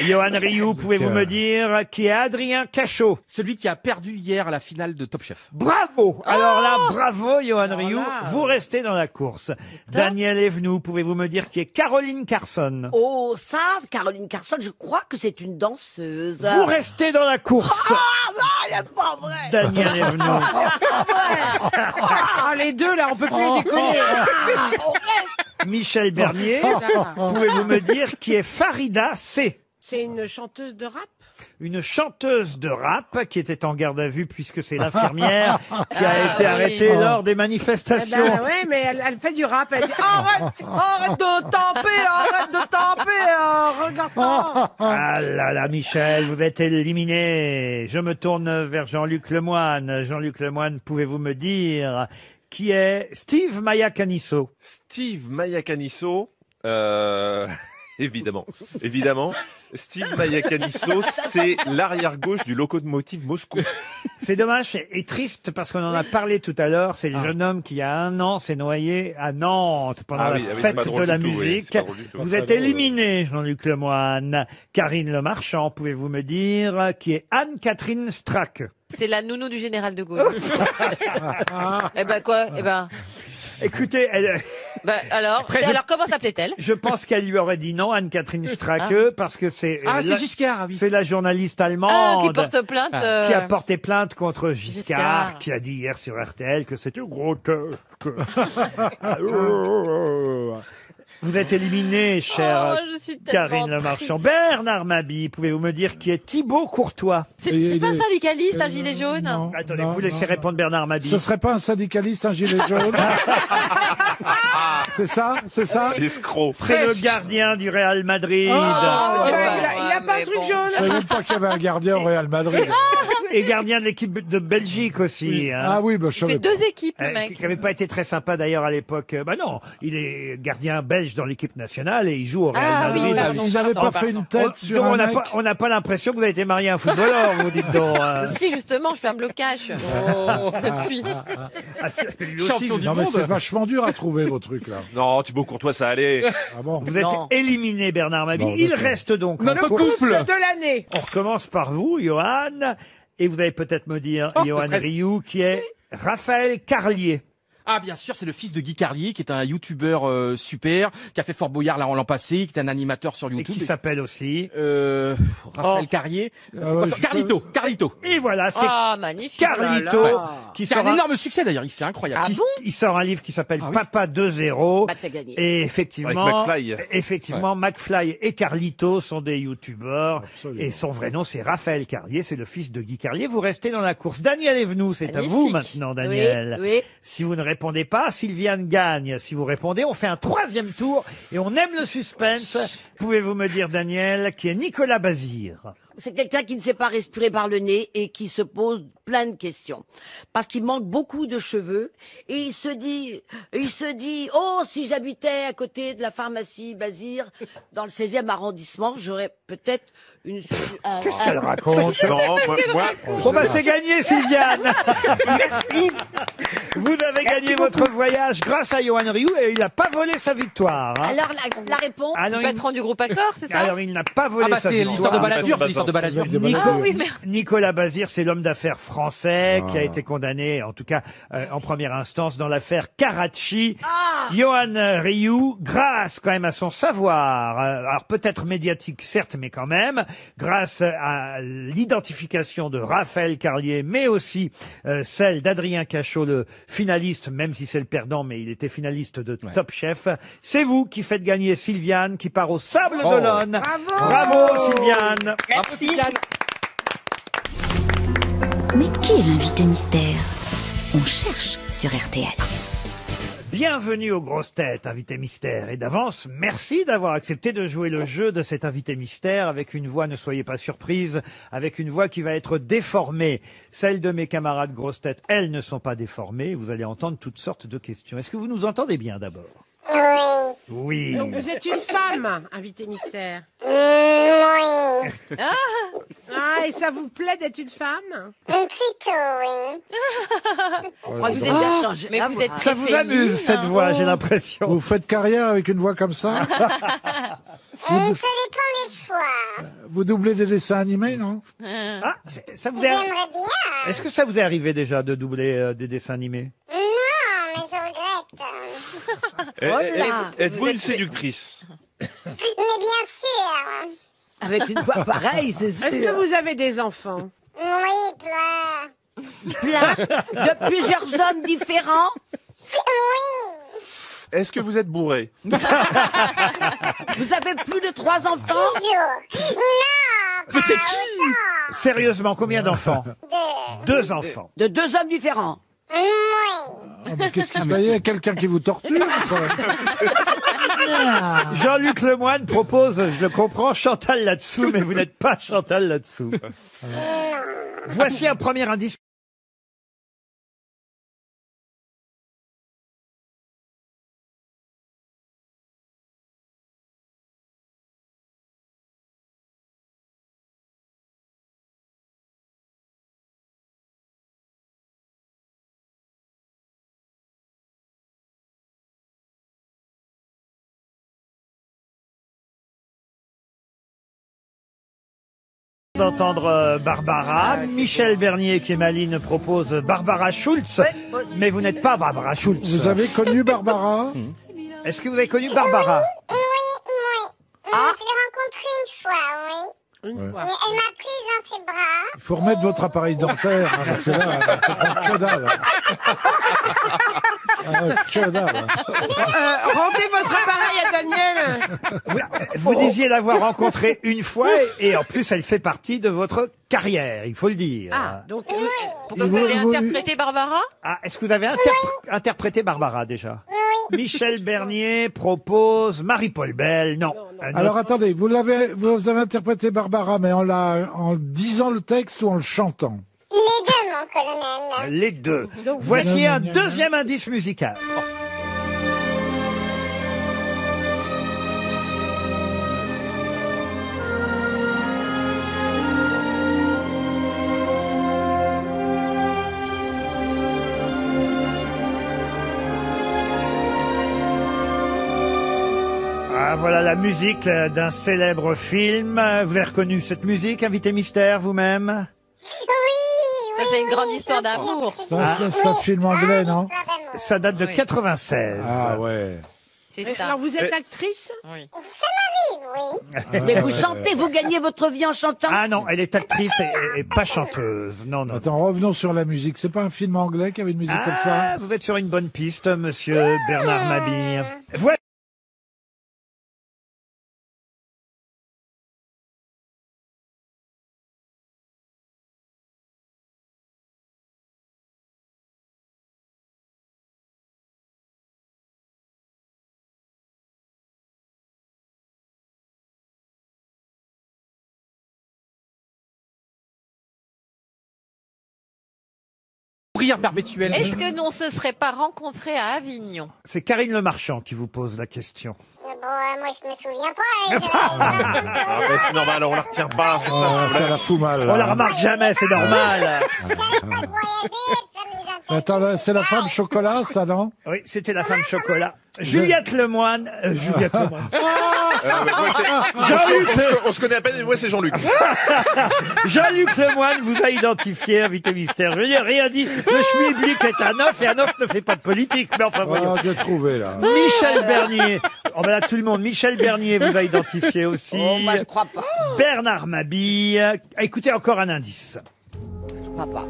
Johan Rioux, pouvez-vous me dire qui est Adrien Cachot? Celui qui a perdu hier à la finale de Top Chef. Bravo! Alors là, bravo Johan Rioux, vous restez dans la course. Daniel Evenou, pouvez-vous me dire qui est Caroline Carson? Oh, ça, Caroline Carson, je crois que c'est une danseuse. Vous restez dans la course. Ah, non, c'est pas vrai. Daniel Evenou. Ah, les deux, là, on peut plus les décoller. Michel Bernier, pouvez-vous me dire qui est Farida C? C'est une chanteuse de rap? Une chanteuse de rap qui était en garde à vue puisque c'est l'infirmière qui a été arrêtée lors des manifestations. Eh ben, ouais, mais elle fait du rap. Elle dit arrête de taper, regarde-moi. Ah là là, Michel, vous êtes éliminé. Je me tourne vers Jean-Luc Lemoyne. Jean-Luc Lemoyne, pouvez-vous me dire qui est Steve Mayakanisso? Steve Mayakanisso, évidemment. Steve Mayakanisso, c'est l'arrière-gauche du locomotive Moscou. C'est dommage et triste parce qu'on en a parlé tout à l'heure. C'est le jeune homme qui, il y a 1 an, s'est noyé à Nantes pendant la fête de la musique. Vous êtes éliminé, Jean-Luc Lemoyne. Karine Le Marchand, pouvez-vous me dire qui est Anne-Catherine Strack? C'est la nounou du général de Gaulle. Eh ben quoi? Eh ben. Écoutez, elle... alors comment s'appelait-elle? Je pense qu'elle lui aurait dit non, Anne-Catherine Stracke, parce que c'est c'est Giscard, oui. C'est la journaliste allemande qui porte plainte, qui a porté plainte contre Giscard, qui a dit hier sur RTL que c'était grotesque. Vous êtes éliminé, chère Karine Le Marchand. Bernard Mabie, pouvez-vous me dire qui est Thibaut Courtois? C'est pas un syndicaliste, un gilet jaune? Attendez, vous laissez répondre Bernard Mabie. Ce serait pas un syndicaliste, un gilet jaune? C'est ça? Escroc. C'est le gardien du Real Madrid. Il a pas un truc jaune. Je savais même pas qu'il y avait un gardien au Real Madrid. Et gardien de l'équipe de Belgique aussi. Hein. Ah oui, bah, je savais Il fait 2 équipes, le mec. Qui n'avait pas été très sympa d'ailleurs à l'époque. Bah non, il est gardien belge dans l'équipe nationale et il joue au Real Madrid. Vous n'avez pas fait une tête sur un mec? On n'a pas l'impression que vous avez été marié à un footballeur, vous dites donc. Si, justement, je fais un blocage. Depuis. Non, mais c'est vachement dur à trouver vos trucs là. Non, Thibaut Courtois, ça allait. Ah bon? Vous êtes éliminé, Bernard Mabie. Bon, il reste donc Le couple de l'année. On recommence par vous, Johan. Et vous allez peut-être me dire, Johan Rioux, qui est Raphaël Carlier. Ah, bien sûr, c'est le fils de Guy Carlier, qui est un youtubeur super, qui a fait Fort Boyard l'an passé, qui est un animateur sur YouTube. Et qui s'appelle aussi Raphaël Carlier. Carlito. Et voilà, c'est magnifique. Carlito qui sort un énorme succès d'ailleurs, c'est incroyable. Il sort un livre qui s'appelle Papa 2.0. Bah, t'as gagné. Et effectivement, McFly. McFly et Carlito sont des youtubeurs. Et son vrai nom, c'est Raphaël Carlier, c'est le fils de Guy Carlier. Vous restez dans la course. Daniel Evenou, c'est à vous maintenant, Daniel. Oui. Si vous ne répondez pas, Sylviane gagne. Si vous répondez, on fait un 3e tour et on aime le suspense. Pouvez-vous me dire, Daniel, qui est Nicolas Bazir? C'est quelqu'un qui ne sait pas respirer par le nez et qui se pose plein de questions. Parce qu'il manque beaucoup de cheveux et il se dit, oh, si j'habitais à côté de la pharmacie Bazir, dans le 16e arrondissement, j'aurais peut-être une... Qu'est-ce qu'elle raconte? Non, Bon bah c'est gagné, Sylviane. Vous avez gagné votre voyage grâce à Johan Rioux et il n'a pas volé sa victoire. Hein. Alors la réponse, Alors, Patron du groupe Accor, c'est ça? Alors il n'a pas volé sa c'est victoire. l'histoire de Balladur, c'est l'histoire de Balladur. Nicolas Bazir, c'est l'homme d'affaires français qui a été condamné, en tout cas en première instance, dans l'affaire Karachi. Johan Rioux, grâce quand même à son savoir, alors peut-être médiatique certes, mais quand même, grâce à l'identification de Raphaël Carlier, mais aussi celle d'Adrien Cachot, le finaliste, même si c'est le perdant, mais il était finaliste de Top Chef. C'est vous qui faites gagner Sylviane, qui part au Sable d'Olonne. Bravo Sylviane. Merci. Mais qui est l'invité mystère? On cherche sur RTL. Bienvenue aux grosses têtes, invité mystère. Et d'avance, merci d'avoir accepté de jouer le jeu de cet invité mystère avec une voix, ne soyez pas surprise, avec une voix qui va être déformée. Celles de mes camarades grosses têtes, elles ne sont pas déformées. Vous allez entendre toutes sortes de questions. Est-ce que vous nous entendez bien d'abord? Oui. Donc vous êtes une femme, invité mystère. Oui. Ah, et ça vous plaît d'être une femme? Plutôt, oui. Vous êtes bien changé. Mais vous êtes Ça vous amuse cette voix, j'ai l'impression. Vous faites carrière avec une voix comme ça? Ça dépend des fois. Vous doublez des dessins animés, non? Ah, ça vous est... J'aimerais bien. Est-ce que ça vous est arrivé déjà de doubler des dessins animés? Non, mais je regrette. Êtes-vous une séductrice? Mais bien sûr. avec une voix pareille, c'est sûr. Est-ce que vous avez des enfants? Oui, plein. Plein de plusieurs hommes différents. Oui. Est-ce que vous êtes bourré? Vous avez plus de 3 enfants? Toujours. Non. Mais c'est qui? Sérieusement, combien d'enfants? 2 enfants. De 2 hommes différents. Oui. Ah, mais qu'est-ce qui se passe? Il y a quelqu'un qui vous torture? Jean-Luc Lemoyne propose, je le comprends, Chantal là-dessous, mais vous n'êtes pas Chantal là-dessous. Voici un premier indice. D'entendre Barbara. Michel Bernier, qui est maline, propose Barbara Schulz. Mais vous n'êtes pas Barbara Schulz. Vous avez connu Barbara? Est-ce que vous avez connu Barbara? Oui. Je l'ai rencontrée une fois, oui. Ouais. Mais elle m'a prise dans ses bras. Il faut remettre votre appareil dentaire, hein, parce que là, on comprend que dalle. Que dalle. Rendez votre appareil à Daniel. Vous disiez l'avoir rencontrée une fois et en plus elle fait partie de votre carrière, il faut le dire. Ah, donc Pourquoi vous avez interprété Barbara? Ah, est-ce que vous avez interprété Barbara déjà? Oui. Michel Bernier propose Marie-Paul Bell. Non. Alors attendez, vous avez interprété Barbara, mais en disant le texte ou en le chantant? Les deux, mon colonel. Les deux. Voici un deuxième indice musical. Ah, voilà la musique d'un célèbre film. Vous avez reconnu cette musique, Invité Mystère, vous-même? Ça, c'est une grande histoire d'amour. Ça film anglais, non? Ça date de 96. Ah ouais. C'est ça. Alors, vous êtes actrice? Oui. Ça m'arrive, oui. Mais vous chantez, vous gagnez votre vie en chantant? Ah non, elle est actrice et pas chanteuse. Non, non. Attends, revenons sur la musique. C'est pas un film anglais qui avait une musique comme ça? Ah, vous êtes sur une bonne piste, monsieur Bernard Mabille. Voilà. Rire perpétuel. Est-ce que non se serait pas rencontré à Avignon? C'est Karine Le Marchand qui vous pose la question. Bon, moi, je me souviens pas. Ah, mais c'est normal, on la retient pas. c'est ça. Oh, ça la fout mal. On la remarque jamais, c'est normal. Attends, là, c'est la femme chocolat, ça, non? Oui, c'était la femme chocolat. Juliette Lemoine. Juliette Lemoine. Jean-Luc On se connaît à peine, mais moi c'est Jean-Luc. Jean-Luc Lemoine vous a identifié, invité mystère. Je n'ai rien dit. Le schmilblick est un off et un off ne fait pas de politique. Mais enfin, voyons. Oh, j'ai trouvé, là. Michel Bernier. Oh, ben là, tout le monde. Michel Bernier vous a identifié aussi. Oh, moi, je crois pas. Bernard Mabille. Écoutez encore un indice. Je crois pas.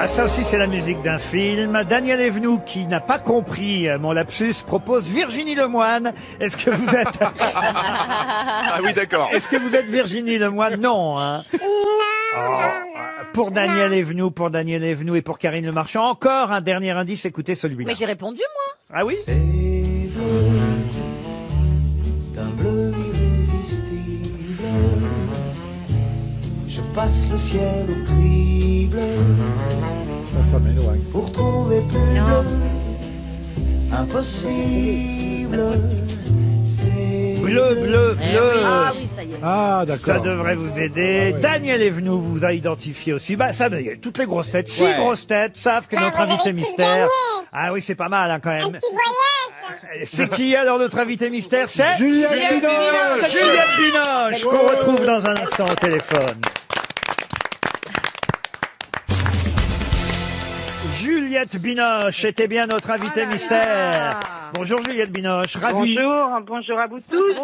Ah, ça aussi, c'est la musique d'un film. Daniel Evenou, qui n'a pas compris mon lapsus, propose Virginie Lemoine. Est-ce que vous êtes... Ah oui, d'accord. Est-ce que vous êtes Virginie Lemoine? Non, hein. Pour Daniel Evenou, et pour Karine Le Marchand, encore un dernier indice, écoutez celui-là. Mais j'ai répondu, moi. Ah oui? D'un bleu irrésistible, je passe le ciel au crible Ça m'éloigne. pour trouver plus bleu, impossible. Bleu, bleu, bleu. Ah oui, ça y est. Ah, d'accord. Ça devrait vous aider. Ah, oui. Daniel Evenou vous a identifié aussi. Bah, ça, toutes les grosses têtes, 6 Ouais. grosses têtes savent que notre vous avez invité tout mystère. gagné. Ah oui, c'est pas mal, hein, quand Un même. petit voyage. C'est qui alors notre invité mystère? C'est Juliette Binoche. Juliette Binoche, qu'on retrouve dans un instant au téléphone. Juliette Binoche était bien notre invité mystère. Bonjour Juliette Binoche, ravi. Bonjour à vous tous.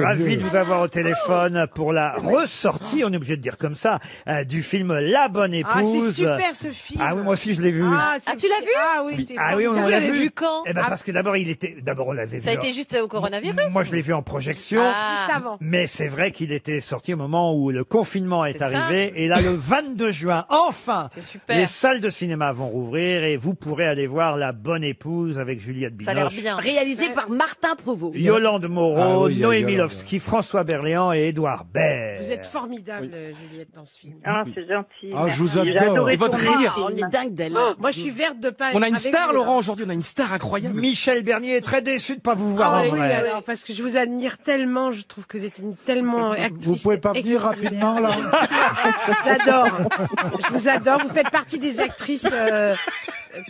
Ravi de vous avoir au téléphone pour la ressortie, on est obligé de dire comme ça, du film La Bonne Épouse. Ah, c'est super ce film. Ah oui, moi aussi je l'ai vu. Ah, tu l'as vu? Ah oui, c'est Ah oui, on Vous l'a l'avez vu. vu quand? Eh ben parce que d'abord on l'avait vu. Ça a été juste au coronavirus? Moi, je l'ai vu en projection. Ah. Juste avant. Mais c'est vrai qu'il était sorti au moment où le confinement est C'est ça. arrivé. Et là, le 22 juin, enfin, C'est super. les salles de cinéma vont rouvrir et vous pourrez aller voir La Bonne Épouse avec Juliette Ça a l'air Binoche, bien. Réalisé par Martin Provost. Yolande Moreau, Ah oui, il y a Noémie Yolande. Lovski, François Berléand et Édouard Baird. Vous êtes formidable, Juliette, dans ce film. Ah, c'est gentil. Ah, je vous merci. J'ai adore. adoré Et votre tourner rire. ce On film. est dingue d'elle. Moi, je suis verte de pas On a être une avec star, vous, Laurent, là. aujourd'hui. On a une star incroyable. Michel Bernier est très déçu de pas vous voir Ah en oui, vrai. alors, parce que je vous admire tellement, je trouve que vous êtes une tellement actrice. Vous pouvez pas venir rapidement là? J'adore. Je vous adore. Vous faites partie des actrices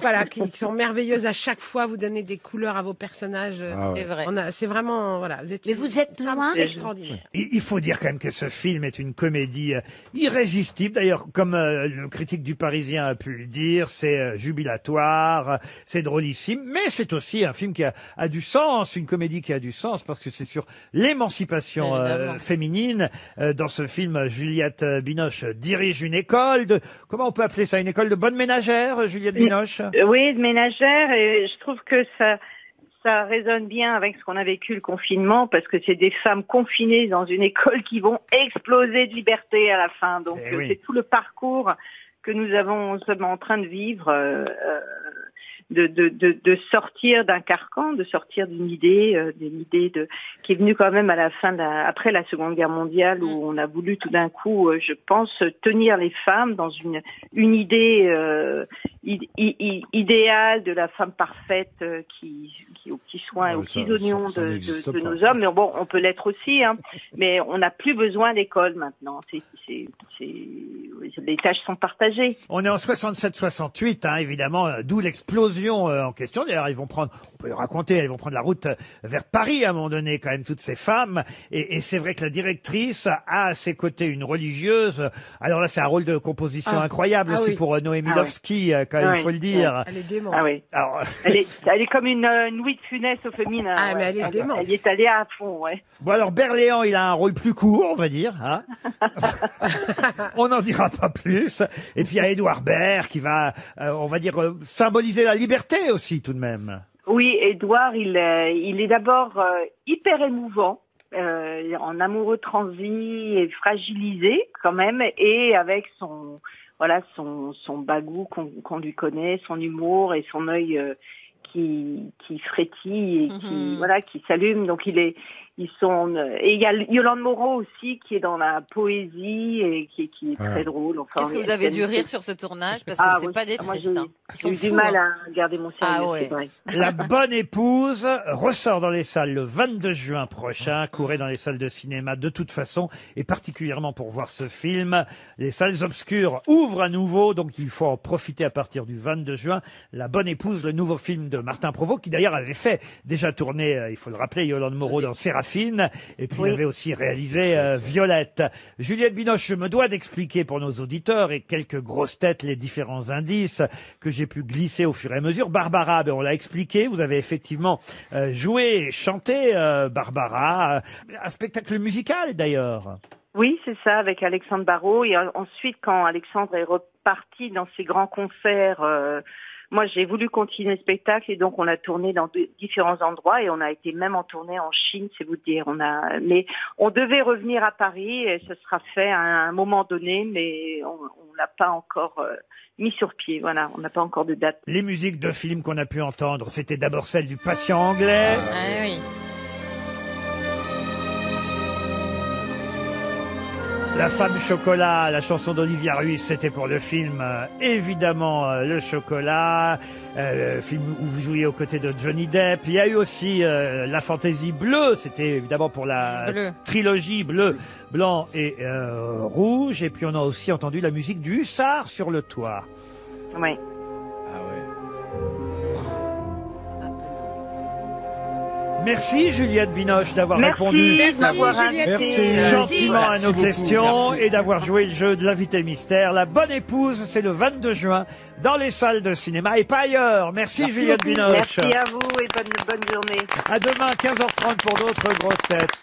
voilà, qui sont merveilleuses à chaque fois. Vous donnez des couleurs à vos personnages. Ah ouais. C'est vrai. C'est vraiment, voilà. Vous êtes Mais vous êtes loin. extraordinaire. Il faut dire quand même que ce film est une comédie irrésistible. D'ailleurs, comme le critique du Parisien a pu le dire, c'est jubilatoire, c'est drôlissime, mais c'est aussi un film qui a du sens, une comédie qui a du sens, parce que c'est sur l'émancipation Évidemment. féminine. Dans ce film, Juliette Binoche dirige une école de... Comment on peut appeler ça? Une école de bonne ménagère, Juliette Binoche? Oui, de ménagère, et je trouve que ça résonne bien avec ce qu'on a vécu le confinement, parce que c'est des femmes confinées dans une école qui vont exploser de liberté à la fin. Donc Eh oui. c'est tout le parcours que nous sommes en train de vivre, de sortir d'un carcan, de sortir d'une idée, qui est venue quand même à la fin après la Seconde Guerre mondiale, où on a voulu tout d'un coup, je pense, tenir les femmes dans une idée idéale de la femme parfaite qui aux petits soins et aux petits oignons ça de n'existe pas. nos hommes. Mais bon, on peut l'être aussi, hein. Mais on n'a plus besoin d'école maintenant. Les tâches sont partagées. On est en 67-68, hein, évidemment, d'où l'explosion en question. D'ailleurs, on peut le raconter, ils vont prendre la route vers Paris à un moment donné, quand même, toutes ces femmes. Et c'est vrai que la directrice a à ses côtés une religieuse. Alors là, c'est un rôle de composition incroyable aussi pour Noémie Lovski, quand même, il faut le dire. Elle est démente. Ah oui. Alors, Elle est comme une Louis de Funès au féminin. Ah, mais elle est démente. Elle y est allée à fond, ouais. bon, alors Berléand, il a un rôle plus court, on va dire. Hein. On n'en dira pas plus. Et puis il y a Édouard Baird qui va, on va dire, symboliser la liberté aussi, tout de même. Oui, Édouard, il est d'abord hyper émouvant, en amoureux transi et fragilisé quand même, et avec son bagou qu'on lui connaît, son humour et son œil qui frétille et qui s'allume. Donc et il y a Yolande Moreau aussi qui est dans la poésie et qui est très drôle. Enfin, Qu'est-ce que vous avez dû rire sur ce tournage? Parce que c'est pas des moi, tristes. j'ai eu du mal à garder mon sérieux, Ah ouais. c'est vrai. La Bonne Épouse ressort dans les salles le 22 juin prochain. Courez dans les salles de cinéma de toute façon, et particulièrement pour voir ce film. Les salles obscures ouvrent à nouveau, donc il faut en profiter à partir du 22 juin. La Bonne Épouse, le nouveau film de Martin Provost, qui d'ailleurs avait fait déjà tourner, il faut le rappeler, Yolande Moreau dans Séraphine, et puis il avait aussi réalisé Violette. Juliette Binoche, je me dois d'expliquer pour nos auditeurs et quelques grosses têtes les différents indices que j'ai pu glisser au fur et à mesure. Barbara, on l'a expliqué, vous avez effectivement joué et chanté Barbara, un spectacle musical d'ailleurs. Oui, c'est ça, avec Alexandre Barrault. Et ensuite, quand Alexandre est reparti dans ses grands concerts, moi, j'ai voulu continuer le spectacle, et donc on a tourné dans différents endroits, et on a été même en tournée en Chine, c'est vous dire. Mais on devait revenir à Paris, et ce sera fait à un moment donné, mais on l'a pas encore mis sur pied. Voilà, on n'a pas encore de date. Les musiques de films qu'on a pu entendre, c'était d'abord celle du Patient anglais. Ah oui. La femme chocolat, la chanson d'Olivia Ruiz, c'était pour le film, évidemment, Le Chocolat, film où vous jouiez aux côtés de Johnny Depp. Il y a eu aussi La Fantaisie bleue, c'était évidemment pour la trilogie bleu, blanc et rouge. Et puis on a aussi entendu la musique du Hussard sur le toit. Oui. Merci Juliette Binoche d'avoir Merci répondu de m'avoir invité. gentiment à Merci nos beaucoup. questions Merci. et d'avoir joué le jeu de l'invité mystère. La bonne épouse, c'est le 22 juin dans les salles de cinéma et pas ailleurs. Merci Juliette beaucoup. Binoche. Merci à vous et bonne journée. À demain 15h30 pour d'autres grosses têtes.